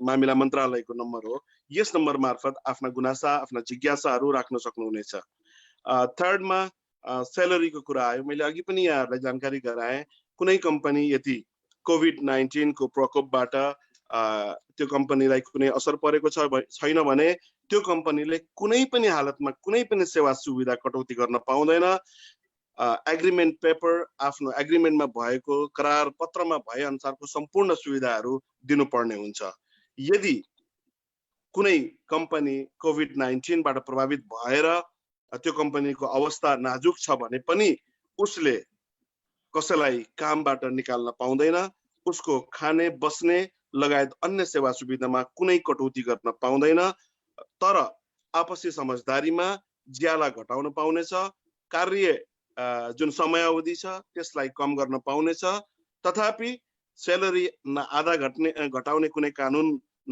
मामिला मन्त्रालयको नम्बर हो यस नम्बर मार्फत आफ्ना गुनासा आफ्ना जिज्ञासाहरू राख्न सक्नुहुनेछ थर्डमा स्यालेरीको कुरा आयो मैले अघि पनि यहाँहरूलाई जानकारी गराएँ कुनै कम्पनी यदि कोभिड-19 को प्रकोपबाट त्यो कम्पनीलाई कुनै असर परेको छैन भने त्यो कम्पनीले कुनै पनि हालतमा कुनै पनि सेवा सुविधा कटौती गर्न पाउँदैन एग्रीमेन्ट पेपर आफ्नो एग्रीमेन्टमा भएको करार पत्रमा भए अनुसारको सम्पूर्ण सुविधाहरू दिनुपर्ने हुन्छ यदि कुनै कम्पनी कोभिड-19 बाट प्रभावित भएर त्यो कम्पनीको अवस्था नाजुक छ भने पनि उसले कसैलाई कामबाट निकाल्न पाउँदैन उसको खाने बस्ने लगायत अन्य सेवा सुविधामा कुनै कटौती गर्न पाउँदैन तर आपसी समझदारीमा ज्याला घटाउन पाउनेछ कार्य जुन समयावधि छ त्यसलाई कम गर्न पाउनेछ तथापि स्यालेरी आधा घटाउने कुनै कानुन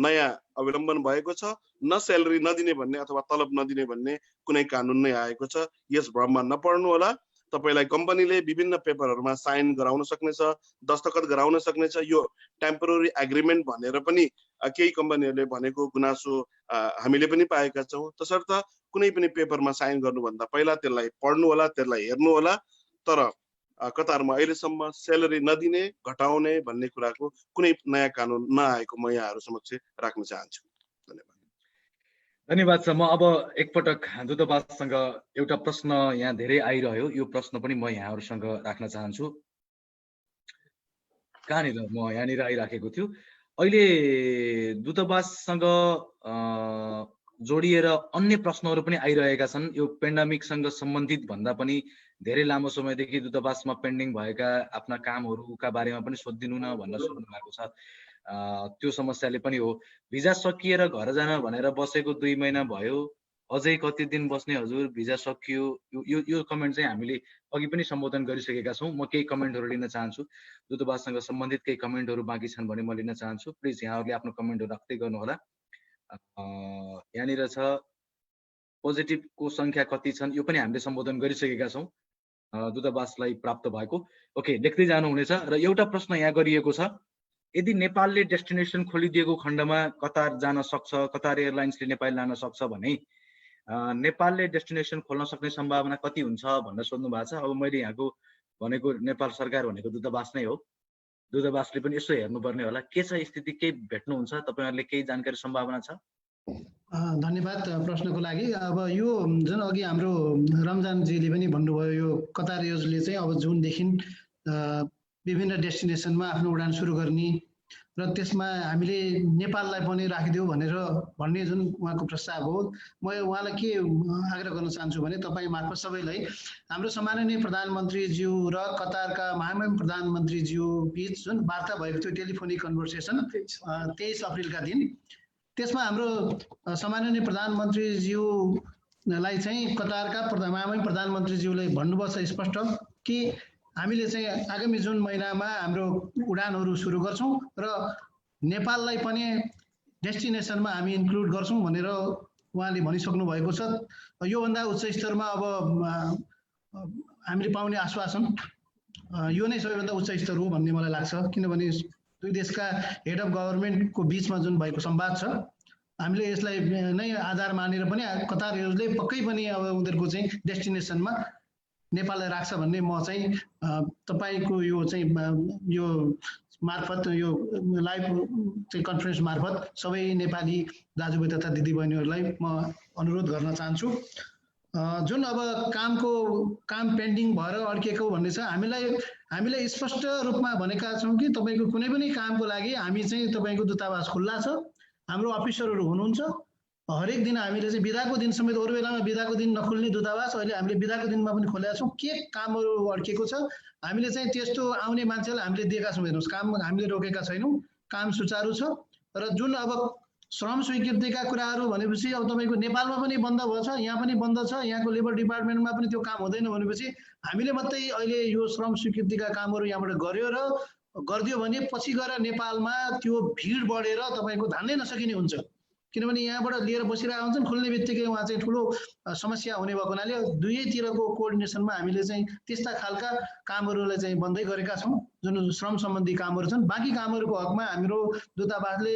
नयाँ अवलम्बन भएको छ न स्यालेरी नदिने भन्ने अथवा तलब नदिने भन्ने कुनै कानुन नै आएको छ यस भ्रममा नपर्नु होला तपाईलाई कम्पनीले विभिन्न पेपरहरुमा साइन गराउन सक्नेछ दस्तखत गराउन सक्नेछ यो टेम्पररी एग्रीमेन्ट भनेर पनि केही कम्पनीहरुले भनेको गुनासो हामीले पनि पाएका छौं तसर्थ कुनै पनि पेपरमा साइन गर्नु भन्दा पहिला त्यसलाई पढ्नु होला त्यसलाई हेर्नु होला तर कतारमा अहिलेसम्म स्यालेरी नदिने घटाउने भन्ने कुराको कुनै नयाँ कानुन नआएको म यहाँहरु समक्ष राख्न चाहन्छु धन्यवाद छ म अब एकपटक दूतावाससँग एउटा प्रश्न यहाँ धेरै आइरह्यो यो प्रश्न पनि म यहाँहरुसँग राख्न चाहन्छु कहाँनिर म यहाँनिर आइराखेको थियो अहिले दूतावाससँग जोडिएर अन्य प्रश्नहरु पनि आइरहेका छन् यो पेन्डेमिकसँग सम्बन्धित भन्दा पनि धेरै लामो समयदेखि दूतावासमा पेन्डिङ भएका आफ्ना कामहरुका बारेमा पनि सोधिदिनु न भनेर सोध्नु भएको छ त्यो समस्याले पनि हो भिजा सकिएर घर जान भनेर बसेको 2 महिना भयो अझै कति दिन बस्ने हजुर भिजा सकियो यो कमेन्ट चाहिँ हामीले अघि पनि सम्बोधन गरिसकेका छौं म केही कमेन्टहरु लिन चाहन्छु दूतावाससँग सम्बन्धित केही कमेन्टहरु बाँकी छन् भने म लिन चाहन्छु प्लिज यहाँहरुले आफ्नो कमेन्टहरु राख्दै गर्नु होला यहाँनिर छ पोजिटिभको संख्या कति छन् यो पनि हामीले सम्बोधन गरिसकेका छौं दूतावासलाई प्राप्त भएको ओके लेख्दै जानु हुनेछ र एउटा प्रश्न यहाँ गरिएको छ यदि नेपालले डेस्टिनेसन खोलिदिएको खण्डमा कतार जान सक्छ कतार एयरलाइन्सले नेपाल लान सक्छ भने नेपालले डेस्टिनेसन खोल्न सक्ने सम्भावना कति हुन्छ भनेर सोध्नु भएको छ अब मैले यहाँको भनेको नेपाल सरकार भनेको दूतावास नै हो दूतावासले पनि यसो हेर्नुपर्ने होला के छ स्थिति के भेट्नुहुन्छ तपाईहरुले केही जानकारी सम्भावना छ धन्यवाद प्रश्नको लागि अब यो जुन अघि हाम्रो रमजान जीले पनि भन्नुभयो यो कतार एयरवेजले चाहिँ अब जुनदेखि विभिन्न डेस्टिनेसनमा आफ्नो उडान सुरु गर्ने र त्यसमा हामीले नेपाललाई पनि राखिदेऊ भनेर भन्ने जुन उहाँको प्रस्ताव हो म उहाँलाई के आग्रह गर्न चाहन्छु भने तपाई मार्फत सबैलाई हाम्रो सम्माननीय प्रधानमन्त्रीज्यू र कतारका महामहिम प्रधानमन्त्रीज्यू बीच जुन वार्ता भएको थियो टेलिफोनिक कन्भर्सेसन 23 अप्रिलका दिन त्यसमा हाम्रो सम्माननीय प्रधानमन्त्रीज्यूलाई चाहिँ कतारका महामहिम प्रधानमन्त्रीज्यूले भन्नुभएको छ स्पष्ट कि हामीले चाहिँ आगामी जुन महिनामा हाम्रो उडानहरु सुरु गर्छौं र नेपाललाई पनि डेस्टिनेसनमा हामी इन्क्लुड गर्छौं भनेर उहाँले भनिसक्नु भएको छ यो भन्दा उच्च स्तरमा अब हामीले पाउने आश्वासन यो नै सबैभन्दा उच्च स्तर हो भन्ने मलाई लाग्छ किनभने दुई देशका हेड अफ गभर्नमेन्टको बीचमा जुन भएको संवाद छ हामीले यसलाई नै आधार मानेर पनि कतार एयरवेजले पक्कै पनि अब उनीहरुको चाहिँ डेस्टिनेसनमा नेपाललाई राख्छ भन्ने म चाहिँ तपाईको यो चाहिँ यो मार्फत यो लाइभ चाहिँ कन्फरेन्स मार्फत सबै नेपाली दाजुभाइ तथा दिदीबहिनीहरुलाई म अनुरोध गर्न चाहन्छु जुन अब काम पेन्डिङ भएर अड्किएको भन्ने छ, हामीले स्पष्ट रूपमा भनेका छौँ कि तपाईँको कुनै पनि कामको लागि हामी चाहिँ तपाईँको दूतावास खुल्ला छ, हाम्रो अफिसरहरू हुनुहुन्छ। हरेक दिन हामीले चाहिँ बिदाको दिन समेत, अरू बेलामा बिदाको दिन नखुल्ने दूतावास अहिले हामीले बिदाको दिनमा पनि खोलेका छौँ। के कामहरू अड्किएको छ हामीले चाहिँ त्यस्तो आउने मान्छेलाई हामीले दिएका छौँ। हेर्नुहोस्, काम हामीले रोकेका छैनौँ, काम सुचारू छ। र जुन अब श्रम स्वीकृतिका कुराहरू भनेपछि अब तपाईँको नेपालमा पनि बन्द भएछ, यहाँ पनि बन्द छ, यहाँको लेबर डिपार्टमेन्टमा पनि त्यो काम हुँदैन भनेपछि हामीले मात्रै अहिले यो श्रम स्वीकृतिका कामहरू यहाँबाट गर्यो र गरिदियो भने पछि गएर नेपालमा त्यो भिड बढेर तपाईँको धान्नै नसकिने हुन्छ। किनभने यहाँबाट लिएर बसिरहेका हुन्छन्, खुल्ने बित्तिकै उहाँ चाहिँ ठुलो समस्या हुने भएको हुनाले दुवैतिरको कोअर्डिनेसनमा हामीले चाहिँ त्यस्ता खालका कामहरूलाई चाहिँ बन्दै गरेका छौँ, जुन श्रम सम्बन्धी कामहरू छन्। बाँकी कामहरूको हकमा हाम्रो दूतावासले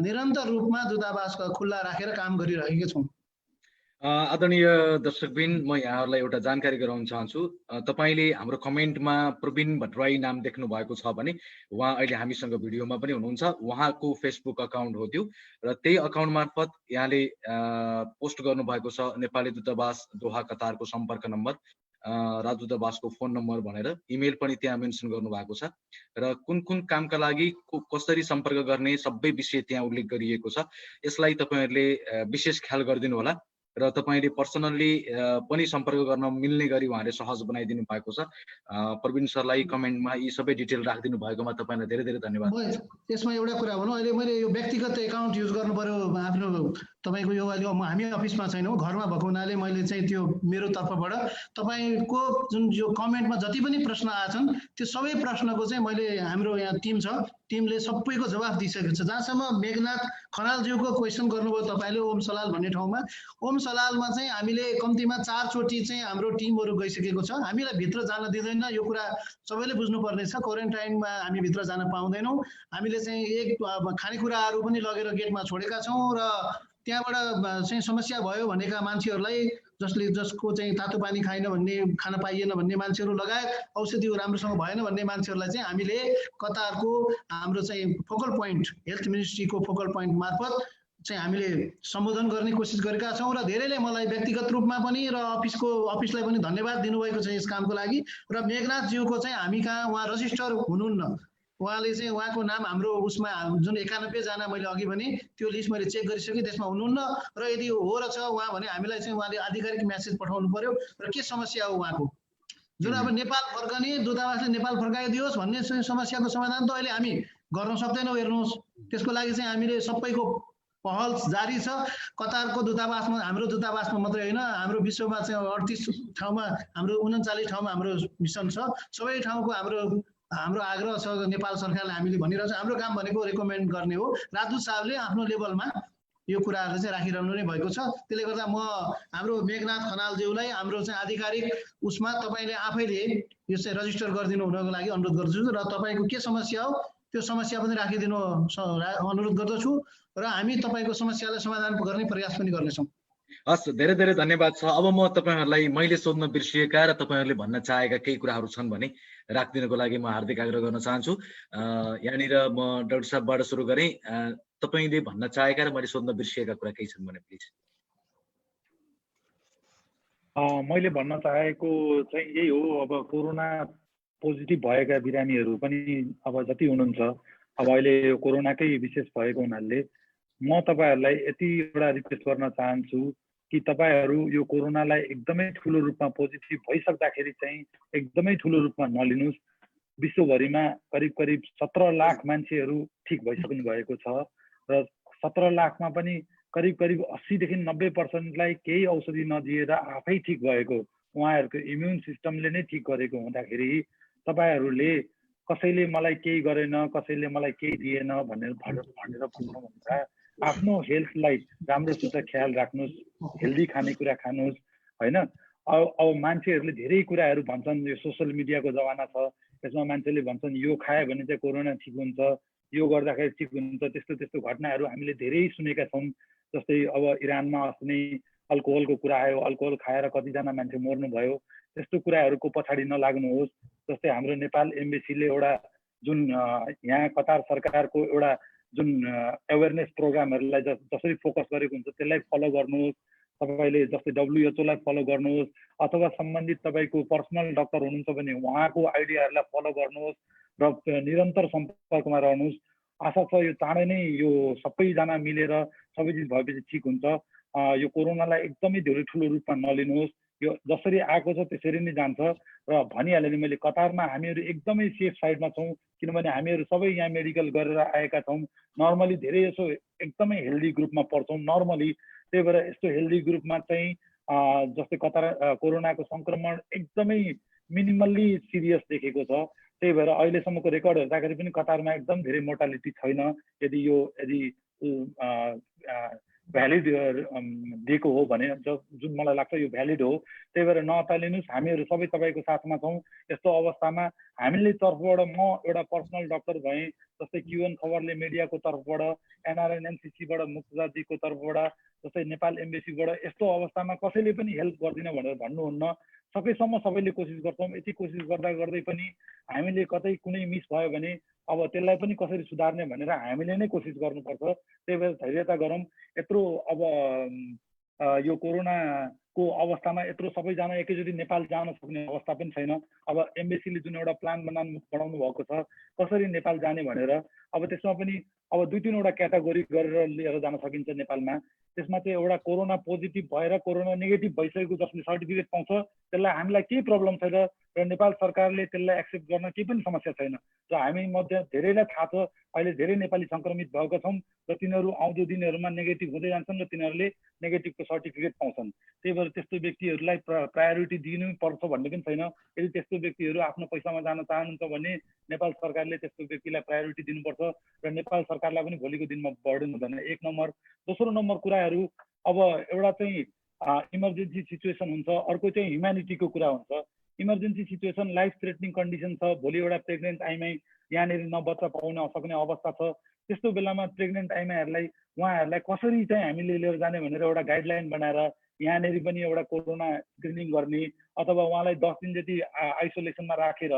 निरन्तर रूपमा दूतावास खुल्ला राखेर काम गरिरहेका छौँ। आदरणीय दर्शकबिन, म यहाँहरूलाई एउटा जानकारी गराउन चाहन्छु। तपाईँले हाम्रो कमेन्टमा प्रवीण भट्टराई नाम देख्नु भएको छ भने उहाँ अहिले हामीसँग भिडियोमा पनि हुनुहुन्छ। उहाँको फेसबुक अकाउन्ट हो त्यो, र त्यही अकाउन्ट मार्फत यहाँले पोस्ट गर्नुभएको छ नेपाली दूतावास दोहा कतारको सम्पर्क नम्बर, राजदूतावासको फोन नम्बर भनेर इमेल पनि त्यहाँ मेन्सन गर्नुभएको छ, र कुन कुन कामका लागि कसरी सम्पर्क गर्ने सबै विषय त्यहाँ उल्लेख गरिएको छ। यसलाई तपाईँहरूले विशेष ख्याल गरिदिनु होला र तपाईँले पर्सनल्ली पनि सम्पर्क गर्न मिल्ने गरी उहाँले सहज बनाइदिनु भएको छ। प्रवीण सरलाई कमेन्टमा यी सबै डिटेल राखिदिनु भएकोमा तपाईँलाई धेरै धेरै धन्यवाद। त्यसमा एउटा कुरा भनौँ, अहिले मैले यो व्यक्तिगत एकाउन्ट युज गर्नु पर्यो आफ्नो, तपाईँको यो अहिले हामी अफिसमा छैनौँ, घरमा भएको हुनाले मैले चाहिँ त्यो मेरो तर्फबाट तपाईँको जुन यो कमेन्टमा जति पनि प्रश्न आएछन् त्यो सबै प्रश्नको चाहिँ मैले, हाम्रो यहाँ टिम छ, टिमले सबैको जवाफ दिइसकेको छ। जहाँसम्म मेघनाथ खनालज्यूको क्वेसन गर्नुभयो तपाईँले ओम सलाल भन्ने ठाउँमा, ओम सलालमा चाहिँ हामीले कम्तीमा 4 चोटि चाहिँ हाम्रो टिमहरू गइसकेको छ। हामीलाई भित्र जान दिँदैन, यो कुरा सबैले बुझ्नुपर्ने छ। क्वारेन्टाइनमा हामी भित्र जान पाउँदैनौँ। हामीले चाहिँ एक खानेकुराहरू पनि लगेर गेटमा छोडेका छौँ र त्यहाँबाट चाहिँ समस्या भयो भनेका मान्छेहरूलाई, जसको चाहिँ तातो पानी खाएन भन्ने, खान पाइएन भन्ने मान्छेहरू लगायत औषधिहरू राम्रोसँग भएन भन्ने मान्छेहरूलाई चाहिँ हामीले कतारको हाम्रो चाहिँ फोकल पोइन्ट, हेल्थ मिनिस्ट्रीको फोकल पोइन्ट मार्फत चाहिँ हामीले सम्बोधन गर्ने कोसिस गरेका छौँ। र धेरैले मलाई व्यक्तिगत रूपमा पनि र अफिसलाई पनि धन्यवाद दिनुभएको छ यस कामको लागि। र मेघनाथज्यूको चाहिँ हामी कहाँ उहाँ रजिस्टर हुनुहुन्न, उहाँले चाहिँ उहाँको नाम हाम्रो उसमा जुन 91 जना मैले अघि भने त्यो लिस्ट मैले चेक गरिसकेँ, त्यसमा हुनुहुन्न। र यदि हो र छ उहाँ भने हामीलाई चाहिँ उहाँले आधिकारिक मेसेज पठाउनु पर्यो र के समस्या हो उहाँको, जुन अब नेपाल फर्कने, दूतावासले नेपाल फर्काइदियोस् भन्ने समस्याको समाधान त अहिले हामी गर्न सक्दैनौँ। हेर्नुहोस्, त्यसको लागि चाहिँ हामीले सबैको पहल जारी छ। कतारको दूतावासमा, हाम्रो दूतावासमा मात्रै होइन, हाम्रो विश्वमा चाहिँ 38 ठाउँमा, हाम्रो 39 ठाउँमा हाम्रो मिसन छ। सबै ठाउँको हाम्रो आग्रह छ नेपाल सरकारलाई, हामीले भनिरहेको छ हाम्रो काम भनेको रेकमेन्ड गर्ने हो। राजदूत साहबले आफ्नो लेभलमा यो कुराहरू चाहिँ राखिरहनु नै भएको छ। त्यसले गर्दा म हाम्रो मेघनाथ खनालज्यूलाई हाम्रो चाहिँ आधिकारिक उसमा तपाईँले आफैले यो चाहिँ रजिस्टर गरिदिनु हुनको लागि अनुरोध गर्दछु र तपाईँको के समस्या हो त्यो समस्या पनि राखिदिनु अनुरोध गर्दछु र हामी तपाईँको समस्यालाई समाधान गर्ने प्रयास पनि गर्नेछौँ। हस्, धेरै धेरै धन्यवाद छ। अब म तपाईँहरूलाई मैले सोध्न बिर्सिएका र तपाईँहरूले भन्न चाहेका केही कुराहरू छन् भने राखिदिनको लागि म हार्दिक आग्रह गर्न चाहन्छु। यहाँनिर म डाक्टर साहबबाट सुरु गरेँ। तपाईँले भन्न चाहेका र मैले सोध्न बिर्सिएका कुरा केही छन् भने प्लिज। मैले भन्न चाहेको चाहिँ यही हो, अब कोरोना पोजिटिभ भएका बिरामीहरू पनि अब जति हुनुहुन्छ, अब अहिले यो कोरोनाकै विशेष भएको हुनाले म तपाईँहरूलाई यति एउटा रिक्वेस्ट गर्न चाहन्छु कि तपाईँहरू यो कोरोनालाई एकदमै ठुलो रूपमा पोजिटिभ भइसक्दाखेरि चाहिँ एकदमै ठुलो रूपमा नलिनुहोस्। विश्वभरिमा करिब 17 लाख मान्छेहरू ठिक भइसक्नु भएको छ र 17 लाखमा पनि करिब 80 देखि 90% केही औषधि नदिएर आफै ठिक भएको, उहाँहरूको इम्युन सिस्टमले नै ठिक गरेको हुँदाखेरि तपाईँहरूले कसैले मलाई केही गरेन, कसैले मलाई केही दिएन भनेर भन्नुभन्दा आफ्नो हेल्थलाई राम्रोसित ख्याल राख्नुहोस्, हेल्दी खानेकुरा खानुहोस् होइन। अब मान्छेहरूले धेरै कुराहरू भन्छन्, यो सोसियल मिडियाको जमाना छ, त्यसमा मान्छेले भन्छन् यो खायो भने चाहिँ कोरोना ठिक हुन्छ, यो गर्दाखेरि ठिक हुन्छ, त्यस्तो घटनाहरू हामीले धेरै सुनेका छौँ। जस्तै अब इरानमा अस्ति अल्कोहलको कुरा आयो, अल्कोहल खाएर कतिजना मान्छे मर्नुभयो। त्यस्तो कुराहरूको पछाडि नलाग्नुहोस्। जस्तै हाम्रो नेपाल एम्बेसीले एउटा जुन यहाँ कतार सरकारको एउटा जुन अवेरनेस प्रोग्रामहरूलाई जसरी फोकस गरेको हुन्छ त्यसलाई फलो गर्नुहोस्। तपाईँले जस्तै WHO लाई फलो गर्नुहोस् अथवा सम्बन्धित तपाईँको पर्सनल डाक्टर हुनुहुन्छ भने उहाँको आइडियाहरूलाई फलो गर्नुहोस् र निरन्तर सम्पर्कमा रहनुहोस्। आशा छ यो चाँडै नै यो सबैजना मिलेर सबै चिज भएपछि ठिक हुन्छ। यो कोरोनालाई एकदमै धेरै ठुलो रूपमा नलिनुहोस्, यो जसरी आएको छ त्यसरी नै जान्छ। र भनिहालेँ नि मैले, कतारमा हामीहरू एकदमै सेफ साइडमा छौँ, किनभने हामीहरू सबै यहाँ मेडिकल गरेर आएका छौँ। नर्मली धेरै यसो एकदमै हेल्दी ग्रुपमा पर्छौँ नर्मली। त्यही भएर यस्तो हेल्दी ग्रुपमा चाहिँ जस्तै कतार कोरोनाको सङ्क्रमण एकदमै मिनिमल्ली सिरियस देखेको छ। त्यही भएर अहिलेसम्मको रेकर्ड हेर्दाखेरि पनि कतारमा एकदम धेरै मोर्टालिटी छैन, यदि भ्यालिड दिएको हो भने, जुन मलाई लाग्छ यो भ्यालिड हो। त्यही भएर नअत्तालिनुहोस्, हामीहरू सबै तपाईँको साथमा छौँ। यस्तो अवस्थामा हामीले तर्फबाट म एउटा पर्सनल डाक्टर भएँ, जस्तै क्युएन खबरले मिडियाको तर्फबाट, NRNNCC-बाट मुक्तदाजीको तर्फबाट, जस्तै नेपाल एम्बेसीबाट यस्तो अवस्थामा कसैले पनि हेल्प गर्दिन भनेर भन्नुहुन्न। सकेसम्म सबैले कोसिस गर्छौँ। यति कोसिस गर्दा गर्दै पनि हामीले कतै कुनै मिस भयो भने अब त्यसलाई पनि कसरी सुधार्ने भनेर हामीले नै कोसिस गर्नुपर्छ। त्यही भएर धैर्यता गरौँ। यत्रो अब यो कोरोनाको अवस्थामा यत्रो सबैजना एकैचोटि नेपाल जान सक्ने अवस्था पनि छैन। अब एम्बेसीले जुन एउटा प्लान बनाउनु भएको छ कसरी नेपाल जाने भनेर, अब त्यसमा पनि अब 2-3वटा क्याटेगोरी गरेर लिएर जान सकिन्छ नेपालमा। त्यसमा चाहिँ एउटा कोरोना पोजिटिभ भएर कोरोना नेगेटिभ भइसकेको जसले सर्टिफिकेट पाउँछ त्यसलाई हामीलाई केही प्रब्लम छैन र नेपाल सरकारले त्यसलाई एक्सेप्ट गर्न केही पनि समस्या छैन। र हामी मध्ये धेरैलाई थाहा छ अहिले धेरै नेपाली सङ्क्रमित भएका छौँ र तिनीहरू आउँदो दिनहरूमा नेगेटिभ हुँदै जान्छन् र तिनीहरूले नेगेटिभको सर्टिफिकेट पाउँछन्। त्यही भएर त्यस्तो व्यक्तिहरूलाई प्रायोरिटी दिनु पर्छ भन्ने पनि छैन। यदि त्यस्तो व्यक्तिहरू आफ्नो पैसामा जान चाहनुहुन्छ भने नेपाल सरकारले त्यस्तो व्यक्तिलाई प्रायोरिटी दिनुपर्छ र नेपाल सरकारलाई पनि भोलिको दिनमा बर्डन हुँदैन। 1 नम्बर। दोस्रो नम्बर कुराहरू, अब एउटा चाहिँ इमर्जेन्सी सिचुएसन हुन्छ, अर्को चाहिँ ह्युम्यानिटीको कुरा हुन्छ। Emergency situation life threatening condition छ, भोलि एउटा प्रेग्नेन्ट आइमाई यहाँनिर बच्चा पाउन सक्ने अवस्था छ। त्यस्तो बेलामा प्रेग्नेन्ट आइमाईहरूलाई उहाँहरूलाई कसरी चाहिँ हामीले लिएर जाने भनेर एउटा गाइडलाइन बनाएर यहाँनिर पनि एउटा कोरोना स्क्रिनिङ गर्ने अथवा उहाँलाई 10 दिन जति आइसोलेसनमा राखेर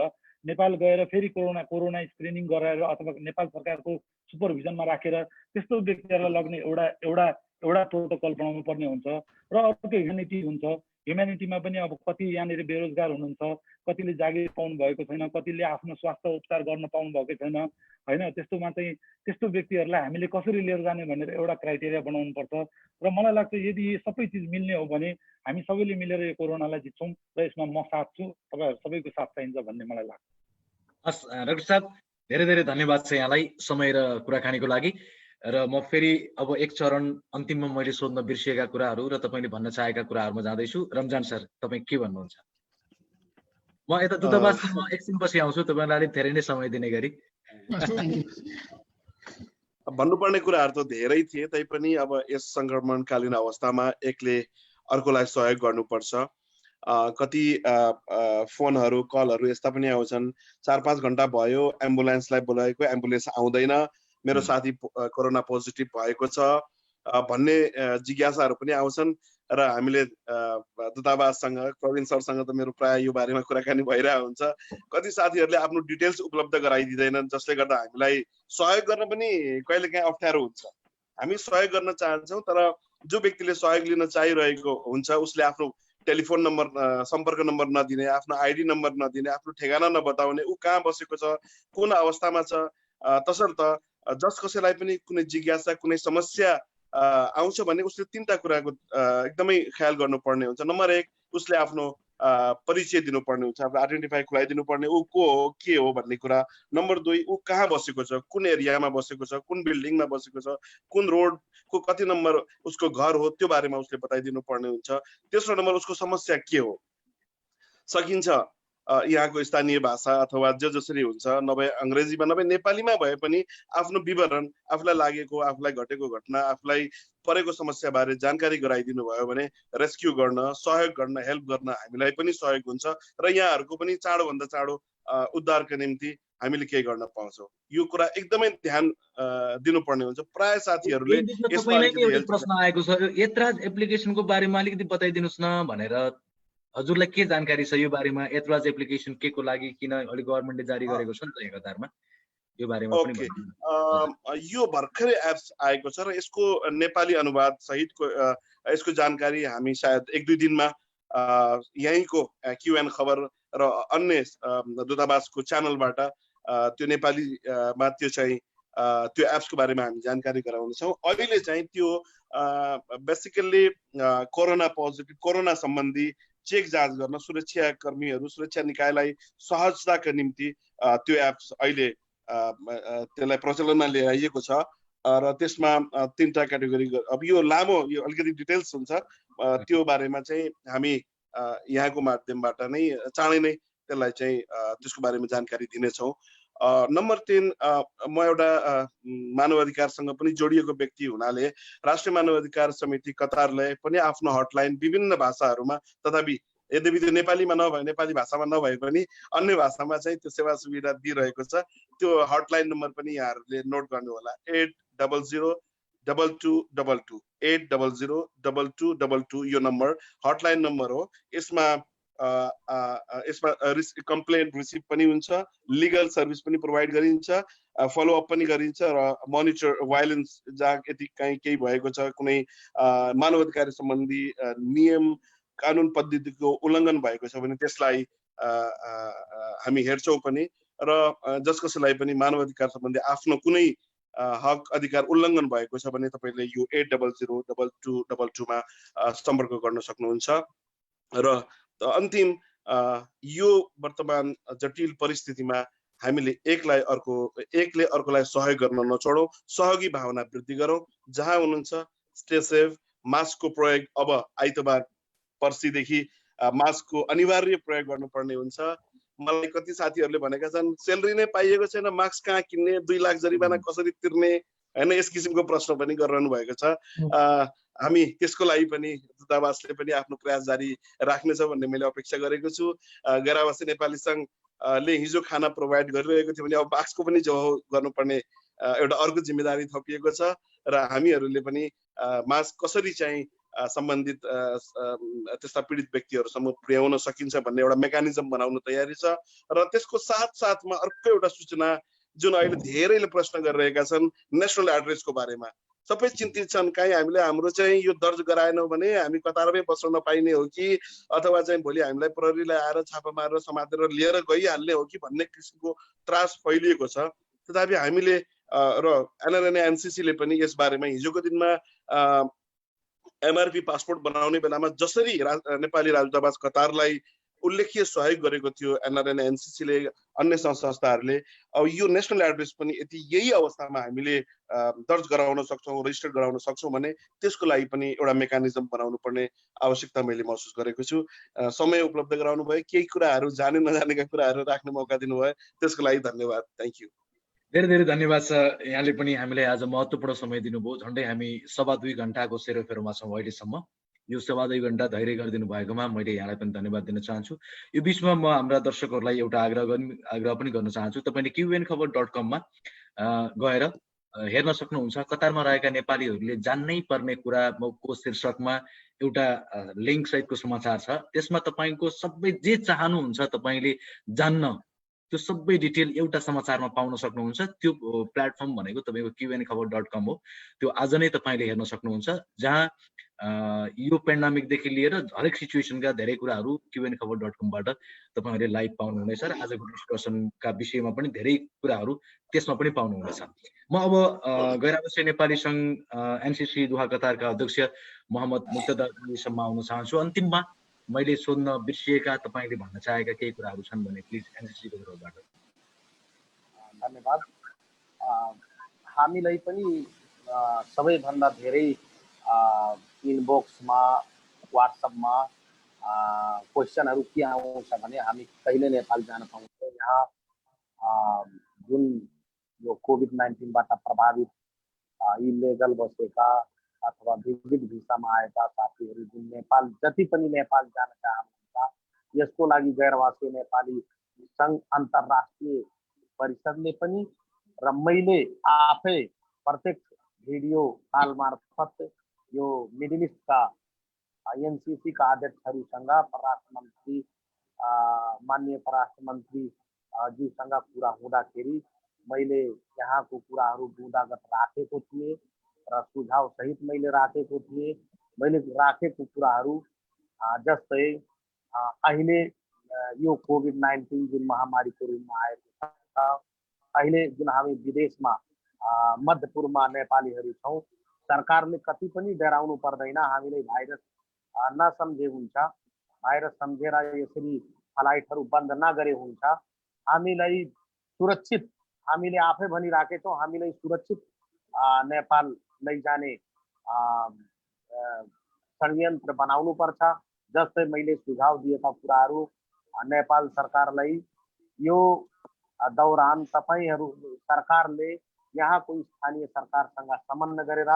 नेपाल गएर फेरि कोरोना स्क्रिनिङ गराएर अथवा नेपाल सरकारको सुपरभिजनमा राखेर त्यस्तो व्यक्तिहरूलाई लग्ने एउटा प्रोटोकल बनाउनु पर्ने हुन्छ। र अर्को ह्युम्यानिटी हुन्छ। ह्युम्यानिटीमा पनि अब कति यहाँनिर बेरोजगार हुनुहुन्छ, कतिले जागिर पाउनु भएको छैन, कतिले आफ्नो स्वास्थ्य उपचार गर्न पाउनु भएको छैन होइन। त्यस्तोमा चाहिँ त्यस्तो व्यक्तिहरूलाई हामीले कसरी लिएर जाने भनेर एउटा क्राइटेरिया बनाउनु पर्छ। र मलाई लाग्छ यदि यो सबै चिज मिल्ने हो भने हामी सबैले मिलेर यो कोरोनालाई जित्छौँ र यसमा म साथ छु, तपाईँहरू सबैको साथ चाहिन्छ भन्ने मलाई लाग्छ। हस् डाक्टर साहब, धेरै धेरै धन्यवाद छ यहाँलाई समय र कुराकानीको लागि। र म फेरि अब एक चरण अन्तिममा मैले सोध्न बिर्सिएका कुराहरू र तपाईँले भन्न चाहेका कुराहरूमा जाँदैछु। रमजान सर, तपाईँ के भन्नुहुन्छ? म यता दूतावासमा एकछिन पछि आउँछु, तपाईँलाई अलिक धेरै नै समय दिने गरी। भन्नुपर्ने कुराहरू त धेरै थिए, तैपनि अब यस सङ्क्रमणकालीन अवस्थामा एकले अर्कोलाई सहयोग गर्नुपर्छ। कति फोनहरू कलहरू यस्ता पनि आउँछन्, 4-5 घन्टा भयो एम्बुलेन्सलाई बोलाएको, एम्बुलेन्स आउँदैन, मेरो साथी कोरोना पोजिटिभ भएको छ भन्ने जिज्ञासाहरू पनि आउँछन्। र हामीले दूतावाससँग प्रवीण सरसँग त मेरो प्राय यो बारेमा कुराकानी भइरहेको हुन्छ। कति साथीहरूले आफ्नो डिटेल्स उपलब्ध गराइदिँदैनन्, जसले गर्दा हामीलाई सहयोग गर्न पनि कहिलेकाहीँ अप्ठ्यारो हुन्छ। हामी सहयोग गर्न चाहन्छौँ, तर जो व्यक्तिले सहयोग लिन चाहिरहेको हुन्छ उसले आफ्नो टेलिफोन नम्बर, सम्पर्क नम्बर नदिने, आफ्नो आइडी नम्बर नदिने, आफ्नो ठेगाना नबताउने, ऊ कहाँ बसेको छ, कुन अवस्थामा छ, तसर्थ जस कसैलाई पनि कुनै जिज्ञासा, कुनै समस्या आउँछ भने उसले 3टा कुराको एकदमै ख्याल गर्नुपर्ने हुन्छ। नम्बर 1, उसले आफ्नो परिचय दिनुपर्ने हुन्छ, आफ्नो आइडेन्टिफाई खुलाइदिनु पर्ने, ऊ को हो के हो भन्ने कुरा। नम्बर 2, ऊ कहाँ बसेको छ, कुन एरियामा बसेको छ, कुन बिल्डिङमा बसेको छ, कुन रोडको कति नम्बर उसको घर हो, त्यो बारेमा उसले बताइदिनु पर्ने हुन्छ। तेस्रो नम्बर, उसको समस्या के हो। सकिन्छ यहाँको स्थानीय भाषा अथवा जसरी हुन्छ, नभए अङ्ग्रेजीमा नभए नेपालीमा भए पनि आफ्नो विवरण, आफूलाई लागेको, आफूलाई घटेको घटना, आफूलाई परेको समस्या बारे जानकारी गराइदिनु भयो भने रेस्क्यु गर्न, सहयोग गर्न, हेल्प गर्न हामीलाई पनि सहयोग हुन्छ र यहाँहरूको पनि चाँडोभन्दा चाँडो उद्धारका निम्ति हामीले केही गर्न पाउँछौँ। यो कुरा एकदमै ध्यान दिनुपर्ने हुन्छ। प्राय साथीहरूले प्रश्न आएको छ, एतराज एप्लिकेसनको बारेमा अलिकति बताइदिनुहोस् न भनेर। हजुरलाई के जानकारी छ यो बारेमा? एतराज एप्लिकेसन के को लागि, किन अहिले गभर्नमेन्टले जारी गरेको छ नि त कतारमा? यो बारेमा पनि ओके, भन्नु। यो भर्खरै एप्स आएको छ र यसको नेपाली अनुवाद सहितको यसको जानकारी हामी सायद 1-2 दिनमा यहीँको क्युएन खबर र अन्य दूतावासको च्यानलबाट त्यो नेपालीमा त्यो चाहिँ त्यो एप्सको बारेमा हामी जानकारी गराउनेछौँ। अहिले चाहिँ त्यो बेसिकल्ली कोरोना पोजिटिभ, कोरोना सम्बन्धी चेक जाँच गर्न सुरक्षा कर्मीहरू, सुरक्षा निकायलाई सहजताका निम्ति त्यो एप्स अहिले त्यसलाई प्रचलनमा ल्याइएको छ र त्यसमा 3टा क्याटेगोरी, अब यो लामो, यो अलिकति डिटेल्स हुन्छ, त्यो बारेमा चाहिँ हामी यहाँको माध्यमबाट नै चाँडै नै त्यसलाई चाहिँ त्यसको बारेमा जानकारी दिनेछौँ। नम्बर 3, म एउटा मानव अधिकारसँग पनि जोडिएको व्यक्ति हुनाले राष्ट्रिय मानव अधिकार समिति कतारले पनि आफ्नो हटलाइन विभिन्न भाषाहरूमा, तथापि यद्यपि त्यो नेपालीमा नभए, नेपाली भाषामा नभए पनि अन्य भाषामा चाहिँ त्यो सेवा सुविधा दिइरहेको छ। त्यो हटलाइन नम्बर पनि यहाँहरूले नोट गर्नु होला, 800-2222 800-2222 यो नम्बर हटलाइन नम्बर हो। यसमा कम्प्लेन्ट रिसिभ पनि हुन्छ, लिगल सर्भिस पनि प्रोभाइड गरिन्छ, फलोअप पनि गरिन्छ र मोनिटर भाइलेन्स जहाँ यति कहीँ केही भएको छ, कुनै मानव अधिकार सम्बन्धी नियम कानुन पद्धतिको उल्लङ्घन भएको छ भने त्यसलाई हामी हेर्छौँ पनि, र जस कसैलाई पनि मानव अधिकार सम्बन्धी आफ्नो कुनै हक अधिकार उल्लङ्घन भएको छ भने तपाईँले यो 800-2222 मा सम्पर्क गर्न सक्नुहुन्छ। र अन्तिम, यो वर्तमान जटिल परिस्थितिमा हामीले एकले अर्कोलाई सहयोग गर्न नछोडौँ, सहयोगी भावना वृद्धि गरौँ। जहाँ हुनुहुन्छ स्टे सेफ, मास्कको प्रयोग अब आइतबार पर्सिदेखि मास्कको अनिवार्य प्रयोग गर्नुपर्ने हुन्छ। मलाई कति साथीहरूले भनेका छन् सेलरी नै पाइएको छैन, मास्क कहाँ किन्ने, 2 लाख जरिवाना कसरी तिर्ने, हैन, यस किसिमको प्रश्न पनि गरिरहनु भएको छ। हामी त्यसको लागि पनि दूतावासले पनि आफ्नो प्रयास जारी राख्नेछ भन्ने मैले अपेक्षा गरेको छु। गैरआवासी नेपाली सङ्घले हिजो खाना प्रोभाइड गरिरहेको थियो भने अब मास्कको पनि जोहो गर्नुपर्ने एउटा अर्को जिम्मेदारी थपिएको छ र हामीहरूले पनि मास्क कसरी चाहिँ सम्बन्धित त्यस्ता पीडित व्यक्तिहरूसम्म पुर्याउन सकिन्छ भन्ने एउटा मेकानिजम बनाउन तयारी छ। र त्यसको साथसाथमा अर्को एउटा सूचना जुन अहिले धेरैले प्रश्न गरिरहेका छन् नेसनल एड्रेसको बारेमा, सबै चिन्तित छन्, कहीँ हामीले हाम्रो चाहिँ यो दर्ज गराएनौँ भने हामी कतारमै बस्न नपाइने हो कि, अथवा चाहिँ भोलि हामीलाई प्रहरीलाई आएर छापा मारेर समातेर लिएर गइहाल्ने हो कि भन्ने किसिमको त्रास फैलिएको छ। तथापि हामीले र एनआरएन एनसीसीले पनि यस बारेमा हिजोको दिनमा एमआरपी पासपोर्ट बनाउने बेलामा जसरी नेपाली राजदूतावास कतारलाई उल्लेख्य सहयोग गरेको थियो एनआरएन एनसीसीले, अन्य संस्थाहरूले, अब यो नेसनल एड्रेस पनि यदि यही अवस्थामा हामीले दर्ज गराउन सक्छौँ, रजिस्टर गराउन सक्छौँ भने त्यसको लागि पनि एउटा मेकानिजम बनाउनु पर्ने आवश्यकता मैले महसुस गरेको छु। समय उपलब्ध गराउनु भयो, केही कुराहरू जाने नजानेका कुराहरू राख्ने मौका दिनुभयो, त्यसको लागि धन्यवाद। Thank you. धेरै धेरै धन्यवाद छ। यहाँले पनि हामीलाई आज महत्त्वपूर्ण समय दिनुभयो। झन्डै हामी 2.25 घण्टाको सेरोफेरोमा छौँ अहिलेसम्म। यो 2.25 घण्टा धैर्य गरिदिनु भएकोमा मैले यहाँलाई पनि धन्यवाद दिन चाहन्छु। यो बिचमा म हाम्रा दर्शकहरूलाई एउटा आग्रह पनि गर्न चाहन्छु। तपाईँले qnkhबर.com मा गएर हेर्न सक्नुहुन्छ। कतारमा रहेका नेपालीहरूले जान्नै पर्ने कुरा को शीर्षकमा एउटा लिङ्क सहितको समाचार छ। त्यसमा तपाईँको सबै जे चाहनुहुन्छ तपाईँले जान्न त्यो सबै डिटेल एउटा समाचारमा पाउन सक्नुहुन्छ। त्यो प्लेटफर्म भनेको तपाईँको qnkhबर.com हो। त्यो आज नै तपाईँले हेर्न सक्नुहुन्छ, जहाँ यो पेन्डामिकदेखि लिएर हरेक सिचुएसनका धेरै कुराहरू qnkhबर.com बाट तपाईँहरूले लाइभ पाउनुहुनेछ र आजको डिस्कसनका विषयमा पनि धेरै कुराहरू त्यसमा पनि पाउनुहुनेछ। म अब गैरआवासी नेपाली सङ्घ एनसीसी दोहा कतारका अध्यक्ष मोहम्मद मुक्तदारसम्म आउन चाहन्छु। अन्तिममा मैले सोध्न बिर्सिएका तपाईँले भन्न चाहेका केही कुराहरू छन् भने प्लिज एनसीसीको तर्फबाट। धन्यवाद। हामीलाई पनि सबैभन्दा धेरै इनबक्समा, व्हाट्सएपमा क्वेसनहरू के आउँछ भने हामी कहिले नेपाल जान पाउँछौँ। यहाँ जुन यो कोभिड-19बाट प्रभावित इलिगल बसेका अथवा विजिट भिसामा आएका साथीहरू जुन नेपाल जति पनि नेपाल जान चाहनुहुन्छ, यसको लागि गैरआवासी नेपाली सङ्घ अन्तर्राष्ट्रिय परिषदले पनि र मैले आफै प्रत्यक्ष भिडियो कॉल मार्फत यो मिडल इस्टका एनसीसी का अध्यक्षहरूसँग परराष्ट्र मन्त्री माननीय परराष्ट्र मन्त्री ज्यूसँग कुरा हुँदाखेरि मैले यहाँको कुराहरू बुँदागत राखेको थिएँ र सुझाव सहित मैले राखेको थिएँ। मैले राखेको कुराहरू जस्तै अहिले यो कोभिड-19 जुन महामारीको रूपमा आएको छ, अहिले जुन हामी विदेशमा मध्यपूर्वमा नेपालीहरू छौँ, सरकारले कति पनि डराउनु पर्दैन, हामीले भाइरस नसम्झे हुन्छ, भाइरस सम्झेर यसरी फ्लाइटहरू बन्द नगरे हुन्छ। हामीलाई सुरक्षित, हामीले आफै भनिराखेछौँ, हामीलाई सुरक्षित नेपाल लैजाने षड्यन्त्र बनाउनु पर्छ। जस्तै मैले सुझाव दिएका कुराहरू नेपाल सरकारलाई यो दौरान तपाईहरू सरकारले यहाँको स्थानीय सरकारसँग समन्वय गरेर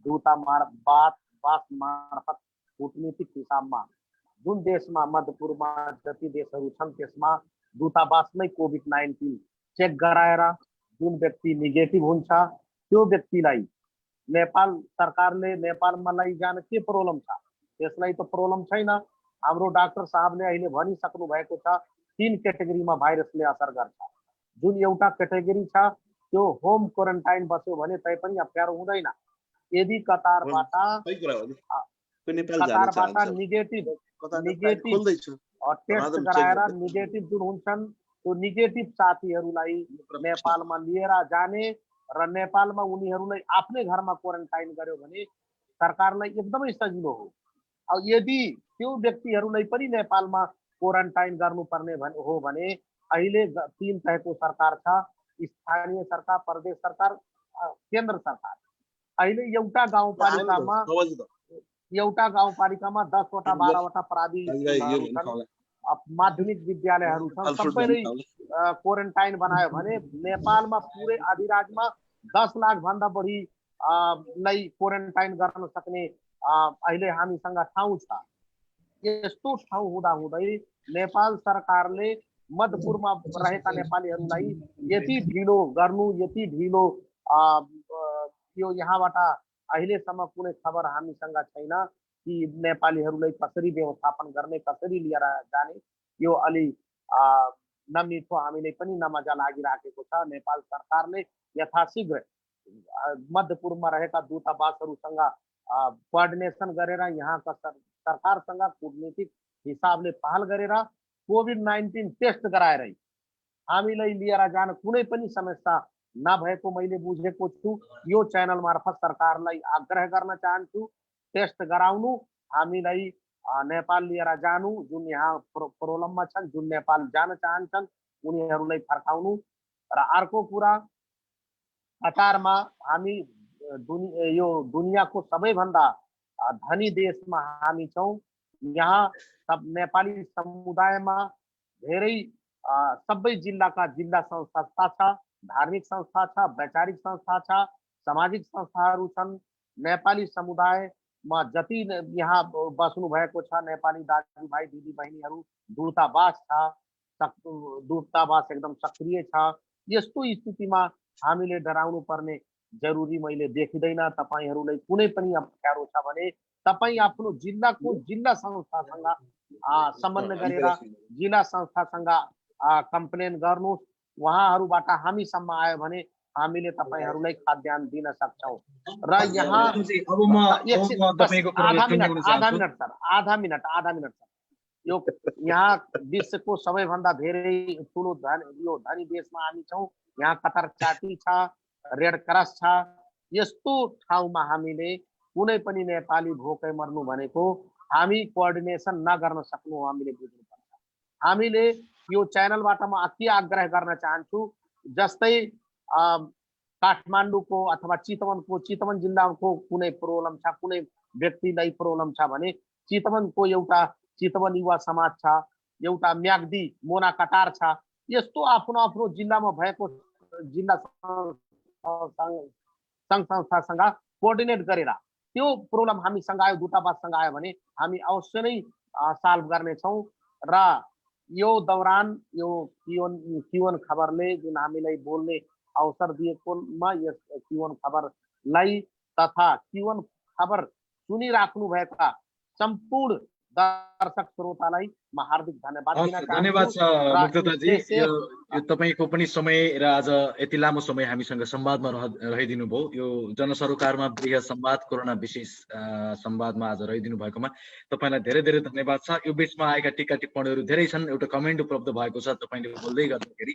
दूतावास मार्फत कूटनीतिक हिसाबमा जुन देशमा मध्यपूर्वमा जति देशहरू छन् त्यसमा दूतावासमै कोभिड-19 चेक गराएर जुन व्यक्ति नेगेटिभ हुन्छ त्यो व्यक्तिलाई नेपाल सरकारले नेपालमा लैजान के प्रब्लम छ, त्यसलाई त प्रब्लम छैन। हाम्रो डाक्टर साहबले अहिले भनिसक्नु भएको छ 3 क्याटेगोरीमा भाइरसले असर गर्छ। जुन एउटा क्याटेगोरी छ त्यो होम क्वारेन्टाइन बस्यो भने तै पनि अप्ठ्यारो हुँदैन। यदि कतारबाट नेगेटिभ टेस्ट गराएर नेगेटिभ जुन हुन्छन् त्यो नेगेटिभ साथीहरूलाई नेपालमा लिएर जाने र नेपालमा उनीहरूलाई आफ्नै घरमा क्वारेन्टाइन गर्यो भने सरकारलाई एकदमै सजिलो हो। अब यदि त्यो व्यक्तिहरूलाई पनि नेपालमा क्वारेन्टाइन गर्नुपर्ने हो भने अहिले 3 तहको सरकार छ, स्थानीय सरकार, प्रदेश सरकार, केन्द्र सरकार। अहिले एउटा गाउँपालिकामा 10 वटा 12 वटा प्राविधिक माध्यमिक विद्यालयहरू छन्, सबैले क्वारेन्टाइन बनायो भने नेपालमा पुरै अधिराज्यमा 10 लाख भन्दा बढी लाई क्वारेन्टाइन गर्न सक्ने अहिले हामीसँग ठाउँ छ। यस्तो ठाउँ हुँदाहुँदै नेपाल सरकारले मध्यपूर्वमा रहेका नेपालीहरूलाई यति ढिलो गर्नु, यति ढिलो यो यहाँबाट अहिलेसम्म कुनै खबर हामीसँग छैन कि नेपालीहरूलाई कसरी व्यवस्थापन गर्ने, कसरी लिएर जाने। यो अलि नमिठो हामीले पनि नमजा लागिराखेको छ। नेपाल सरकारले यथाशीघ्र मध्यपूर्वमा रहेका दूतावासहरूसँग कोअर्डिनेसन गरेर यहाँका सरकारसँग कूटनीतिक हिसाबले पहल गरेर कोभिड-19 टेस्ट गराएरै हामीलाई लिएर जान कुनै पनि समस्या नभएको मैले बुझेको छु। यो च्यानल मार्फत सरकारलाई आग्रह गर्न चाहन्छु, टेस्ट गराउनु, हामीलाई नेपाल लिएर जानु, जुन यहाँ प्रब्लममा छन्, जुन नेपाल जान चाहन्छन् उनीहरूलाई फर्काउनु। र अर्को कुरा, कतारमा हामी यो दुनियाँको सबैभन्दा धनी देशमा हामी छौँ। यहाँ सब नेपाली समुदायमा धेरै सबै जिल्लाका जिल्ला संस्था छ, धार्मिक संस्था छ, वैचारिक संस्था छ, सामाजिक संस्थाहरू छन्। नेपाली समुदायमा जति यहाँ बस्नु भएको छ नेपाली दाजुभाइ दिदीबहिनीहरू, दूतावास छ, दूतावास एकदम सक्रिय छ। यस्तो स्थितिमा हामीले डराउनु पर्ने जरुरी मैले देखिँदैन। तपाईहरूलाई कुनै पनि अप्ठ्यारो छ भने तपाईँ आफ्नो जिल्लाको जिल्ला संस्थासँग समन्वय गरेर जिल्ला संस्थासँग कम्प्लेन गर्नुहोस्। उहाँहरूबाट हामीसम्म आयो भने हामीले तपाईहरूलाई खाद्यान्न दिन सक्छौँ। र यहाँ आधा मिनट सर, यो यहाँ विश्वको सबैभन्दा धेरै ठुलो यो धनी देशमा हामी छौँ। यहाँ कतार चाटी छ, रेड क्रस छ। यस्तो ठाउँमा हामीले कुनै पनि नेपाली भोकै मर्नु भनेको हामी कोअर्डिनेसन नगर्न सक्नु हामीले बुझ्नुपर्छ। हामीले यो च्यानलबाट म के आग्रह गर्न चाहन्छु, जस्तै काठमाडौँको अथवा चितवन जिल्लाको कुनै प्रब्लम छ, कुनै व्यक्तिलाई प्रब्लम छ भने चितवनको एउटा चितवन युवा समाज छ, एउटा म्याग्दी मोना कटार छ। यस्तो आफ्नो आफ्नो जिल्लामा भएको जिल्ला सङ्घ संस्थासँग कोअर्डिनेट गरेर त्यो प्रब्लम हामीसँग आयो, दूतावाससँग आयो भने हामी अवश्य नै सल्भ गर्नेछौँ। र यो दौरान यो Q1 खबरले जुन हामीलाई बोल्ने अवसर दिएकोमा यस Q1 खबरलाई तथा Q1 खबर सुनिराख्नु भएका सम्पूर्ण दर्शक श्रोतालाई म हार्दिक धन्यवाद दिन चाहन्छु। यो तपाईँको पनि समय र आज यति लामो समय हामीसँग संवादमा रहिदिनु भयो। यो जनसरोकारमा वृहत संवाद कोरोना विशेष संवादमा आज रहिदिनु भएकोमा तपाईँलाई धेरै धेरै धन्यवाद छ। यो बिचमा आएका टिका टिप्पणीहरू धेरै छन्। एउटा कमेन्ट उपलब्ध भएको छ तपाईँले बोल्दै गर्दाखेरि,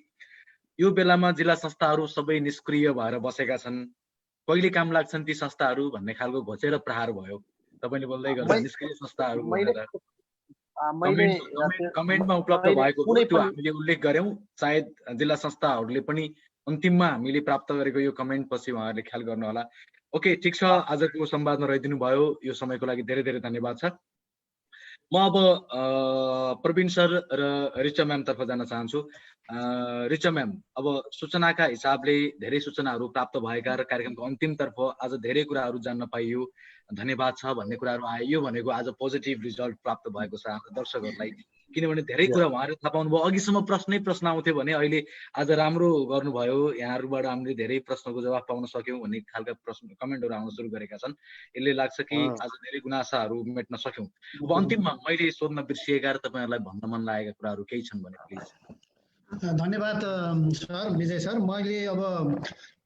यो बेलामा जिल्ला संस्थाहरू सबै निष्क्रिय भएर बसेका छन्, कहिले काम लाग्छन् ती संस्थाहरू भन्ने खालको घोचेर प्रहार भयो। तपाईँले बोल्दै गर्दा निष्क्रिय संस्थाहरू भनेर कमेन्टमा उपलब्ध भएको त्यो हामीले उल्लेख गर्यौं। सायद जिल्ला संस्थाहरूले पनि अन्तिममा हामीले प्राप्त गरेको यो कमेन्ट पछि उहाँहरूले ख्याल गर्नु होला। ओके, ठिक छ, आजको संवादमा रहिदिनु भयो। यो समयको लागि धेरै धेरै धन्यवाद छ। म अब प्रवीण सर र रिचा म्याम तर्फ जान चाहन्छु। रिचा म्याम, अब सूचनाका हिसाबले धेरै सूचनाहरू प्राप्त भएका र कार्यक्रमको अन्तिमतर्फ आज धेरै कुराहरू जान्न पाइयो, धन्यवाद छ भन्ने कुराहरू आयो। यो भनेको आज पोजिटिभ रिजल्ट प्राप्त भएको छ हाम्रो दर्शकहरूलाई, किनभने धेरै कुरा उहाँहरूले थाहा पाउनुभयो। अघिसम्म प्रश्न आउँथ्यो भने अहिले आज राम्रो गर्नुभयो, यहाँहरूबाट हामीले धेरै प्रश्नको जवाफ पाउन सक्यौँ भन्ने खालका प्रश्न कमेन्टहरू आउन सुरु गरेका छन्। यसले लाग्छ कि आज धेरै गुनासाहरू मेट्न सक्यौँ। अब अन्तिममा मैले सोध्न बिर्सिएका र तपाईँहरूलाई भन्न मन लागेका कुराहरू केही छन् भने प्लिज। धन्यवाद सर, विजय सर। मैले अब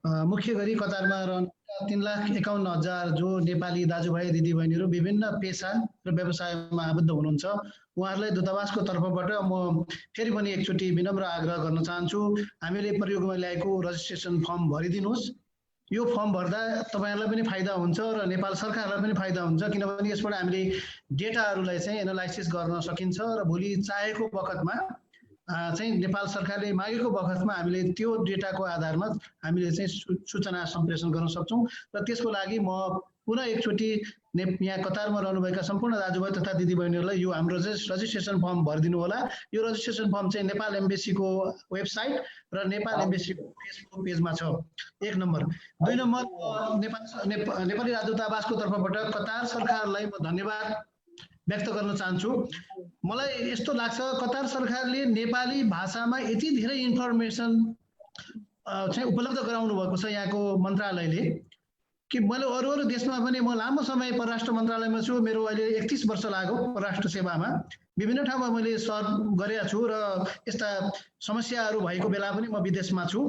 मुख्य गरी कतारमा रहने 3,51,000 जो नेपाली दाजुभाइ दिदीबहिनीहरू विभिन्न पेसा र व्यवसायमा आबद्ध हुनुहुन्छ, उहाँहरूलाई दूतावासको तर्फबाट म फेरि पनि एकचोटि विनम्र आग्रह गर्न चाहन्छु, हामीले प्रयोगमा ल्याएको रजिस्ट्रेसन फर्म भरिदिनुहोस्। यो फर्म भर्दा तपाईँहरूलाई पनि फाइदा हुन्छ र नेपाल सरकारलाई पनि फाइदा हुन्छ, किनभने यसबाट हामीले डेटाहरूलाई चाहिँ एनालाइसिस गर्न सकिन्छ र भोलि चाहेको बखतमा चाहिँ नेपाल सरकारले मागेको बखतमा हामीले त्यो डेटाको आधारमा हामीले चाहिँ सूचना सम्प्रेषण गर्न सक्छौँ। र त्यसको लागि म पुनः एकचोटि यहाँ कतारमा रहनुभएका सम्पूर्ण दाजुभाइ तथा दिदीबहिनीहरूलाई यो हाम्रो रजिस्ट्रेसन फर्म भरिदिनु होला। यो रजिस्ट्रेसन फर्म चाहिँ नेपाल एम्बेसीको वेबसाइट र नेपाल एम्बेसीको फेसबुक पेजमा छ, 1 नम्बर। 2 नम्बर, नेपाली राजदूतावासको तर्फबाट कतार सरकारलाई म धन्यवाद व्यक्त गर्न चाहन्छु। मलाई यस्तो लाग्छ कतार सरकारले नेपाली भाषामा यति धेरै इन्फर्मेसन चाहिँ उपलब्ध गराउनु भएको छ यहाँको मन्त्रालयले कि मैले अरू देशमा पनि म लामो समय परराष्ट्र मन्त्रालयमा छु, मेरो अहिले 31 वर्ष लाग्यो परराष्ट्र सेवामा, विभिन्न ठाउँमा मैले सर्भ गरेका छु र यस्ता समस्याहरू भएको बेला पनि म विदेशमा छु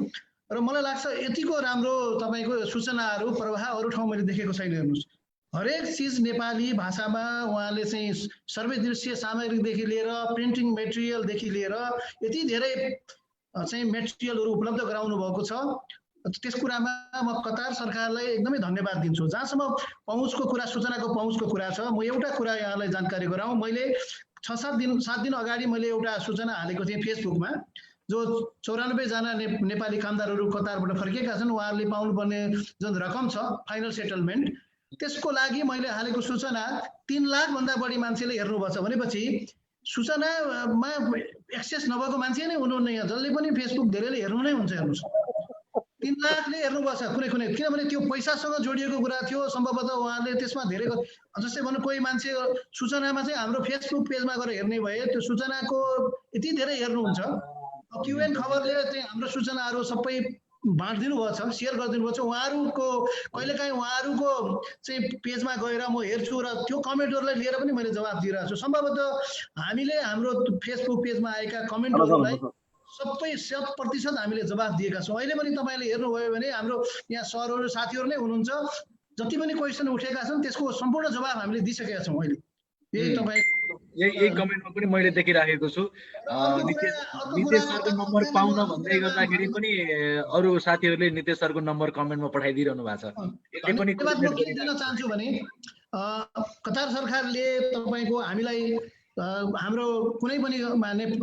र मलाई लाग्छ यतिको राम्रो तपाईँको सूचनाहरू प्रवाह अरू ठाउँ मैले देखेको छैन। हेर्नुहोस्, हरेक चिज नेपाली भाषामा उहाँले चाहिँ सर्वे दृश्य सामग्रीदेखि लिएर प्रिन्टिङ मेटेरियलदेखि लिएर यति धेरै चाहिँ मेटेरियलहरू उपलब्ध गराउनु भएको छ। त्यस कुरामा म कतार सरकारलाई एकदमै धन्यवाद दिन्छु। जहाँसम्म पहुँचको कुरा, सूचनाको पहुँचको कुरा छ, म एउटा कुरा यहाँलाई जानकारी गराउँ। मैले 7 दिन अगाडि मैले एउटा सूचना हालेको थिएँ फेसबुकमा, जो 94 जना नेपाली कामदारहरू कतारबाट फर्किएका छन्, उहाँहरूले पाउनुपर्ने जुन रकम छ फाइनल सेटलमेन्ट, त्यसको लागि मैले हालेको सूचना 3 लाख भन्दा बढी मान्छेले हेर्नुभएको छ भनेपछि सूचनामा एक्सेस नभएको मान्छे नै हुनुहुन्न यहाँ, जसले पनि फेसबुक धेरैले हेर्नु नै हुन्छ। हेर्नुहोस्, 3 लाखले हेर्नुभएको छ कुनै, किनभने त्यो पैसासँग जोडिएको कुरा थियो सम्भवतः उहाँहरूले त्यसमा धेरै, जस्तै भन्नु कोही मान्छे सूचनामा चाहिँ हाम्रो फेसबुक पेजमा गएर हेर्ने भए त्यो सूचनाको यति धेरै हेर्नुहुन्छ। क्युएन खबरले चाहिँ हाम्रो सूचनाहरू सबै बाँडिदिनु भएको छ, सेयर गरिदिनु भएको छ। उहाँहरूको कहिलेकाहीँ उहाँहरूको चाहिँ पेजमा गएर म हेर्छु र त्यो कमेन्टहरूलाई लिएर पनि मैले जवाफ दिइरहेको छु। सम्भवतः हामीले हाम्रो फेसबुक पेजमा आएका कमेन्टहरूलाई सबै 100% हामीले जवाफ दिएका छौँ। अहिले पनि तपाईँले हेर्नुभयो भने हाम्रो यहाँ सरहरू साथीहरू नै हुनुहुन्छ, जति पनि क्वेसन उठेका छन् त्यसको सम्पूर्ण जवाफ हामीले दिइसकेका छौँ। अहिले यही कमेन्टमा पनि मैले देखिराखेको छु। नितेश सरको नम्बर पाउन भन्दै गर्दाखेरि पनि अरू साथीहरूले नितेश सरको नम्बर कमेन्टमा पठाइदिइरहनु भएको छ। यसले पनि दिन चाहन्छु भने कतार सरकारले तपाईँको हामीलाई हाम्रो कुनै पनि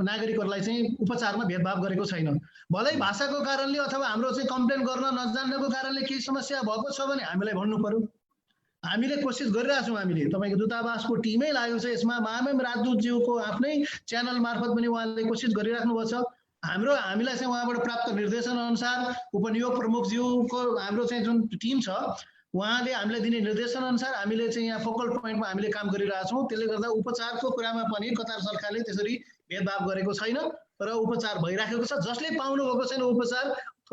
नागरिकहरूलाई चाहिँ उपचारमा भेदभाव गरेको छैन। भलै भाषाको कारणले अथवा हाम्रो चाहिँ कम्प्लेन गर्न नजान्नको कारणले केही समस्या भएको छ भने हामीलाई भन्नु पर्यो। हामीले कोसिस गरिरहेको छौँ। हामीले तपाईँको दूतावासको टिमै लागेको छ यसमा। महामहिम राजदूतज्यूको आफ्नै च्यानल मार्फत पनि उहाँले कोसिस गरिराख्नु भएको छ। हामीलाई चाहिँ उहाँबाट प्राप्त निर्देशन अनुसार उपनियोग प्रमुखज्यूको हाम्रो चाहिँ जुन टिम छ उहाँले हामीलाई दिने निर्देशन अनुसार हामीले चाहिँ यहाँ फोकल पोइन्टमा हामीले काम गरिरहेका छौँ। त्यसले गर्दा उपचारको कुरामा पनि कतार सरकारले त्यसरी भेदभाव गरेको छैन र उपचार भइराखेको छ। जसले पाउनु भएको छैन उपचार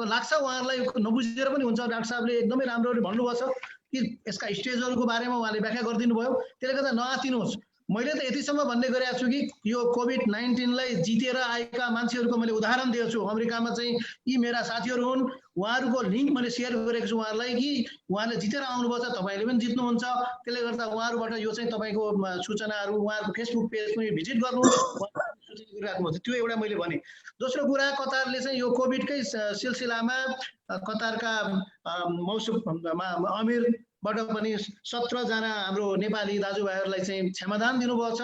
लाग्छ उहाँहरूलाई नबुझेर पनि हुन्छ। डाक्टर साहबले एकदमै राम्ररी भन्नुभएको छ कि यसका स्टेजहरूको बारेमा उहाँले व्याख्या गरिदिनु भयो। त्यसले गर्दा नआतिनुहोस्। मैले त यतिसम्म भन्ने गरेको छु कि यो कोभिड-19 लाई जितेर आएका मान्छेहरूको मैले उदाहरण दिएको छु। अमेरिकामा चाहिँ यी मेरा साथीहरू हुन्, उहाँहरूको लिङ्क मैले सेयर गरेको छु उहाँहरूलाई कि उहाँले जितेर आउनुभएको छ, तपाईँले पनि जित्नुहुन्छ। त्यसले गर्दा उहाँहरूबाट यो चाहिँ तपाईँको सूचनाहरू उहाँहरूको फेसबुक पेज पनि भिजिट गर्नु गरिराख्नु छ। त्यो एउटा मैले भने। दोस्रो कुरा, कतारले चाहिँ यो कोभिडकै सिलसिलामा कतारका मौसुममा अमिरबाट पनि 17 जना हाम्रो नेपाली दाजुभाइहरूलाई चाहिँ क्षमादान दिनुभएको छ।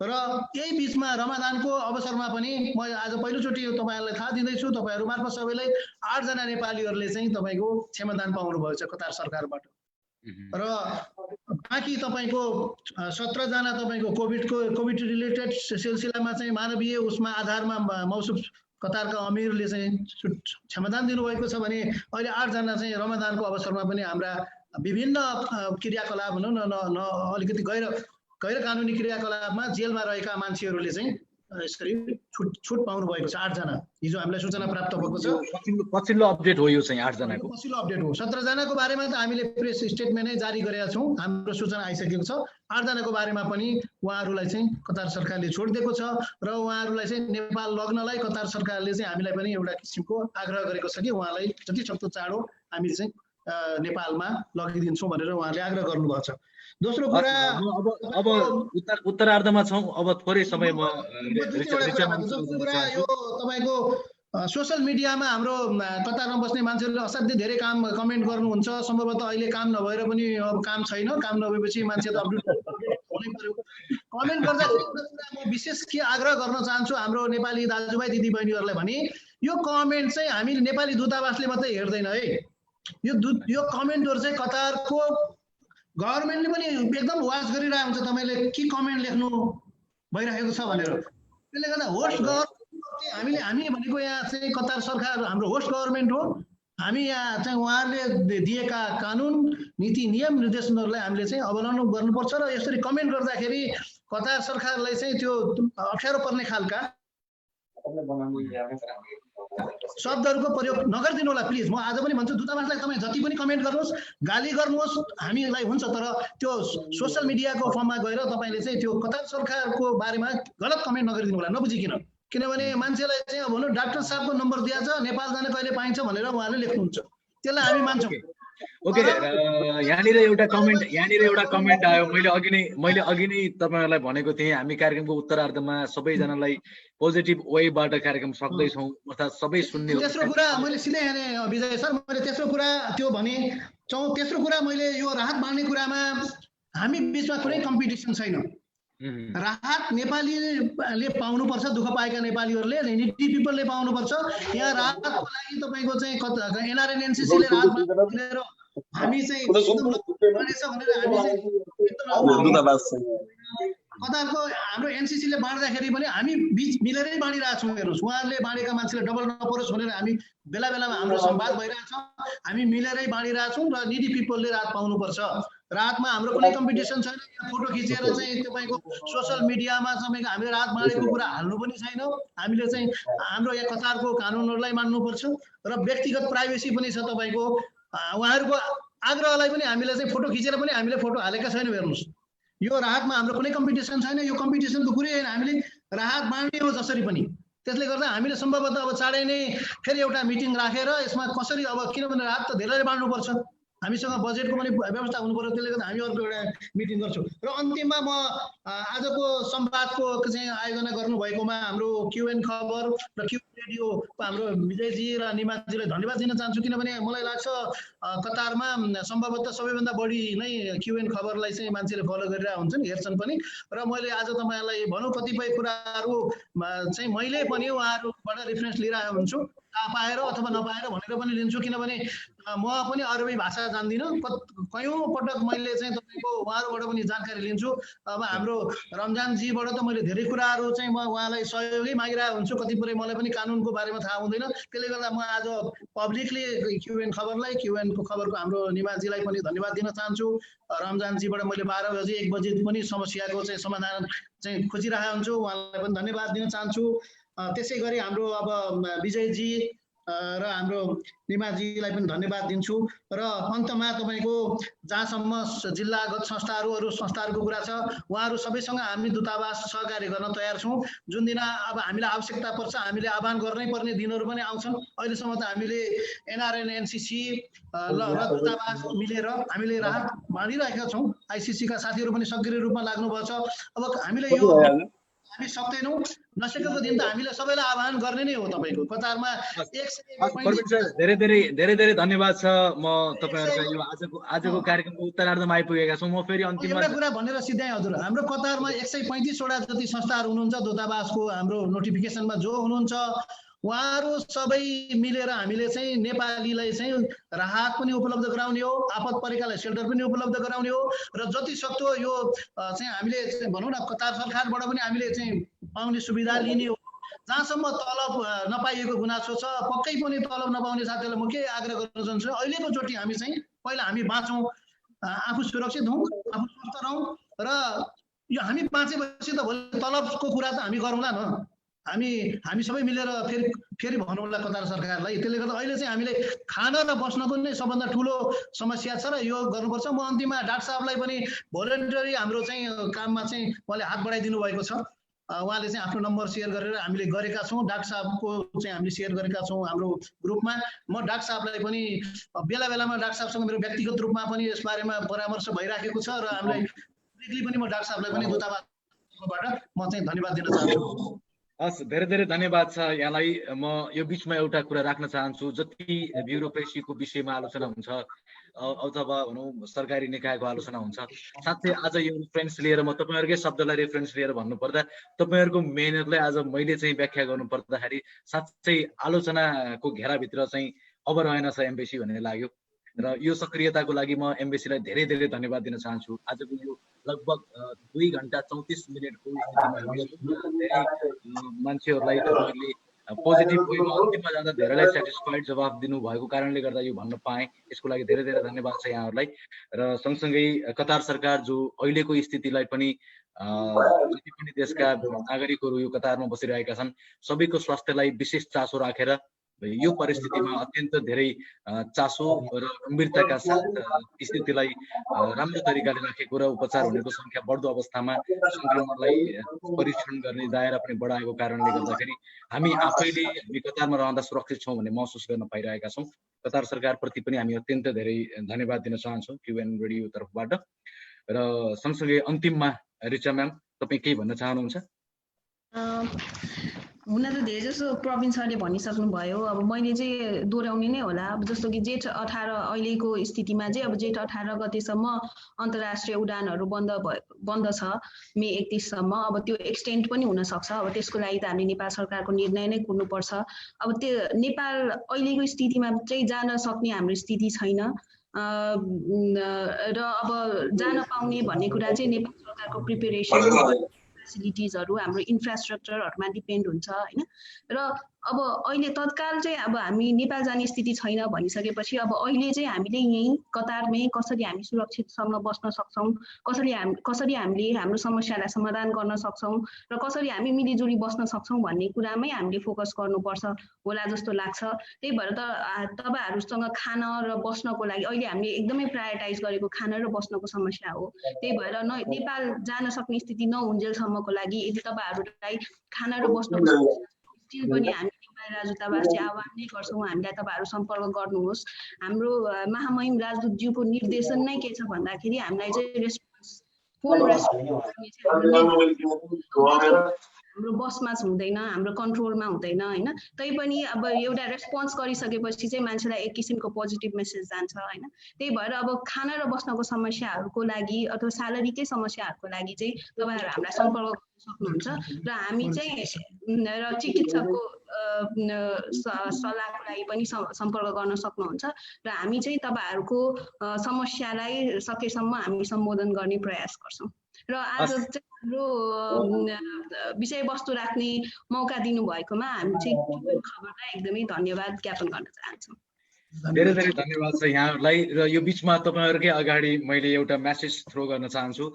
र यही बिचमा रमजानको अवसरमा पनि म आज पहिलोचोटि तपाईँहरूलाई थाहा दिँदैछु, तपाईँहरू मार्फत सबैलाई 8 जना नेपालीहरूले चाहिँ तपाईँको क्षमादान पाउनु भएको छ कतार सरकारबाट। र बाँकी तपाईँको 17 जना तपाईँको कोभिड रिलेटेड सिलसिलामा चाहिँ मानवीय उसमा आधारमा मौसुम कतारका अमिरले चाहिँ क्षमादान दिनुभएको छ भने अहिले 8 जना चाहिँ रमजानको अवसरमा पनि हाम्रा विभिन्न क्रियाकलाप भनौँ न अलिकति गैर कानुनी क्रियाकलापमा जेलमा रहेका मान्छेहरूले चाहिँ यसरी छुट पाउनु भएको छ। 8 जना हिजो हामीलाई सूचना प्राप्त भएको छ। पछिल्लो अपडेट हो यो चाहिँ 8 जनाको पछिल्लो अपडेट हो। 17 जनाको बारेमा त हामीले प्रेस स्टेटमेन्टै जारी गरेका छौँ, हाम्रो सूचना आइसकेको छ। 8 जनाको बारेमा पनि उहाँहरूलाई चाहिँ कतार सरकारले छोड दिएको छ र उहाँहरूलाई चाहिँ नेपाल लग्नलाई कतार सरकारले चाहिँ हामीलाई पनि एउटा किसिमको आग्रह गरेको छ कि उहाँलाई जति सक्दो चाँडो हामी चाहिँ नेपालमा लगिदिन्छौँ भनेर उहाँले आग्रह गर्नुभएको छ। दोस्रो कुरा, अब उत्तरार्धमा छौँ, अब थोरै समयमा यो तपाईँको सोसल मिडियामा हाम्रो कतारमा बस्ने मान्छेहरूले असाध्यै धेरै कमेन्ट गर्नुहुन्छ। सम्भवतः अहिले काम नभएर पनि अब काम छैन, काम नभएपछि मान्छे त अपडेट हुनै पर्यो। कमेन्ट गर्दाखेरि म विशेष के आग्रह गर्न चाहन्छु हाम्रो नेपाली दाजुभाइ दिदीबहिनीहरूलाई भने यो कमेन्ट चाहिँ हामी नेपाली दूतावासले मात्रै हेर्दैन है। यो कमेन्टहरू चाहिँ कतारको गभर्मेन्टले पनि एकदम वाच गरिरहेको हुन्छ तपाईँले के कमेन्ट लेख्नु भइरहेको छ भनेर। त्यसले गर्दा होस्ट गभर्मेन्ट हामी भनेको यहाँ चाहिँ कतार सरकार हाम्रो होस्ट गभर्मेन्ट हो। हामी यहाँ चाहिँ उहाँहरूले दिएका कानुन नीति नियम निर्देशनहरूलाई हामीले चाहिँ अवलम्बन गर्नुपर्छ र यसरी कमेन्ट गर्दाखेरि कतार सरकारलाई चाहिँ त्यो अप्ठ्यारो पर्ने खालका शब्दहरूको प्रयोग नगरिदिनु होला प्लिज। म आज पनि भन्छु दूतावासलाई तपाईँ जति पनि कमेन्ट गर्नुहोस्, गाली गर्नुहोस्, हामीलाई हुन्छ, तर त्यो सोसल मिडियाको फर्ममा गएर तपाईँले चाहिँ त्यो कतार सरकारको बारेमा गलत कमेन्ट नगरिदिनु होला नबुझिकन। किनभने मान्छेलाई चाहिँ अब भनौँ डाक्टर साहबको नम्बर दिएको छ, नेपाल जान कहिले पाइन्छ भनेर उहाँले लेख्नुहुन्छ, त्यसलाई हामी मान्छौँ। ओके, यहाँनिर एउटा कमेन्ट आयो। मैले अघि नै तपाईहरुलाई भनेको थिएँ हामी कार्यक्रमको उत्तरार्धमा सबैजनालाई पोजिटिभ वेबाट कार्यक्रम सक्दैछौँ, अर्थात् सबै सुन्ने। तेस्रो कुरा मैले सिधै हेरेँ विजय सर, मैले तेस्रो कुरा त्यो भने। तेस्रो कुरा मैले यो राहत बाँड्ने कुरामा हामी बिचमा कुनै कम्पिटिसन छैन। राहत नेपालीले पाउनुपर्छ, दुःख पाएका नेपालीहरूले, निडी पिपलले पाउनुपर्छ। यहाँ राहतको लागि तपाईँको चाहिँ एनआरएन एनसीसीले राहत दिएर हामी चाहिँ कतारको हाम्रो एनसीसीले बाँड्दाखेरि पनि हामी बिच मिलेरै बाँडिरहेको छौँ। हेर्नुहोस्, उहाँहरूले बाँडेका मान्छेले डबल नपरोस् भनेर हामी बेला बेलामा हाम्रो संवाद भइरहेछ। हामी मिलेरै बाँडिरहेछौँ र निडी पिपलले राहत पाउनुपर्छ। राहतमा हाम्रो कुनै कम्पिटिसन छैन। फोटो खिचेर चाहिँ तपाईँको सोसल मिडियामा तपाईँको हामीले राहत बाँडेको कुरा हाल्नु पनि छैन। हामीले चाहिँ हाम्रो यहाँ कतारको कानुनहरूलाई मान्नुपर्छ र व्यक्तिगत प्राइभेसी पनि छ तपाईँको। उहाँहरूको आग्रहलाई पनि हामीले चाहिँ फोटो खिचेर पनि हामीले फोटो हालेका छैनौँ। हेर्नुहोस्, यो राहतमा हाम्रो कुनै कम्पिटिसन छैन, यो कम्पिटिसनको कुरै होइन। हामीले राहत बाँड्ने हो जसरी पनि। त्यसले गर्दा हामीले सम्भवतः अब चाँडै नै फेरि एउटा मिटिङ राखेर यसमा कसरी, अब किनभने राहत त धेरैले बाँड्नुपर्छ, हामीसँग बजेटको पनि व्यवस्था हुनु पर्यो। त्यसले गर्दा हामी अर्को एउटा मिटिङ गर्छौँ। र अन्तिममा म आजको संवादको चाहिँ आयोजना गर्नुभएकोमा हाम्रो क्युएन खबर र क्युएन रेडियोको हाम्रो विजयजी र निमाजीलाई धन्यवाद दिन चाहन्छु। किनभने मलाई लाग्छ कतारमा सम्भवतः सबैभन्दा बढी नै क्युएन खबरलाई चाहिँ मान्छेले फलो गरिरहेको हुन्छन्, हेर्छन् पनि। र मैले आज तपाईँहरूलाई भनौँ कतिपय कुराहरू चाहिँ मैले पनि उहाँहरूबाट रेफरेन्स लिइरहेको हुन्छु, पाएर अथवा नपाएर भनेर पनि लिन्छु। किनभने म पनि अरबी भाषा जान्दिनँ, कयौँ पटक मैले चाहिँ तपाईँको उहाँहरूबाट पनि जानकारी लिन्छु। अब हाम्रो रमजानजीबाट त मैले धेरै कुराहरू चाहिँ म उहाँलाई सहयोगै मागिरहेको हुन्छु। कतिपय मलाई पनि कानुनको बारेमा थाहा हुँदैन। त्यसले गर्दा म आज पब्लिकली क्युएन खबरलाई, क्युएनको खबरको हाम्रो निमाजीलाई पनि धन्यवाद दिन चाहन्छु। रमजानजीबाट मैले 12 बजे 1 बजे पनि समस्याको चाहिँ समाधान चाहिँ खोजिरहेको हुन्छु, उहाँलाई पनि धन्यवाद दिन चाहन्छु। त्यसै गरी हाम्रो अब विजयजी र हाम्रो निमाजीलाई पनि धन्यवाद दिन्छु र अन्तमा तपाईँको जहाँसम्म जिल्लागत संस्थाहरू अरू संस्थाहरूको कुरा छ उहाँहरू सबैसँग हामी दूतावास सहकार्य गर्न तयार छौँ। जुन दिन अब हामीलाई आवश्यकता पर्छ हामीले आह्वान गर्नै पर्ने दिनहरू पनि आउँछन्। अहिलेसम्म त हामीले एनआरएन एनसीसी र दूतावास मिलेर हामीले राहत बाँडिरहेका छौँ। आइसिसीका साथीहरू पनि सक्रिय रूपमा लाग्नुभएको छ। अब हामीले यो हामी सक्दैनौँ, नसकेको दिन त हामीले सबैलाई आह्वान गर्ने नै हो। तपाईँको कतारमा धेरै धेरै धन्यवाद छ। म तपाईँहरूको यो आजको कार्यक्रमको उत्तरार्धमा आइपुगेका छौँ। म फेरि अन्तिममा एउटा कुरा भनेर सिध्याएँ हजुर, हाम्रो कतारमा 135 वटा जति संस्थाहरू हुनुहुन्छ दूतावासको हाम्रो नोटिफिकेसनमा जो हुनुहुन्छ उहाँहरू सबै मिलेर हामीले चाहिँ नेपालीलाई चाहिँ राहत पनि उपलब्ध गराउने हो, आपत परेकालाई सेल्टर पनि उपलब्ध गराउने हो र जति सक्दो यो चाहिँ हामीले भनौँ न कतार सरकारबाट पनि हामीले चाहिँ पाउने सुविधा लिने हो। जहाँसम्म तलब नपाइएको गुनासो छ, पक्कै पनि तलब नपाउने साथीहरूलाई म के आग्रह गर्न चाहन्छु, अहिलेको चोटि हामी चाहिँ पहिला हामी बाँचौँ, आफू सुरक्षित हौँ, आफू स्वस्थ रहौँ र यो हामी बाँचेपछि त भोलि तलबको कुरा त हामी गरौँला न। हामी सबै मिलेर फेरि भनौँला कतार सरकारलाई। त्यसले गर्दा अहिले चाहिँ हामीले खाना र बस्नको नै सबभन्दा ठुलो समस्या छ र यो गर्नुपर्छ। म अन्तिममा डाक्टर साहबलाई पनि भोलिन्टरी हाम्रो चाहिँ काममा चाहिँ उहाँले हात बढाइदिनु भएको छ। उहाँले चाहिँ आफ्नो नम्बर सेयर गरेर हामीले गरेका छौँ। डाक्टर साहबको चाहिँ हामीले सेयर गरेका छौँ हाम्रो ग्रुपमा। म डाक्टर साहबलाई पनि बेला बेलामा डाक्टर साहबसँग मेरो व्यक्तिगत रूपमा पनि यस बारेमा परामर्श भइराखेको छ र हामीलाई पनि म डाक्टर साहबलाई पनि दूतावासबाट म चाहिँ धन्यवाद दिन चाहन्छु। हस्, धेरै धन्यवाद छ यहाँलाई। म यो बिचमा एउटा कुरा राख्न चाहन्छु। जति ब्युरोक्रेसीको विषयमा आलोचना हुन्छ अथवा भनौँ सरकारी निकायको आलोचना हुन्छ, साथै आज यो रेफरेन्स लिएर म तपाईँहरूकै शब्दलाई रेफरेन्स लिएर भन्नुपर्दा तपाईँहरूको मेहनतलाई आज मैले चाहिँ व्याख्या गर्नुपर्दाखेरि साँच्चै आलोचनाको घेराभित्र चाहिँ अब रहेन छ एम्बेसी भन्ने लाग्यो र यो सक्रियताको लागि म एम्बेसीलाई धेरै धन्यवाद दिन चाहन्छु। आजको यो लगभग 2 घण्टा 34 मिनटको धेरै मान्छेहरूलाई तपाईँहरूले पोजिटिभ वेमा अन्तिममा जाँदा धेरैलाई सेटिस्फाइड जवाफ दिनुभएको कारणले गर्दा यो भन्न पाएँ। यसको लागि धेरै धन्यवाद छ यहाँहरूलाई। र सँगसँगै कतार सरकार जो अहिलेको स्थितिलाई पनि जति पनि देशका नागरिकहरू यो कतारमा बसिरहेका छन् सबैको स्वास्थ्यलाई विशेष चासो राखेर यो परिस्थितिमा अत्यन्त धेरै चासो र गम्भीरताका साथ स्थितिलाई राम्रो तरिकाले राखेको र उपचार हुनेको संख्या बढ्दो अवस्थामा संक्रमणलाई परीक्षण गर्ने दायरा पनि बढाएको कारणले गर्दाखेरि हामी आफैले हामी कतारमा रहँदा सुरक्षित छौँ भन्ने महसुस गर्न पाइरहेका छौँ। कतार सरकारप्रति पनि हामी अत्यन्त धेरै धन्यवाद दिन चाहन्छौँ क्युएन रेडियो तर्फबाट। र सँगसँगै अन्तिममा रिचा म्याम तपाईँ केही भन्न चाहनुहुन्छ? हुन त धेरै जसो प्रवीण सरले भनिसक्नुभयो। अब मैले चाहिँ दोहोऱ्याउने नै होला। अब जस्तो कि जेठ 18 अहिलेको स्थितिमा चाहिँ अब जेठ 18 गतेसम्म अन्तर्राष्ट्रिय उडानहरू बन्द छ, मे 31 सम्म। अब त्यो एक्सटेन्ड पनि हुनसक्छ। अब त्यसको लागि त हामीले नेपाल सरकारको निर्णय नै कुर्नुपर्छ। अब त्यो नेपाल अहिलेको स्थितिमा चाहिँ जान सक्ने हाम्रो स्थिति छैन र अब जान पाउने भन्ने कुरा चाहिँ नेपाल सरकारको प्रिपेरेसन फेसिलिटिजहरू हाम्रो इन्फ्रास्ट्रक्चरहरूमा डिपेन्ड हुन्छ हैन। र अब अहिले तत्काल चाहिँ अब हामी नेपाल जाने स्थिति छैन भनिसकेपछि अब अहिले चाहिँ हामीले यहीँ कतारमै कसरी हामी सुरक्षितसँग बस्न सक्छौँ, कसरी हामीले हाम्रो समस्यालाई समाधान गर्न सक्छौँ र कसरी हामी मिलिजुली बस्न सक्छौँ भन्ने कुरामै हामीले फोकस गर्नुपर्छ होला जस्तो लाग्छ। त्यही भएर त तपाईँहरूसँग खान र बस्नको लागि अहिले हामीले एकदमै प्रायोरिटाइज गरेको खाना र बस्नको समस्या हो। त्यही भएर नेपाल जान सक्ने स्थिति नहुन्जेलसम्मको लागि यदि तपाईँहरूलाई खाना र बस्नको स्टिल पनि हामी नेपाली राजदूतावास चाहिँ आह्वान नै गर्छौँ, हामीलाई तपाईँहरू सम्पर्क गर्नुहोस्। हाम्रो महामहिम राजदूतज्यूको निर्देशन नै के छ भन्दाखेरि हामीलाई चाहिँ फोन हाम्रो बसमा हुँदैन, हाम्रो कन्ट्रोलमा हुँदैन हैन। तैपनि अब एउटा रेस्पोन्स गरिसकेपछि चाहिँ मान्छेलाई एक किसिमको पोजिटिभ मेसेज जान्छ हैन। त्यही भएर अब खाना र बस्नको समस्याहरूको लागि अथवा स्यालेरीकै समस्याहरूको लागि चाहिँ तपाईँहरू हामीलाई सम्पर्क गर्न सक्नुहुन्छ र हामी चाहिँ र चिकित्सकको सल्लाहको लागि पनि सम्पर्क गर्न सक्नुहुन्छ र हामी चाहिँ तपाईँहरूको समस्यालाई सकेसम्म हामी सम्बोधन गर्ने प्रयास गर्छौँ। र आज चाहिँ हाम्रो विषयवस्तु राख्ने मौका दिनुभएकोमा हामी चाहिँ खबरलाई एकदमै धन्यवाद ज्ञापन गर्न चाहन्छौँ। धेरै धन्यवाद छ यहाँहरूलाई। र यो बिचमा तपाईँहरूकै अगाडि मैले एउटा मेसेज थ्रो गर्न चाहन्छु।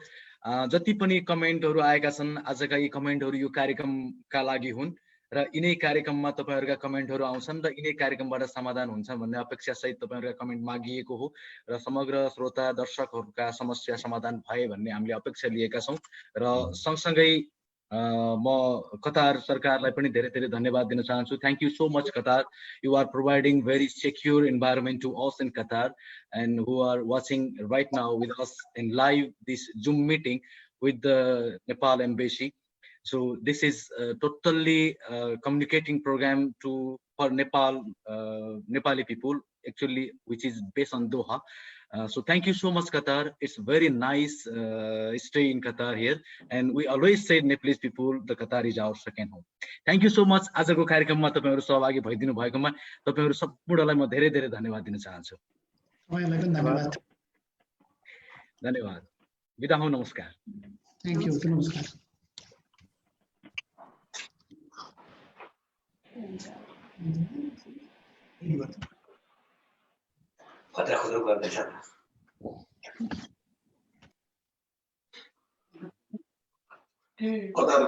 जति पनि कमेन्टहरू आएका छन् आजका यी कमेन्टहरू यो कार्यक्रमका लागि हुन् र यिनै कार्यक्रममा तपाईहरुका कमेन्टहरु आउँछन् र यिनै कार्यक्रमबाट समाधान हुन्छ भन्ने अपेक्षा सहित तपाईहरुका कमेन्ट मागिएको हो र समग्र श्रोता दर्शकहरुका समस्या समाधान भए भन्ने हामीले अपेक्षा लिएका छौं र सँगसँगै म कतार सरकारलाई पनि धेरै धेरै धन्यवाद दिन चाहन्छु. Thank you so much Qatar. You are providing very secure environment to us in Qatar and who are watching right now with us in live this Zoom meeting with the Nepal embassy. So this is totally communicating program for Nepal, Nepali people actually, which is based on Doha. So thank you so much Qatar. It's very nice stay in Qatar here and we always say Nepalese people the Qatar is our second home. Thank you so much. आजको कार्यक्रममा तपाईहरु सहभागी भइदिनु भएकोमा तपाईहरु सम्पूर्णलाई म धेरै धेरै धन्यवाद दिन चाहन्छु. तपाईलाई पनि धन्यवाद. धन्यवाद. बिदा हौं. नमस्कार. Thank you. नमस्कार. खतरा गर्दैछ कतार